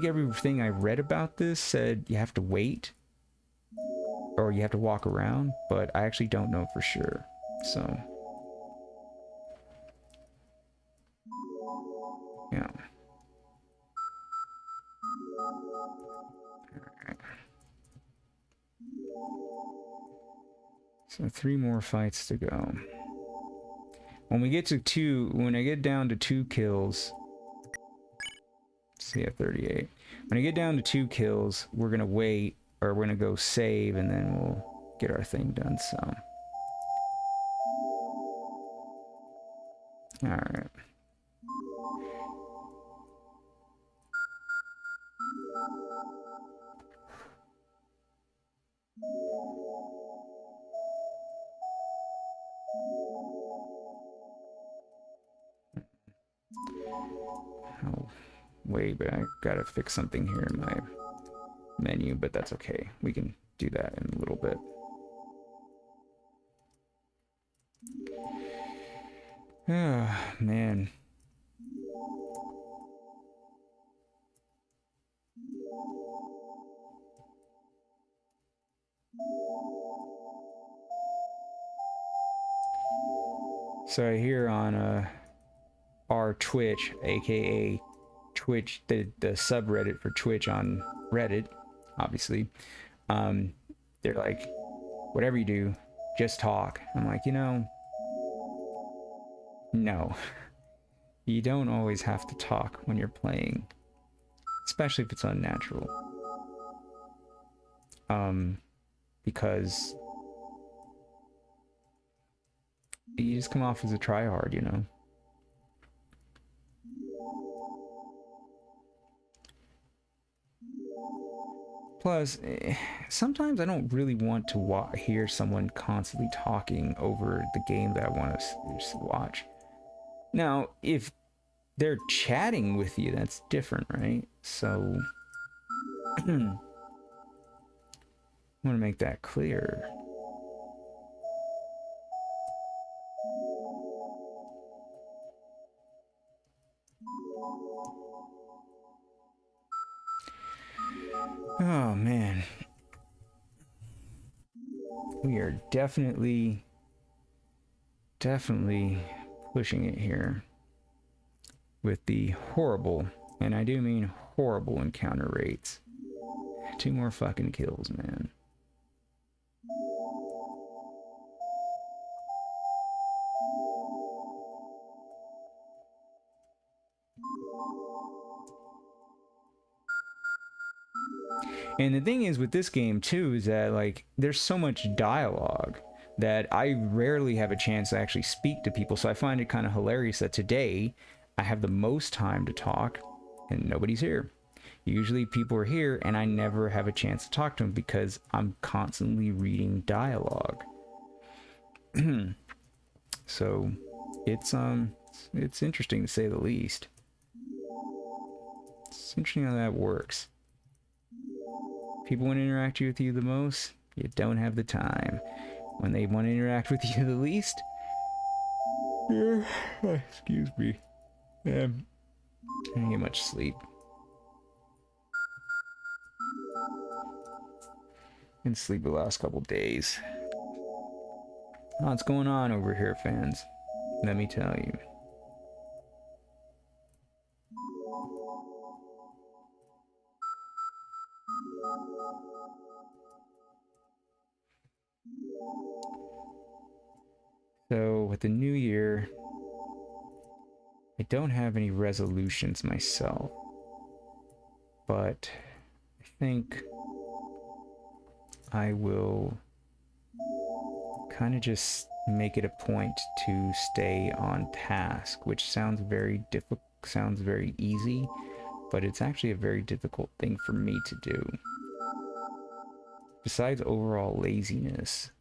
everything I read about this said you have to wait or you have to walk around, but I actually don't know for sure. So yeah. Alright. So 3 more fights to go. When I get down to 2 kills, see at 38. When I get down to 2 kills, we're gonna wait, or we're gonna go save, and then we'll get our thing done. So, all right. Oh, wait, but I gotta fix something here in my menu, but that's okay. We can do that in a little bit. Ah, man. So I hear on our Twitch, aka Twitch, the subreddit for Twitch on Reddit, obviously, they're like, whatever you do, just talk. I'm like, no. You don't always have to talk when you're playing, especially if it's unnatural. Because you just come off as a tryhard, Plus, sometimes I don't really want to hear someone constantly talking over the game that I want to just watch. Now, if they're chatting with you, that's different, right? So, I want to make that clear. Oh, man. We are definitely pushing it here with the horrible, and I do mean horrible, encounter rates. 2 more fucking kills, man. And the thing is with this game too is that like there's so much dialogue that I rarely have a chance to actually speak to people. So I find it kind of hilarious that today I have the most time to talk and nobody's here. Usually people are here and I never have a chance to talk to them because I'm constantly reading dialogue. So it's interesting to say the least. It's interesting how that works. People want to interact with you the most, you don't have the time. When they want to interact with you the least, excuse me, I didn't get much sleep. Didn't sleep the last couple days. What's going on over here, fans? Let me tell you. So with the new year, I don't have any resolutions myself, but I think I will kind of just make it a point to stay on task, which sounds very difficult, sounds very easy, but it's actually a very difficult thing for me to do. Besides overall laziness,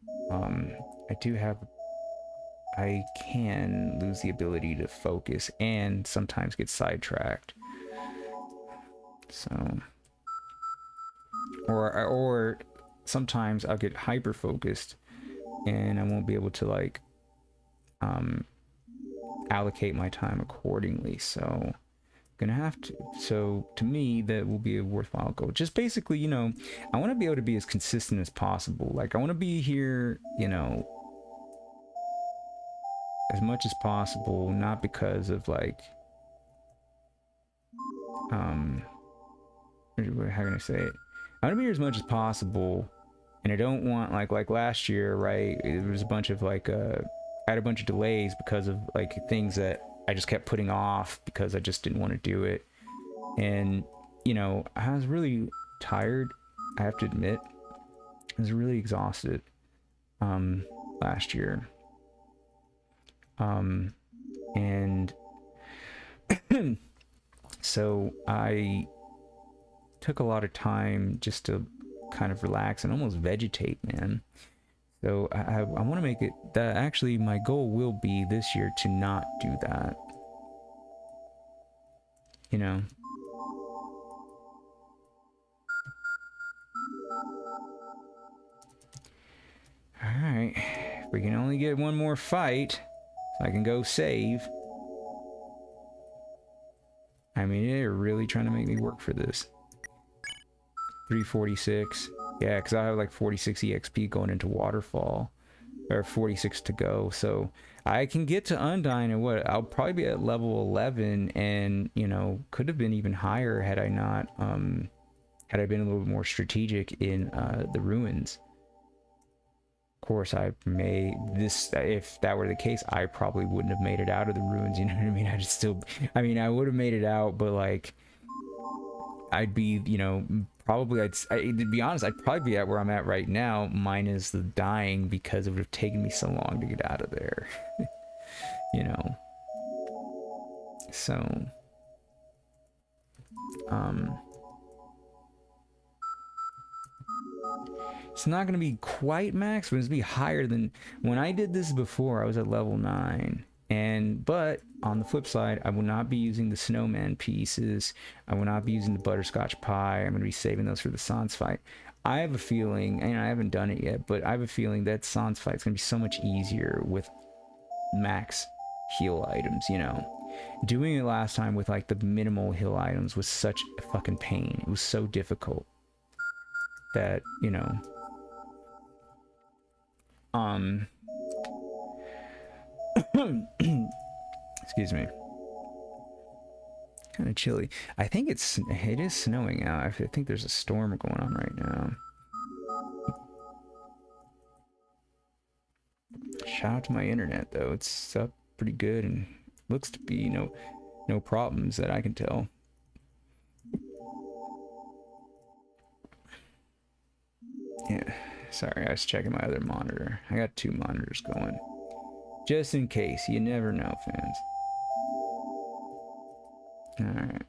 I can lose the ability to focus and sometimes get sidetracked. So, or sometimes I'll get hyper focused and I won't be able to like allocate my time accordingly. So gonna have to, so to me that will be a worthwhile goal. Just basically, you know, I want to be able to be as consistent as possible. Like I want to be here, you know, as much as possible, not because of like how can I say it, I want to be here as much as possible, and I don't want like last year, right, it was a bunch of like I had a bunch of delays because of like things that I just kept putting off because I just didn't want to do it. And you know, I was really tired, I have to admit. I was really exhausted last year. And so I took a lot of time just to kind of relax and almost vegetate, man. So I want to make it that actually my goal will be this year to not do that, you know. All right, if we can only get one more fight so I can go save. I mean, they're really trying to make me work for this. 346. Yeah, because I have like 46 EXP going into Waterfall. Or 46 to go. So I can get to Undyne and what? I'll probably be at level 11 and, you know, could have been even higher had I not, had I been a little bit more strategic in the ruins. Of course, I may, if that were the case, I probably wouldn't have made it out of the ruins, you know what I mean? I'd still, I mean, I would have made it out, but like, I'd be, you know, probably, to be honest, I'd probably be at where I'm at right now, minus the dying, because it would have taken me so long to get out of there, you know? So, it's not going to be quite max, but it's going to be higher than when I did this before. I was at level 9, but on the flip side, I will not be using the snowman pieces. I will not be using the butterscotch pie. I'm going to be saving those for the Sans fight. I have a feeling, and I haven't done it yet, but I have a feeling that Sans fight is going to be so much easier with max heal items, you know. Doing it last time with like the minimal heal items was such a fucking pain. It was so difficult that, you know, excuse me, kind of chilly. I think it is snowing out. I think there's a storm going on right now. Shout out to my internet though, it's up pretty good and looks to be no problems that I can tell. Yeah, sorry, I was checking my other monitor. I got 2 monitors going just in case, you never know, fans. All right.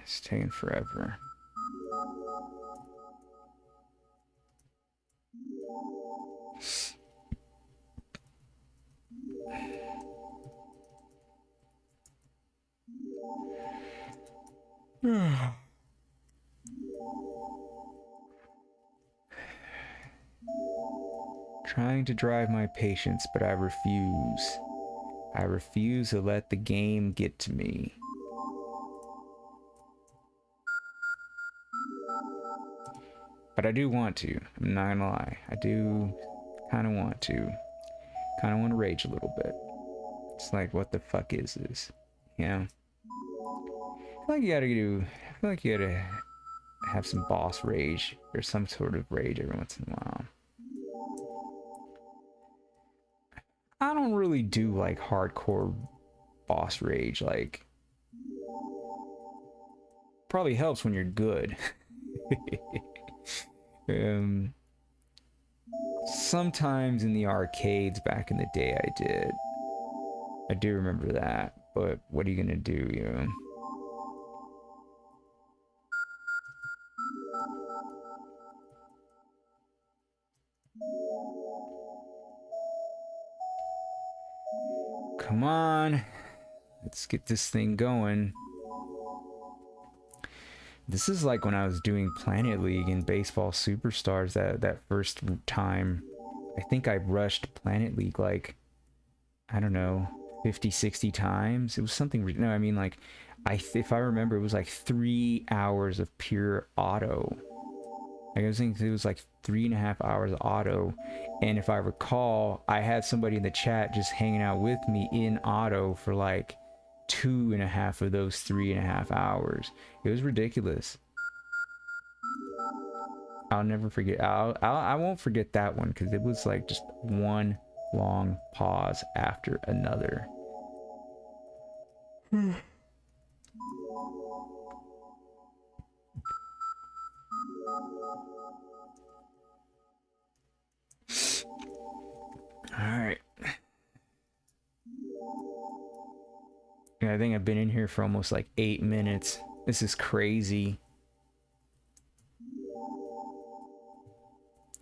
It's taking forever. Trying to drive my patience, but I refuse. I refuse to let the game get to me. But I do want to. I'm not gonna lie. I do kind of want to. Kind of want to rage a little bit. It's like, what the fuck is this? You know? I feel like you gotta have some boss rage or some sort of rage every once in a while. I don't really do like hardcore boss rage. Like, probably helps when you're good. um, Sometimes in the arcades back in the day I did. I do remember that, but what are you gonna do, you know? Come on. Let's get this thing going. This is like when I was doing Planet League and Baseball Superstars that first time. I think I rushed Planet League like, I don't know, 50, 60 times. It was something, no, I mean like, if I remember, it was like 3 hours of pure auto. Like, I was thinking it was like 3.5 hours auto. And if I recall, I had somebody in the chat just hanging out with me in auto for like 2.5 of those 3.5 hours. It was ridiculous. I'll never forget. I won't forget that one because it was like just one long pause after another. All right. Yeah, I think I've been in here for almost like 8 minutes. This is crazy.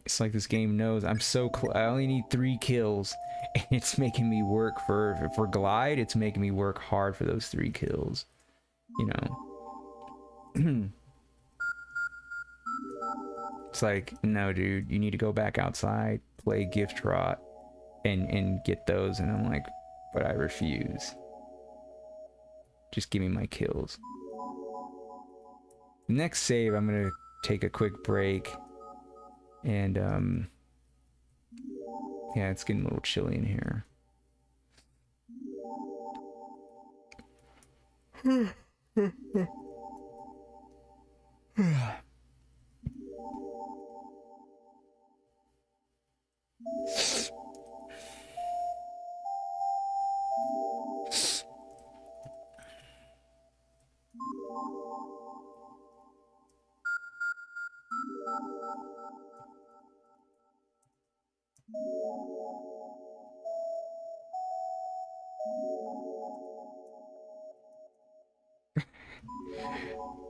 It's like this game knows I'm so close. I only need 3 kills, and it's making me work for Glyde. It's making me work hard for those 3 kills. You know. It's like, no, dude, you need to go back outside, play Gift Rot, and get those. And I'm like, but I refuse. Just give me my kills. Next save, I'm gonna take a quick break. And yeah, it's getting a little chilly in here.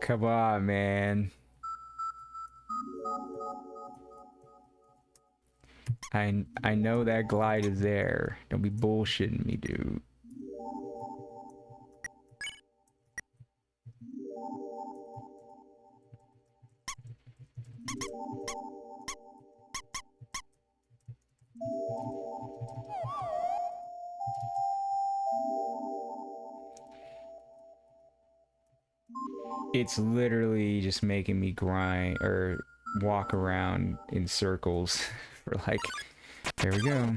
Come on, man. I know that Glyde is there. Don't be bullshitting me, dude. It's literally just making me grind or walk around in circles for like, there we go.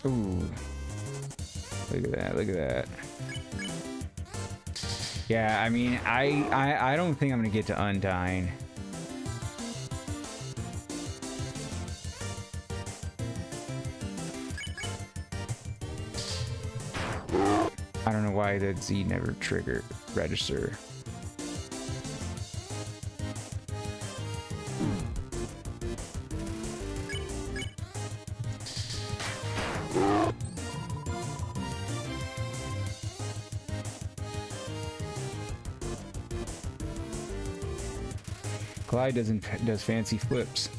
Ooh. Look at that, look at that. Yeah, I mean, I don't think I'm gonna get to Undyne. I don't know why that Z never triggered register. Glyde does fancy flips.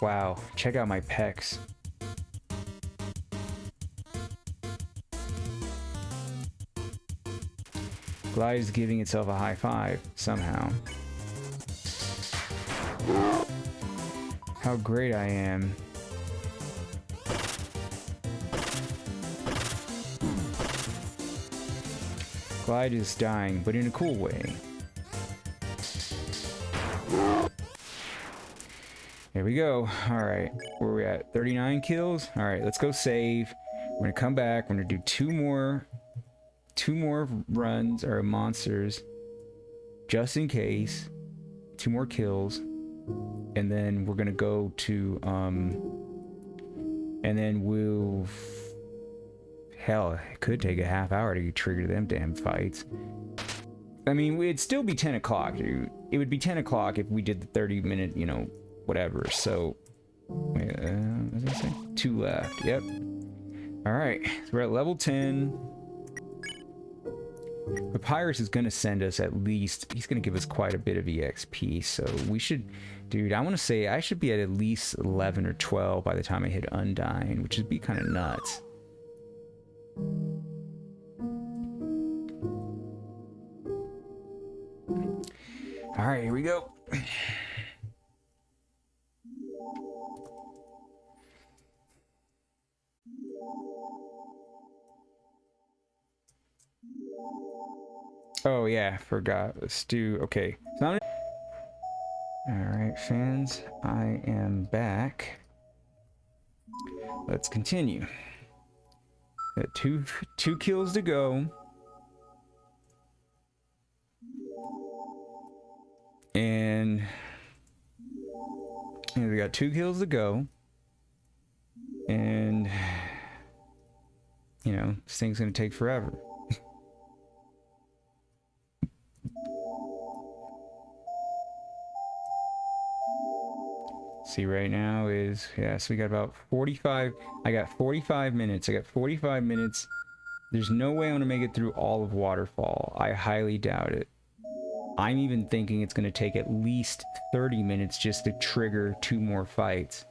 Wow, check out my pecs. Glyde is giving itself a high five, somehow. How great I am. Glyde is dying, but in a cool way. There we go. Alright, where are we at? 39 kills? Alright, let's go save. We're gonna come back. We're gonna do two more runs or monsters, just in case. 2 more kills, and then we're gonna go to and then we'll hell, it could take a half hour to trigger them damn fights. I mean, it'd still be 10 o'clock, dude. It would be 10 o'clock if we did the 30-minute, you know, whatever. So, wait, what did I say? 2 left. Yep. All right, so we're at level 10. Papyrus is going to send us at least, he's going to give us quite a bit of EXP, so we should, dude, I want to say I should be at least 11 or 12 by the time I hit Undying, which would be kind of nuts. All right, here we go. Oh yeah, forgot. Let's do, okay. So alright, fans, I am back. Let's continue. Got two kills to go. And we got 2 kills to go. And you know, this thing's gonna take forever. See, right now is, yeah, so we got about 45. I got 45 minutes. I got 45 minutes. There's no way I'm gonna make it through all of Waterfall. I highly doubt it. I'm even thinking it's gonna take at least 30 minutes just to trigger 2 more fights.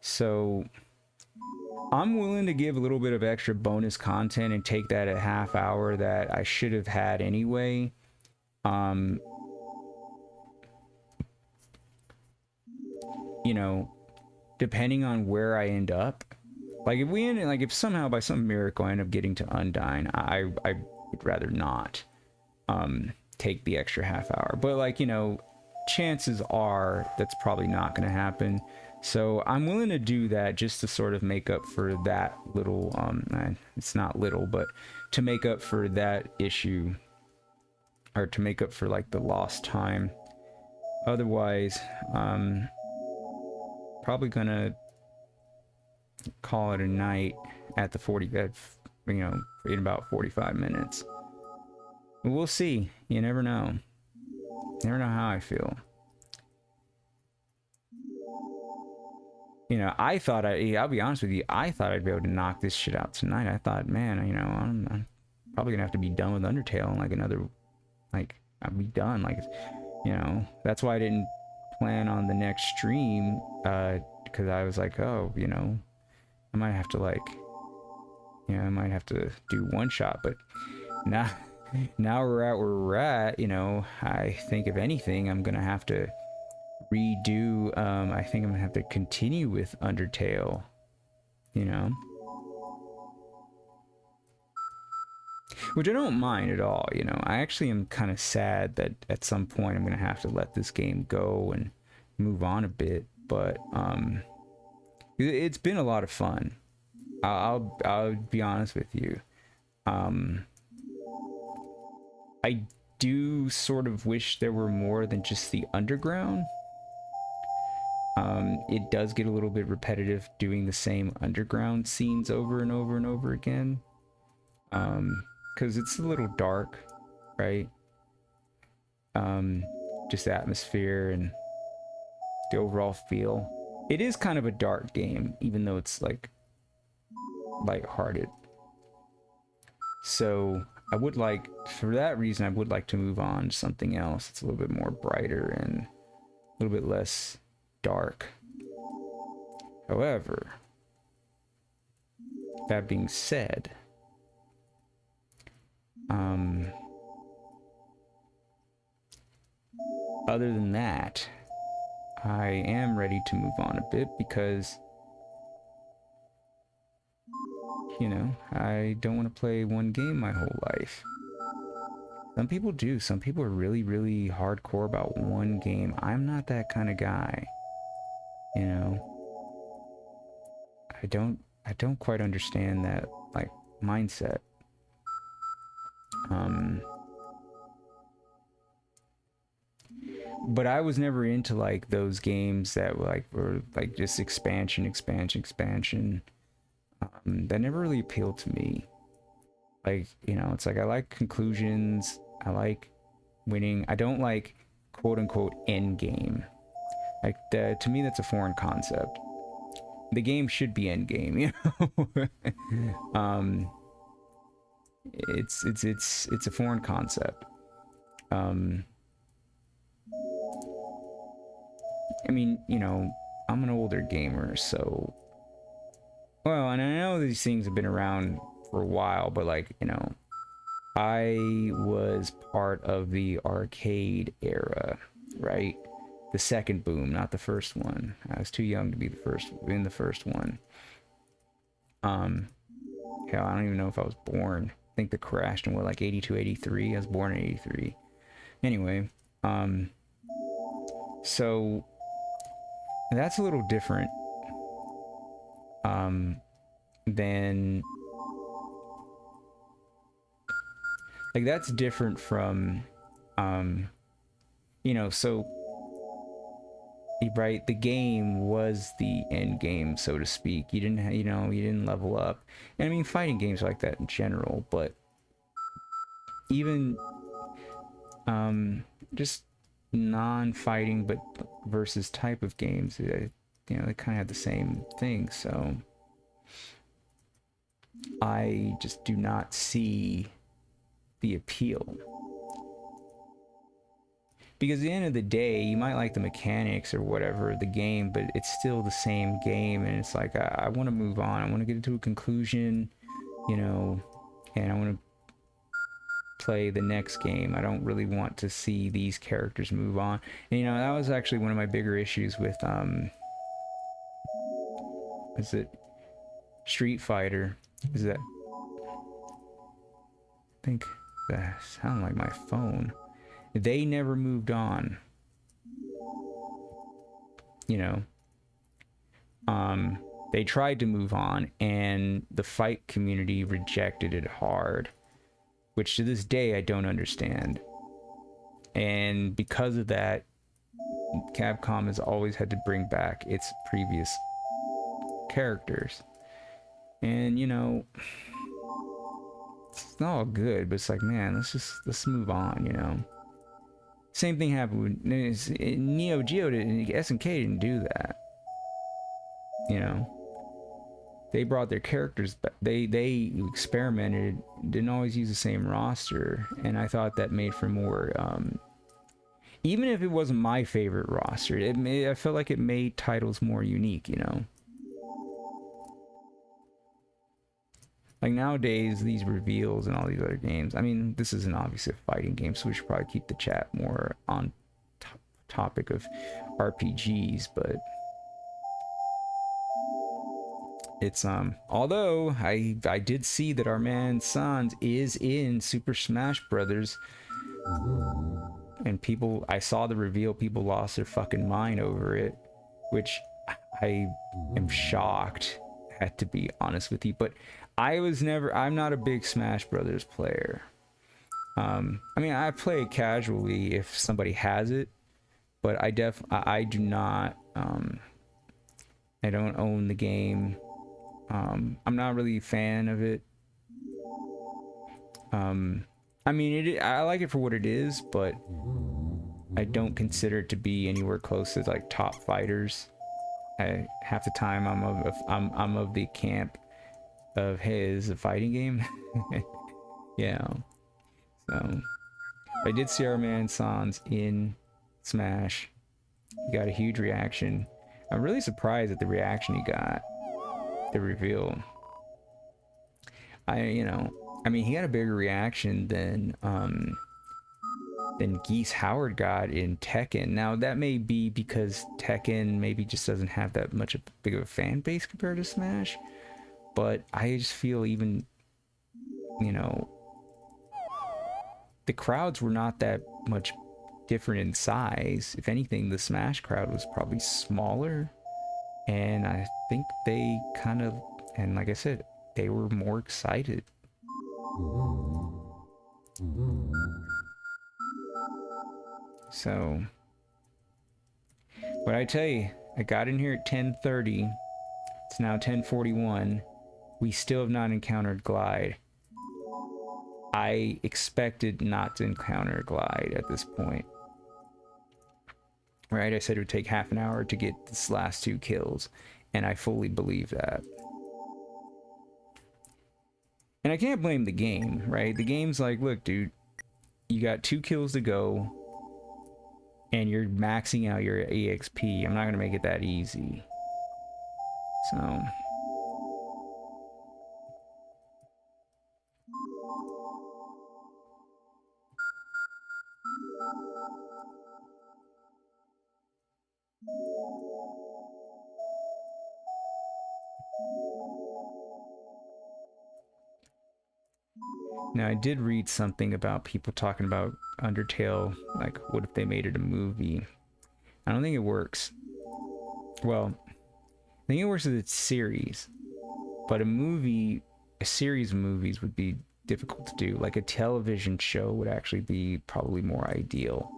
So I'm willing to give a little bit of extra bonus content and take that a half hour that I should have had anyway. You know, depending on where I end up, like if we end, like if somehow by some miracle I end up getting to Undying, I would rather not take the extra half hour. But like, you know, chances are that's probably not going to happen. So I'm willing to do that just to sort of make up for that little, it's not little, but to make up for that issue, or to make up for like the lost time. Otherwise, probably gonna call it a night at the 40, you know, in about 45 minutes. We'll see. You never know. Never know how I feel. You know, I thought I'll be honest with you, I thought I'd be able to knock this shit out tonight. I thought, man, you know, I'm probably gonna have to be done with Undertale in like another, like, I'll be done. Like, you know, that's why I didn't plan on the next stream, because I was like, oh, you know, I might have to like, you know, I might have to do one shot. But now we're at where we're at, you know, I think if anything, I'm gonna have to redo, I think I'm gonna have to continue with Undertale, you know, which I don't mind at all. You know, I actually am kind of sad that at some point I'm gonna have to let this game go and move on a bit, but it's been a lot of fun. I'll be honest with you. I do sort of wish there were more than just the underground. It does get a little bit repetitive doing the same underground scenes over and over and over again. Because it's a little dark, right? Just the atmosphere and the overall feel. It is kind of a dark game, even though it's like lighthearted. So I would like, for that reason, I would like to move on to something else. It's a little bit more brighter and a little bit less dark. However, that being said, other than that, I am ready to move on a bit because, you know, I don't want to play one game my whole life. Some people do. Some people are really, really hardcore about one game. I'm not that kind of guy. You know, I don't quite understand that, like, mindset. but I was never into like those games that were like just expansion. That never really appealed to me. Like, you know, it's like I like conclusions. I like winning. I don't like quote unquote end game. Like to me, that's a foreign concept. The game should be end game, you know. It's a foreign concept. I mean, you know, I'm an older gamer, so well, and I know these things have been around for a while, but like, you know, I was part of the arcade era, right? The second boom, not the first one. I was too young to be in the first one. Hell, I don't even know if I was born. I think the crashed in what, like 82, 83? I was born in 83. Anyway, so that's a little different than like that's different from you know, so right, the game was the end game, so to speak. You didn't you know, you didn't level up. And I mean, fighting games are like that in general, but even just non-fighting but versus type of games, you know, they kind of have the same thing. So I just do not see the appeal, because at the end of the day, you might like the mechanics or whatever the game, but it's still the same game. And it's like I want to move on. I want to get into a conclusion, you know, and I want to play the next game. I don't really want to see these characters move on. And you know, that was actually one of my bigger issues with is it Street Fighter? Is that, I think that sounded like my phone. They never moved on, you know. They tried to move on, and the fight community rejected it hard, which to this day I don't understand. And because of that, Capcom has always had to bring back its previous characters. And you know, it's not all good, but it's like, man, let's move on, you know. Same thing happened with Neo Geo. SNK didn't do that, you know. They brought their characters back. They experimented, didn't always use the same roster, and I thought that made for more even if it wasn't my favorite roster, I felt like it made titles more unique, you know. Like nowadays, these reveals and all these other games, I mean, this isn't obviously a fighting game, so we should probably keep the chat more on topic of RPGs, but it's although I did see that our man Sans is in Super Smash Brothers, and people, I saw the reveal, people lost their fucking mind over it, which I am shocked, had to be honest with you. But I'm not a big Smash Brothers player. I mean, I play it casually if somebody has it, but I do not, I don't own the game. I'm not really a fan of it. I mean, I like it for what it is, but I don't consider it to be anywhere close to like top fighters. Half the time I'm of the camp of, hey, this is a fighting game. Yeah. So I did see our man Sans in Smash. He got a huge reaction. I'm really surprised at the reaction he got. The reveal. I mean, he had a bigger reaction than Geese Howard got in Tekken. Now that may be because Tekken maybe just doesn't have that much of big of a fan base compared to Smash, but I just feel even, you know, the crowds were not that much different in size. If anything, the Smash crowd was probably smaller, and I think they kind of, and like I said, they were more excited. So But I tell you, I got in here at 10:30. It's now 10:41. We still have not encountered Glyde. I expected not to encounter Glyde at this point. Right? I said it would take half an hour to get this last 2 kills, and I fully believe that. And I can't blame the game, right? The game's like, look, dude, you got 2 kills to go, and you're maxing out your EXP. I'm not gonna make it that easy. So... Now, I did read something about people talking about Undertale, like, what if they made it a movie? I don't think it works. Well, I think it works as a series, but a series of movies would be difficult to do. Like, a television show would actually be probably more ideal.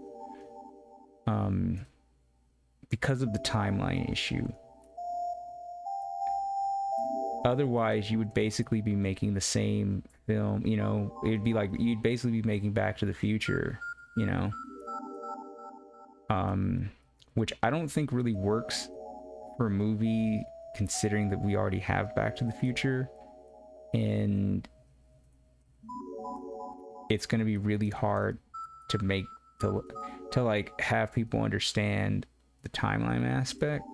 Because of the timeline issue. Otherwise, you would basically be making the same film, you know, it'd be like, you'd basically be making Back to the Future, you know? Which I don't think really works for a movie, considering that we already have Back to the Future, and it's going to be really hard to make, to like, have people understand the timeline aspect.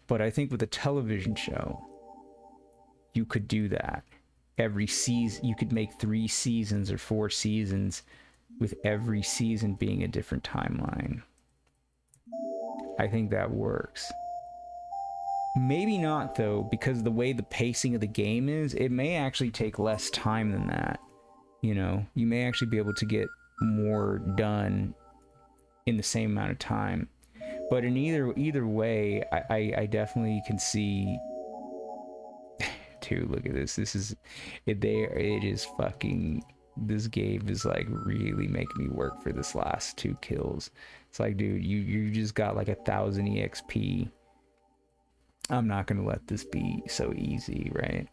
But I think with a television show, you could do that. Every season, you could make 3 seasons or 4 seasons with every season being a different timeline. I think that works. Maybe not, though, because the way the pacing of the game is, it may actually take less time than that. You know, you may actually be able to get more done in the same amount of time. But in either way, I definitely can see. Dude, look at this. This is it. It is fucking. This game is like really making me work for this last 2 kills. It's like, dude, you just got like 1,000 EXP. I'm not gonna let this be so easy, right?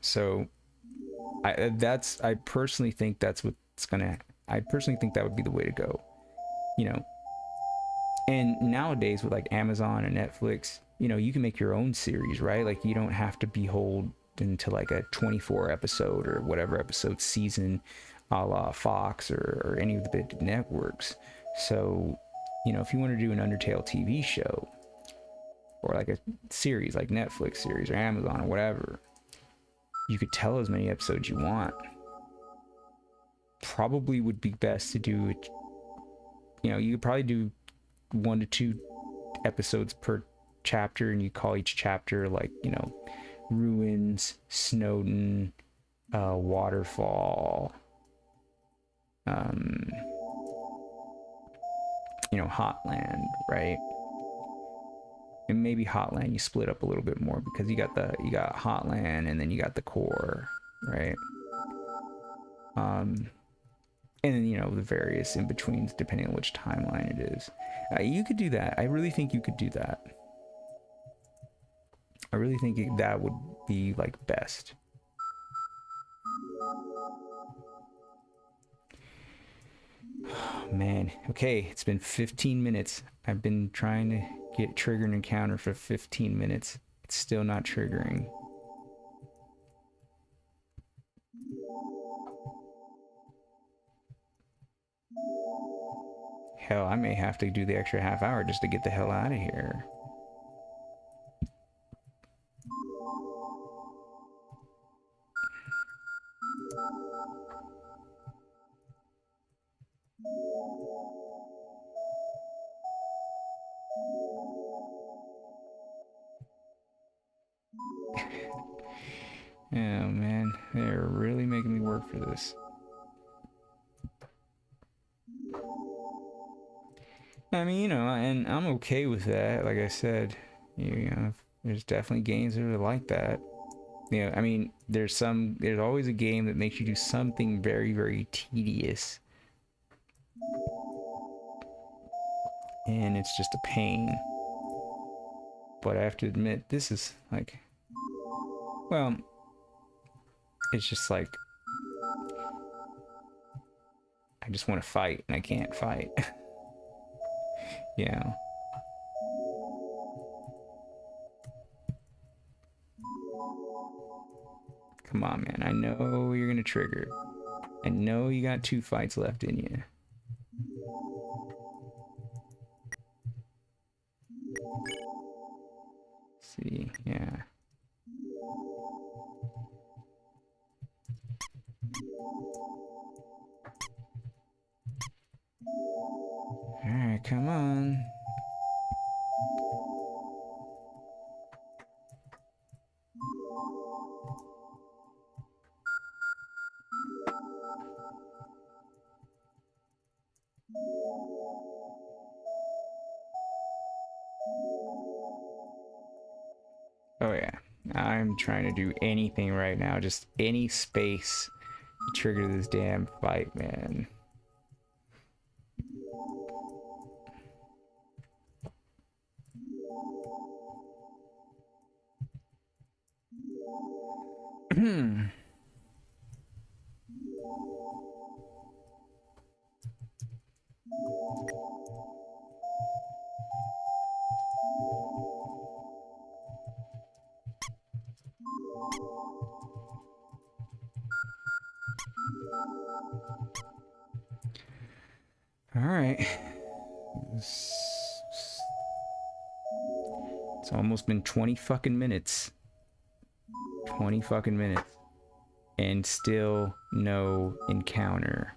So, I personally think that's what's gonna. I personally think that would be the way to go, you know. And nowadays with like Amazon and Netflix, you know, you can make your own series, right? Like, you don't have to be beholden to like a 24 episode or whatever episode season, a la Fox or any of the big networks. So, you know, if you want to do an Undertale TV show or like a series like Netflix series or Amazon or whatever, you could tell as many episodes you want. Probably would be best to do it, you know, you could probably do 1 to 2 episodes per chapter, and you call each chapter like, you know, Ruins, Snowden, Waterfall, you know, Hotland, right? And maybe Hotland you split up a little bit more, because you got Hotland and then you got the core, right? And then, you know, the various in-betweens depending on which timeline it is. You could do that. I really think you could do that. I really think that would be like best. Oh, man. Okay, it's been 15 minutes. I've been trying to get trigger an encounter for 15 minutes. It's still not triggering. Hell, I may have to do the extra half hour just to get the hell out of here. Oh man, they're really making me work for this. I mean, you know, and I'm okay with that. Like I said, you know, there's definitely games that are like that. Yeah, I mean, there's always a game that makes you do something very, very tedious. And it's just a pain. But I have to admit, this is like, well, it's just like, I just want to fight and I can't fight. Yeah. Come on, man. I know you're gonna trigger. I know you got 2 fights left in you. See, yeah. Alright, come on. Oh yeah. I'm trying to do anything right now. Just any space to trigger this damn fight, man. Alright. It's almost been 20 fucking minutes. 20 fucking minutes. And still no encounter.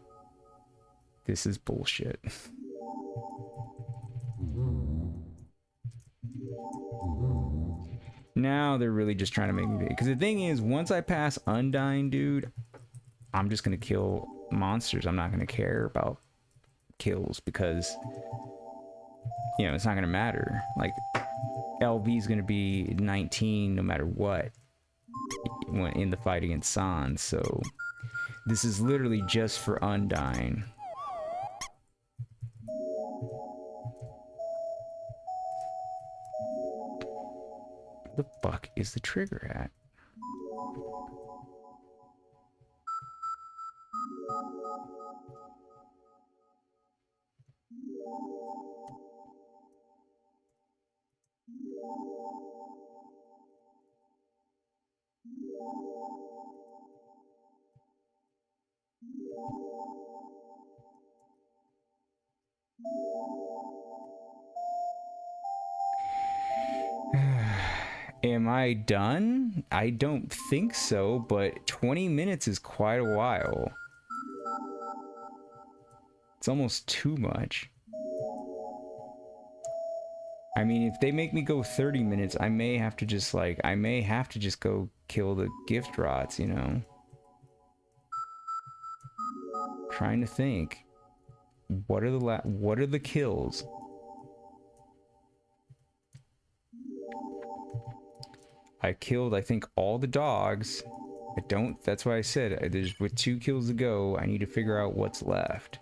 This is bullshit. Now they're really just trying to make me... Because the thing is, once I pass Undying, dude, I'm just going to kill monsters. I'm not going to care about kills because, you know, it's not going to matter. Like, LV is going to be 19 no matter what in the fight against Sans. So this is literally just for Undying. The fuck is the trigger at? Am I done? I don't think so, but 20 minutes is quite a while. It's almost too much. I mean, if they make me go 30 minutes, I may have to just go kill the gift rots, you know? Trying to think. What are the kills? I killed, I think, all the dogs. That's why I said, with 2 kills to go, I need to figure out what's left.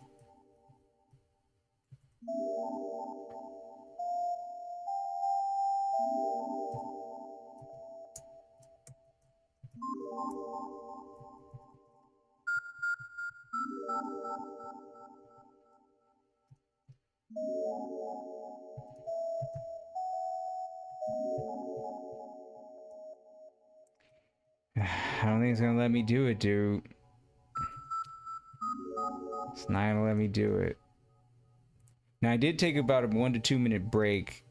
I don't think it's gonna let me do it, dude. It's not gonna let me do it. Now, I did take about a 1 to 2 minute break,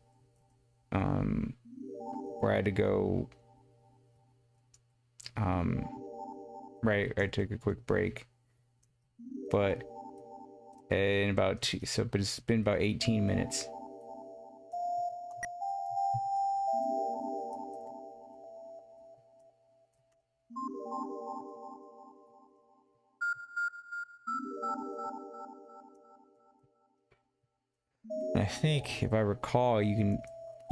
where I had to go, right, I took a quick break, but but it's been about 18 minutes. I think, if I recall, you can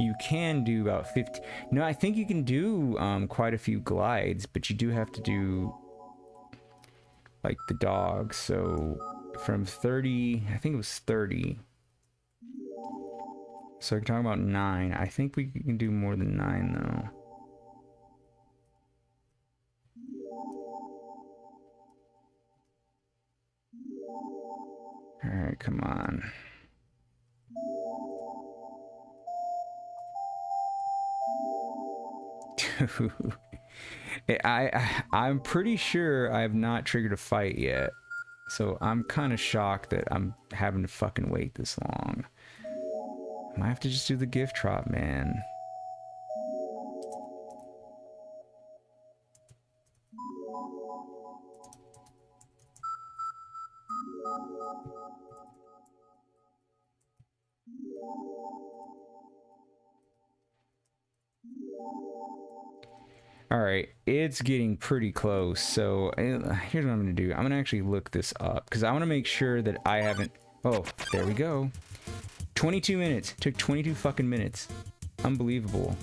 You can do about 50. No, I think you can do quite a few glides, but you do have to do like the dog. So from 30, I think it was 30. So we're talking about 9. I think we can do more than 9 though. All right, come on. I'm pretty sure I have not triggered a fight yet. So I'm kind of shocked that I'm having to fucking wait this long. I might have to just do the gift drop, man. All right, it's getting pretty close. So here's what I'm gonna do. I'm gonna actually look this up because I want to make sure that I haven't. Oh, there we go. 22 minutes. Took 22 fucking minutes. Unbelievable.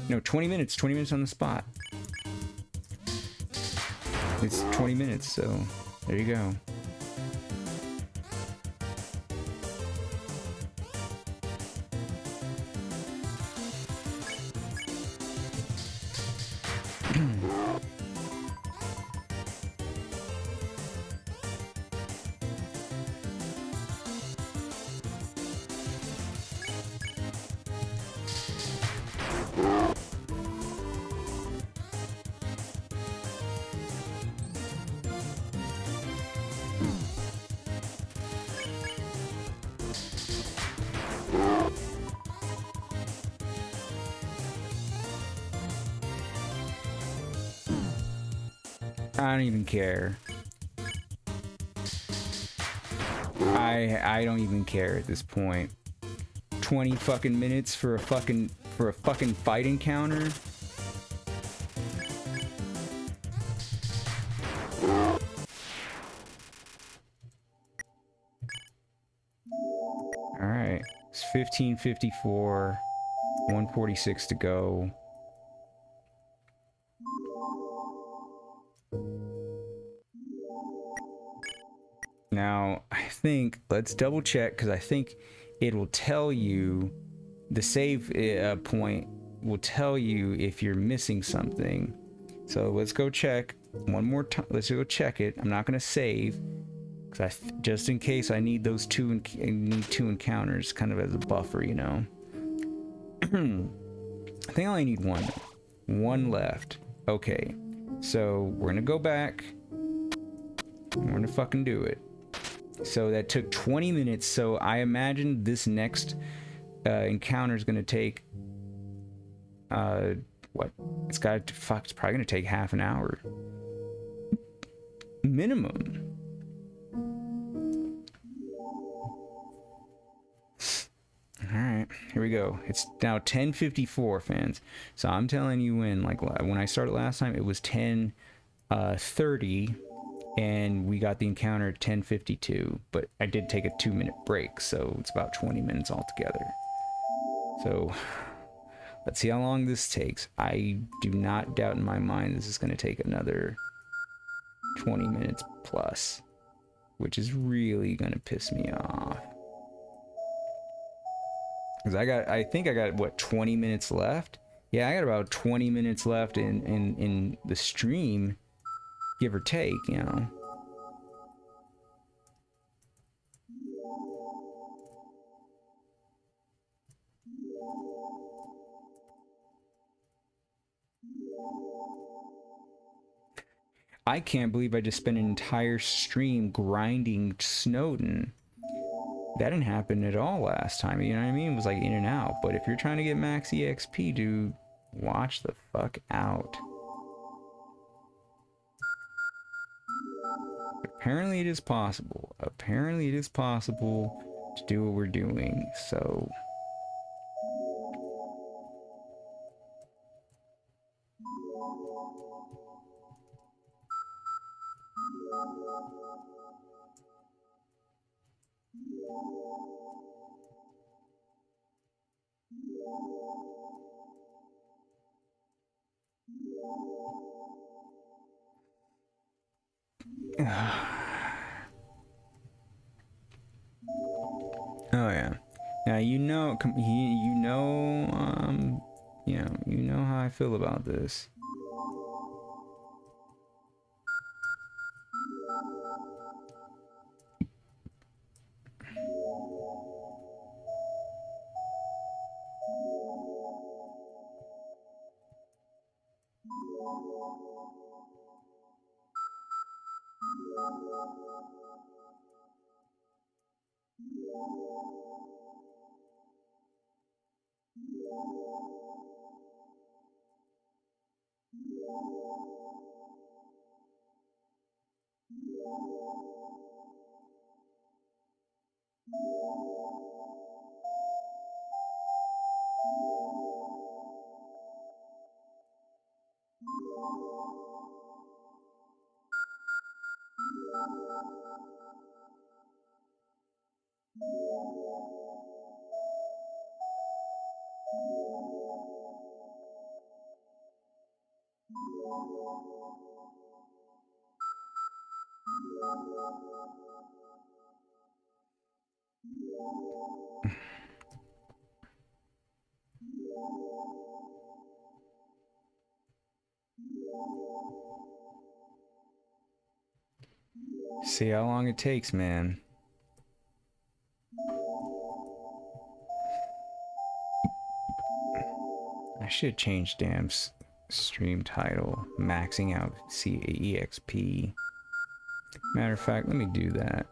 No, 20 minutes. 20 minutes on the spot. It's 20 minutes, so there you go. I don't even care. I don't even care at this point. 20 fucking minutes for a fucking fight encounter. All right, it's 15:54, 146 to go. Now, I think, let's double check, because I think it will tell you, the save point will tell you if you're missing something. So let's go check one more time. Let's go check it. I'm not going to save, because just in case I need those two encounters kind of as a buffer, you know. I think I only need one left. Okay, so we're going to go back. We're going to fucking do it. So that took 20 minutes. So I imagine this next encounter is going to take what? It's probably going to take half an hour minimum. All right, here we go. It's now 10:54, fans. So I'm telling you, when I started last time, it was 10:30. And we got the encounter at 10:52, but I did take a 2-minute break, so it's about 20 minutes altogether. So let's see how long this takes. I do not doubt in my mind this is going to take another 20 minutes plus, which is really going to piss me off. Because I think I got, what, 20 minutes left? Yeah, I got about 20 minutes left in the stream, give or take, you know. I can't believe I just spent an entire stream grinding Snowden. That didn't happen at all last time, you know what I mean? It was like in and out. But if you're trying to get max EXP, dude, watch the fuck out. Apparently it is possible. Apparently it is possible to do what we're doing, so... Oh yeah. Now you know you know how I feel about this. See how long it takes, man. I should change damn stream title. Maxing out CEXP. Matter of fact, let me do that.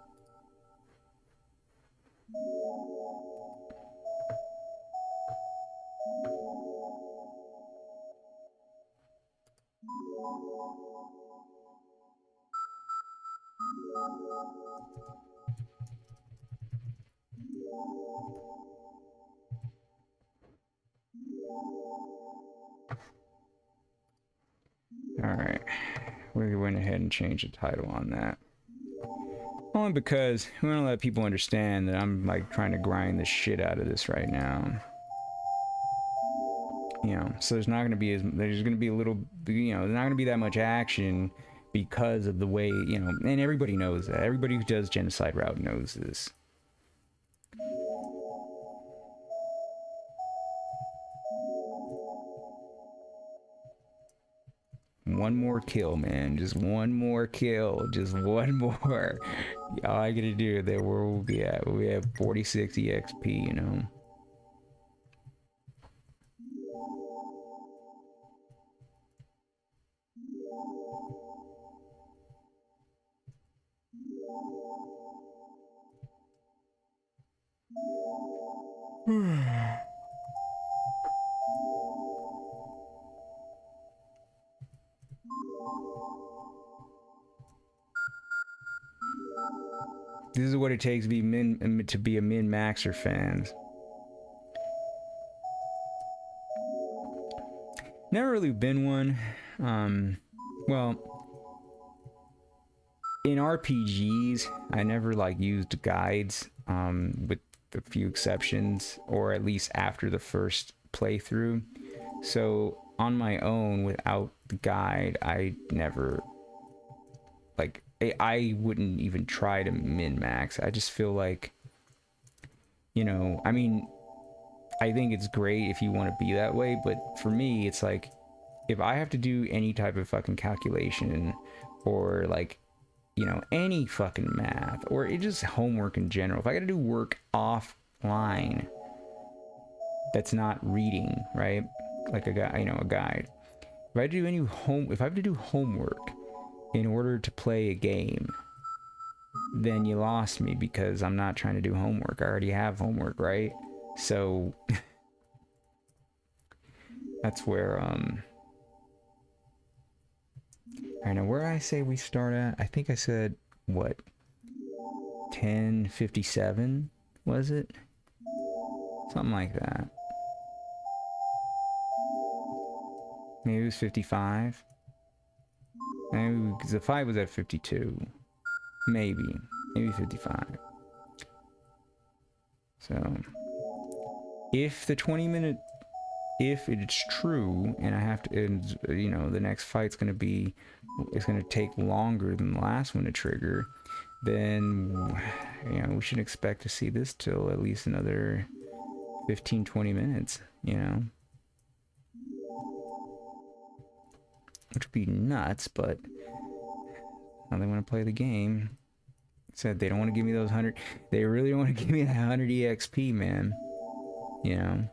Alright, we went ahead and changed the title on that. Only because we want to let people understand that I'm like trying to grind the shit out of this right now. You know, so there's not going to be there's going to be a little, you know, there's not going to be that much action because of the way, you know, and everybody knows that. Everybody who does Genocide Route knows this. One more kill, man. Just one more kill. Just one more. All I gotta do, there we'll be at. We have 46 EXP, you know. This is what it takes to be a min-maxer fans. Never really been one. Well, in RPGs, I never like used guides, with a few exceptions, or at least after the first playthrough. So on my own, without the guide, I never, like, I wouldn't even try to min-max. I just feel like, you know, I mean, I think it's great if you want to be that way, but for me, it's like, if I have to do any type of fucking calculation, or like, you know, any fucking math, or it just homework in general, if I gotta do work offline that's not reading, right? Like a guy, you know, a guide. If I do if I have to do homework in order to play a game, then you lost me, because I'm not trying to do homework. I already have homework, right? So that's where I know where I say we start at. I think I said what, 1057 was it? Something like that. Maybe it was 55. Maybe because the 5 was at 52. Maybe 55. So if the 20-minute if it's true, and I have to, and you know, the next fight's gonna be, it's gonna take longer than the last one to trigger, then you know we should expect to see this till at least another 15-20 minutes, you know, which would be nuts, but now they want to play the game. Said they don't want to give me those 100, they really don't want to give me that 100 exp, man, you know.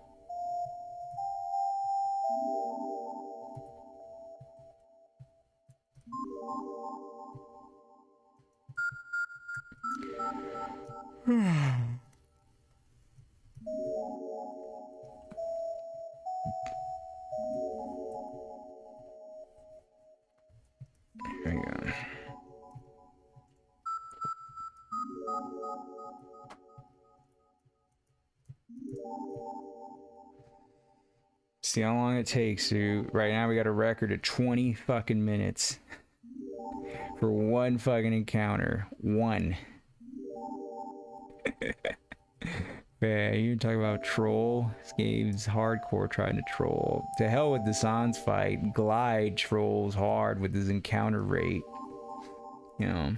There you go. See how long it takes to. Right now we got a record of 20 fucking minutes for one fucking encounter. One. Yeah, you talk about troll. This game's hardcore trying to troll. To hell with the Sans fight. Glyde trolls hard with his encounter rate. You know.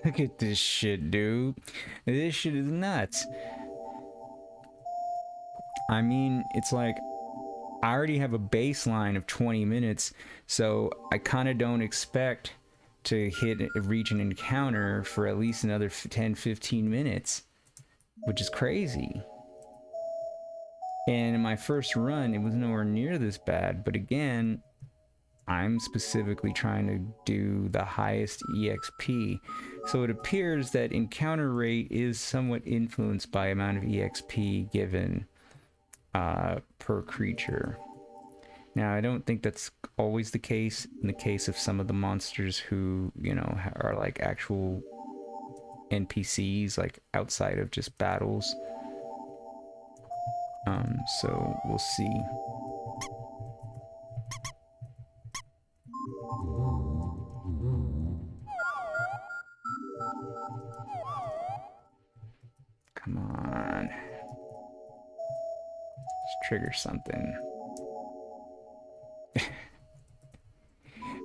Look at this shit, dude. This shit is nuts. I mean, it's like I already have a baseline of 20 minutes, so I kind of don't expect to reach an encounter for at least another 10-15 minutes, which is crazy. And in my first run, it was nowhere near this bad, but again, I'm specifically trying to do the highest EXP. So it appears that encounter rate is somewhat influenced by amount of EXP given per creature. Now, I don't think that's always the case in the case of some of the monsters who, you know, are like actual NPCs, like outside of just battles. So we'll see. Come on. Let's trigger something.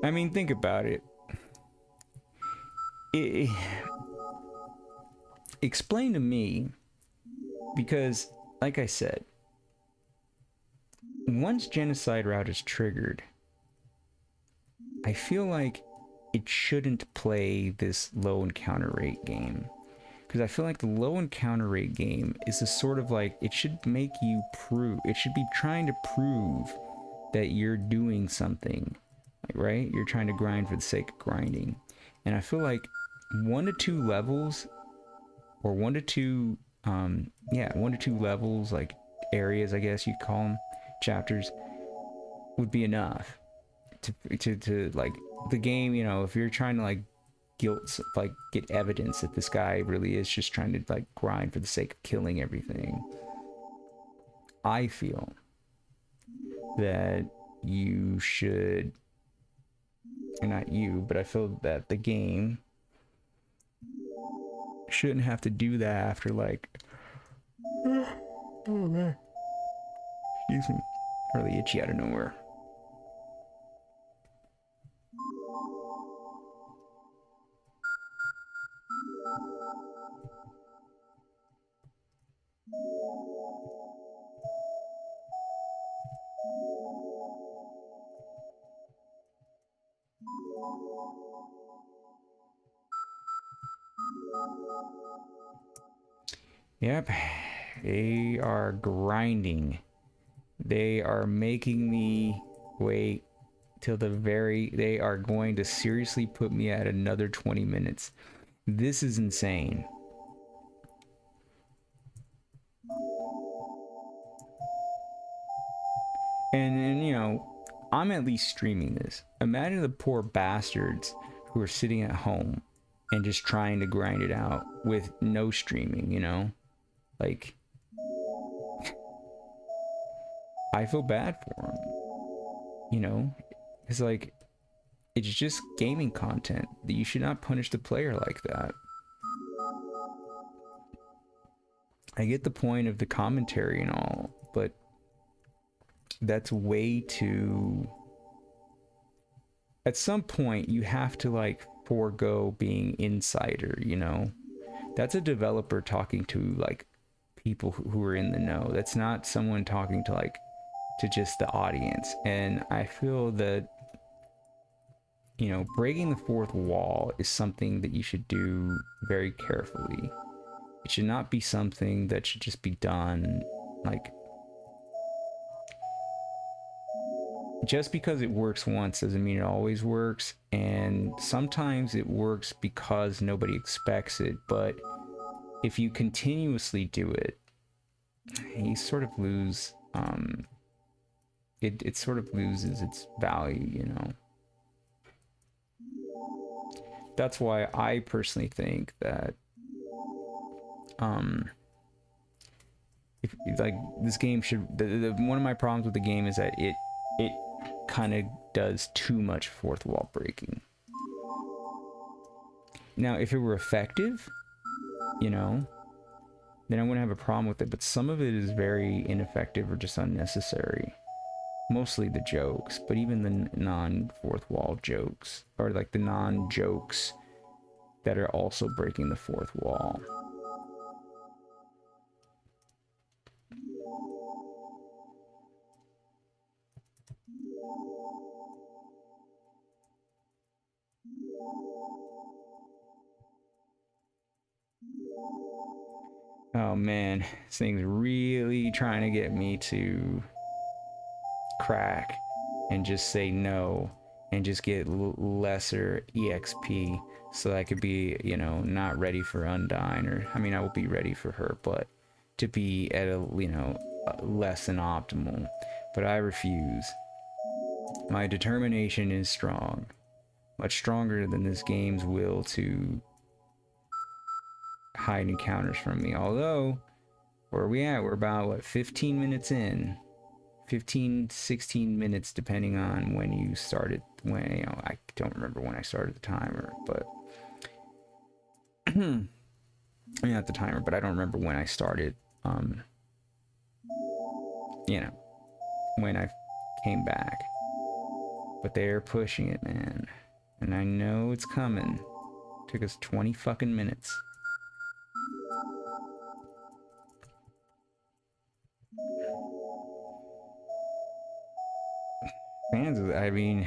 I mean, think about it. Explain to me, because, like I said, once Genocide Route is triggered, I feel like it shouldn't play this low encounter rate game. Because I feel like the low encounter rate game is a sort of like, it should make you prove, it should be trying to prove that you're doing something, like, right? You're trying to grind for the sake of grinding. And I feel like 1 to 2 levels, or 1 to 2, 1 to 2 levels, like areas, I guess you'd call them, chapters, would be enough to like, the game, you know, if you're trying to like get evidence that this guy really is just trying to like grind for the sake of killing everything. I feel that you should, or not you, but I feel that the game shouldn't have to do that after like Oh man. Excuse me. Really itchy out of nowhere. Yep. They are grinding. They are making me wait till the very... They are going to seriously put me at another 20 minutes. This is insane. And you know, I'm at least streaming this. Imagine the poor bastards who are sitting at home and just trying to grind it out with no streaming, you know? Like, I feel bad for them, you know? It's like, it's just gaming content. You should not punish the player like that. I get the point of the commentary and all, but that's way too... At some point, you have to, like, forego being insider, you know? That's a developer talking to, like, people who are in the know. That's not someone talking to, like, to just the audience. And I feel that, you know, breaking the fourth wall is something that you should do very carefully. It should not be something that should just be done, like... Just because it works once doesn't mean it always works, and sometimes it works because nobody expects it, but if you continuously do it, you sort of lose, it sort of loses its value, you know? That's why I personally think that, if like, this game should, one of my problems with the game is that it kind of does too much fourth wall breaking. Now, if it were effective, you know, then I wouldn't have a problem with it, but some of it is very ineffective or just unnecessary. Mostly the jokes, but even the non-fourth wall jokes, or like the non-jokes that are also breaking the fourth wall. Oh man, this thing's really trying to get me to crack and just say no and just get lesser EXP so that I could be, you know, not ready for Undyne, or I mean, I will be ready for her, but to be at a, you know, less than optimal. But I refuse. My determination is strong, much stronger than this game's will to hide encounters from me. Although, where are we at? We're about, what, 15 minutes in? 15, 16 minutes, depending on when you started. When, you know, I don't remember when I started the timer, but I mean, not the timer, but I don't remember when I started. You know, when I came back. But they're pushing it, man, and I know it's coming. Took us 20 fucking minutes. Fans, I mean,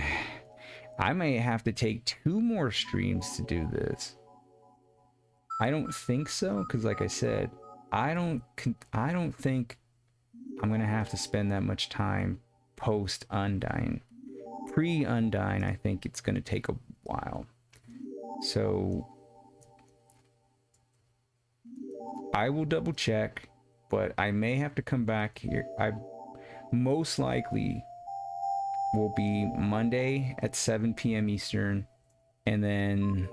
I may have to take 2 more streams to do this. I don't think so, because like I said, I don't think I'm gonna have to spend that much time post Undyne. Pre Undyne, I think it's gonna take a while. So I will double check, but I may have to come back here. I most likely will be Monday at 7 p.m. Eastern, and then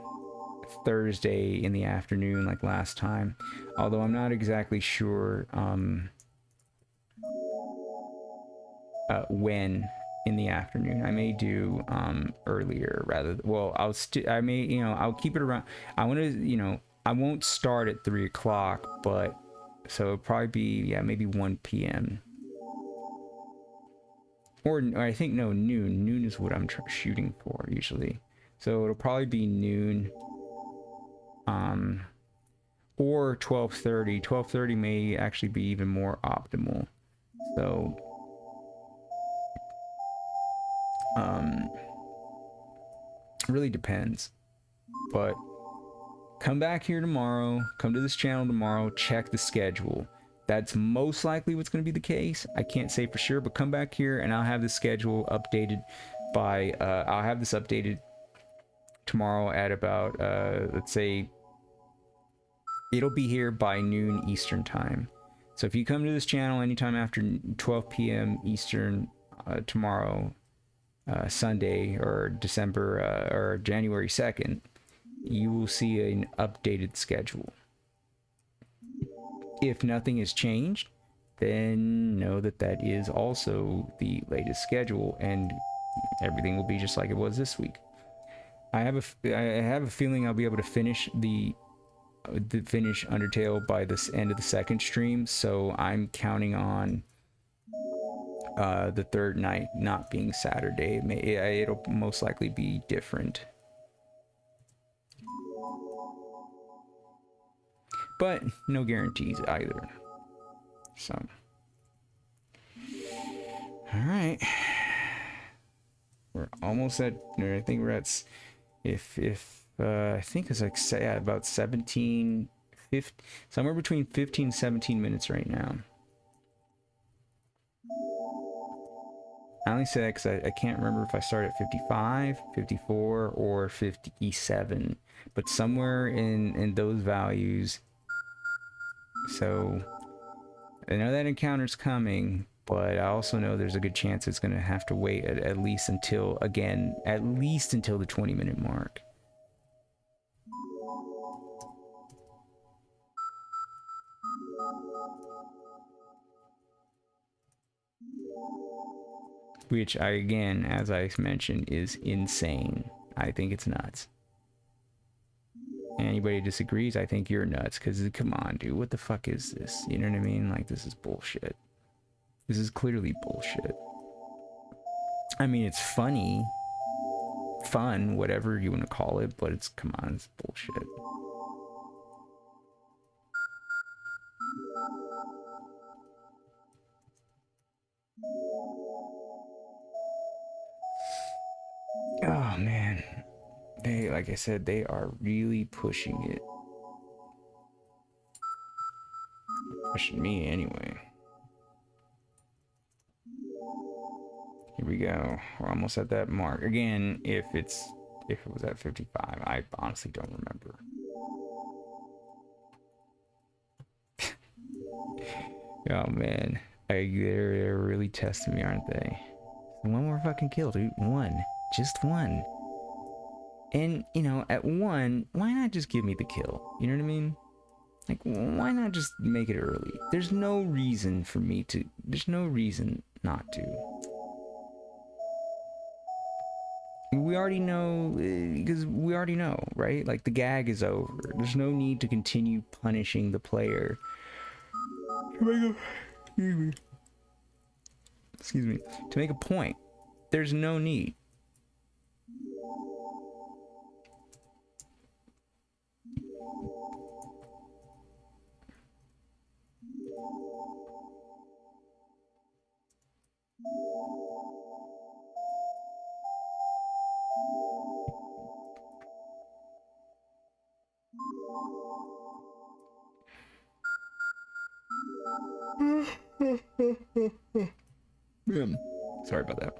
Thursday in the afternoon, like last time. Although I'm not exactly sure when in the afternoon. I may do earlier rather. Well, I may, you know, I'll keep it around. I want to, you know, I won't start at 3 o'clock, but So it'll probably be, yeah, maybe 1 p.m. Or I think, no, noon. Noon is what I'm shooting for usually. So it'll probably be noon. Or 12:30. 12:30 may actually be even more optimal. So, really depends. But come back here tomorrow. Come to this channel tomorrow. Check the schedule. That's most likely what's going to be the case. I can't say for sure, but come back here and I'll have the schedule updated by, I'll have this updated tomorrow at about, let's say, it'll be here by noon Eastern time. So if you come to this channel anytime after 12 p.m. Eastern tomorrow, Sunday, or December, or January 2nd, you will see an updated schedule. If nothing has changed, then know that that is also the latest schedule, and everything will be just like it was this week. I have a feeling I'll be able to finish finish Undertale by this end of the second stream, so I'm counting on the third night not being Saturday. It'll most likely be different. But no guarantees either. So, all right, we're almost at. I think we're at. I think it's like, yeah, about 17, 15, somewhere between 15 and 17 minutes right now. I only say that because I can't remember if I started at 55, 54, or 57, but somewhere in those values. So I know that encounter's coming, but I also know there's a good chance it's going to have to wait at least until, again, at least until the 20-minute mark. Which, again, as I mentioned, is insane. I think it's nuts. Anybody disagrees, I think you're nuts, because come on, dude, what the fuck is this? You know what I mean? Like, this is bullshit. This is clearly bullshit. I mean, it's funny, fun, whatever you want to call it, but it's, come on, it's bullshit. Oh man, they, like I said, they are really pushing it. Pushing me anyway. Here we go. We're almost at that mark. Again, if it was at 55, I honestly don't remember. Oh man, they're really testing me, aren't they? One more fucking kill, dude. One. Just one. And, you know, at one, why not just give me the kill? You know what I mean? Like, why not just make it early? There's no reason for me to. There's no reason not to. We already know, because we already know, right? Like, the gag is over. There's no need to continue punishing the player. Excuse me. To make a point. There's no need. Sorry about that.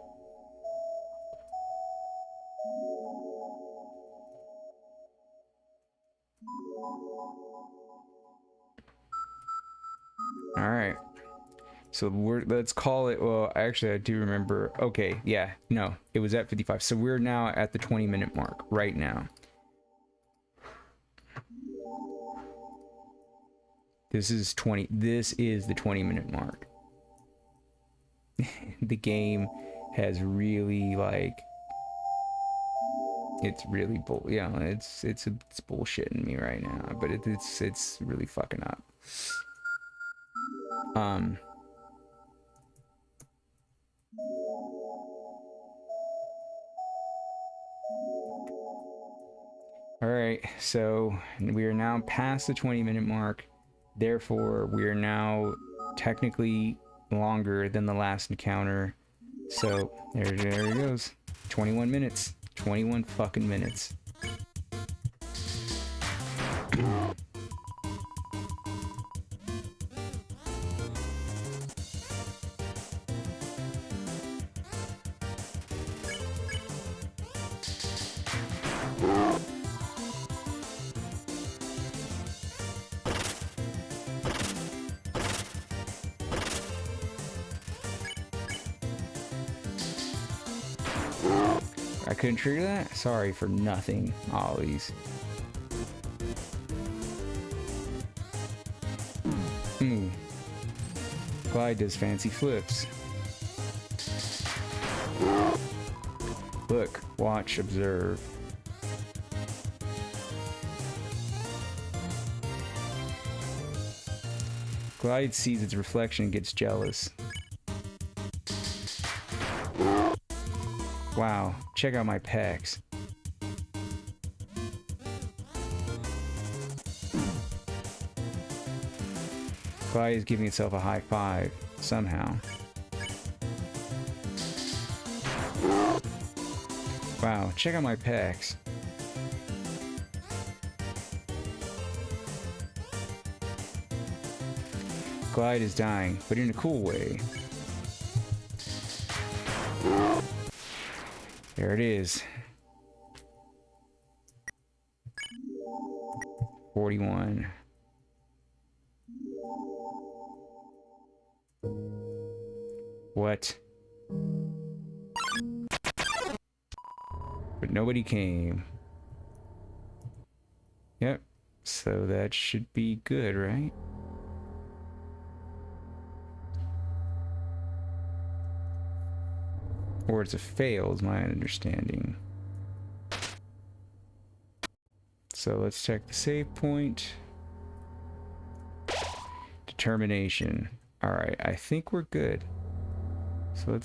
All right. So let's call it. Well, actually, I do remember. Okay, yeah, no, it was at 55. So we're now at the 20-minute mark right now. This is the 20-minute mark. The game has really, like, it's really it's, it's bullshitting me right now, but it's really fucking up. Um. All right, so we are now past the 20-minute mark. Therefore, we are now technically longer than the last encounter. So there it goes. 21 minutes. 21 fucking minutes. I couldn't trigger that? Sorry for nothing, Ollies. Glyde does fancy flips. Look, watch, observe. Glyde sees its reflection and gets jealous. Wow, check out my pecs. Glyde is giving itself a high five, somehow. Wow, check out my pecs. Glyde is dying, but in a cool way. There it is. 41. What? But nobody came. Yep. So that should be good, right? Or it's a fail, is my understanding. So let's check the save point. Determination. Alright, I think we're good. So let's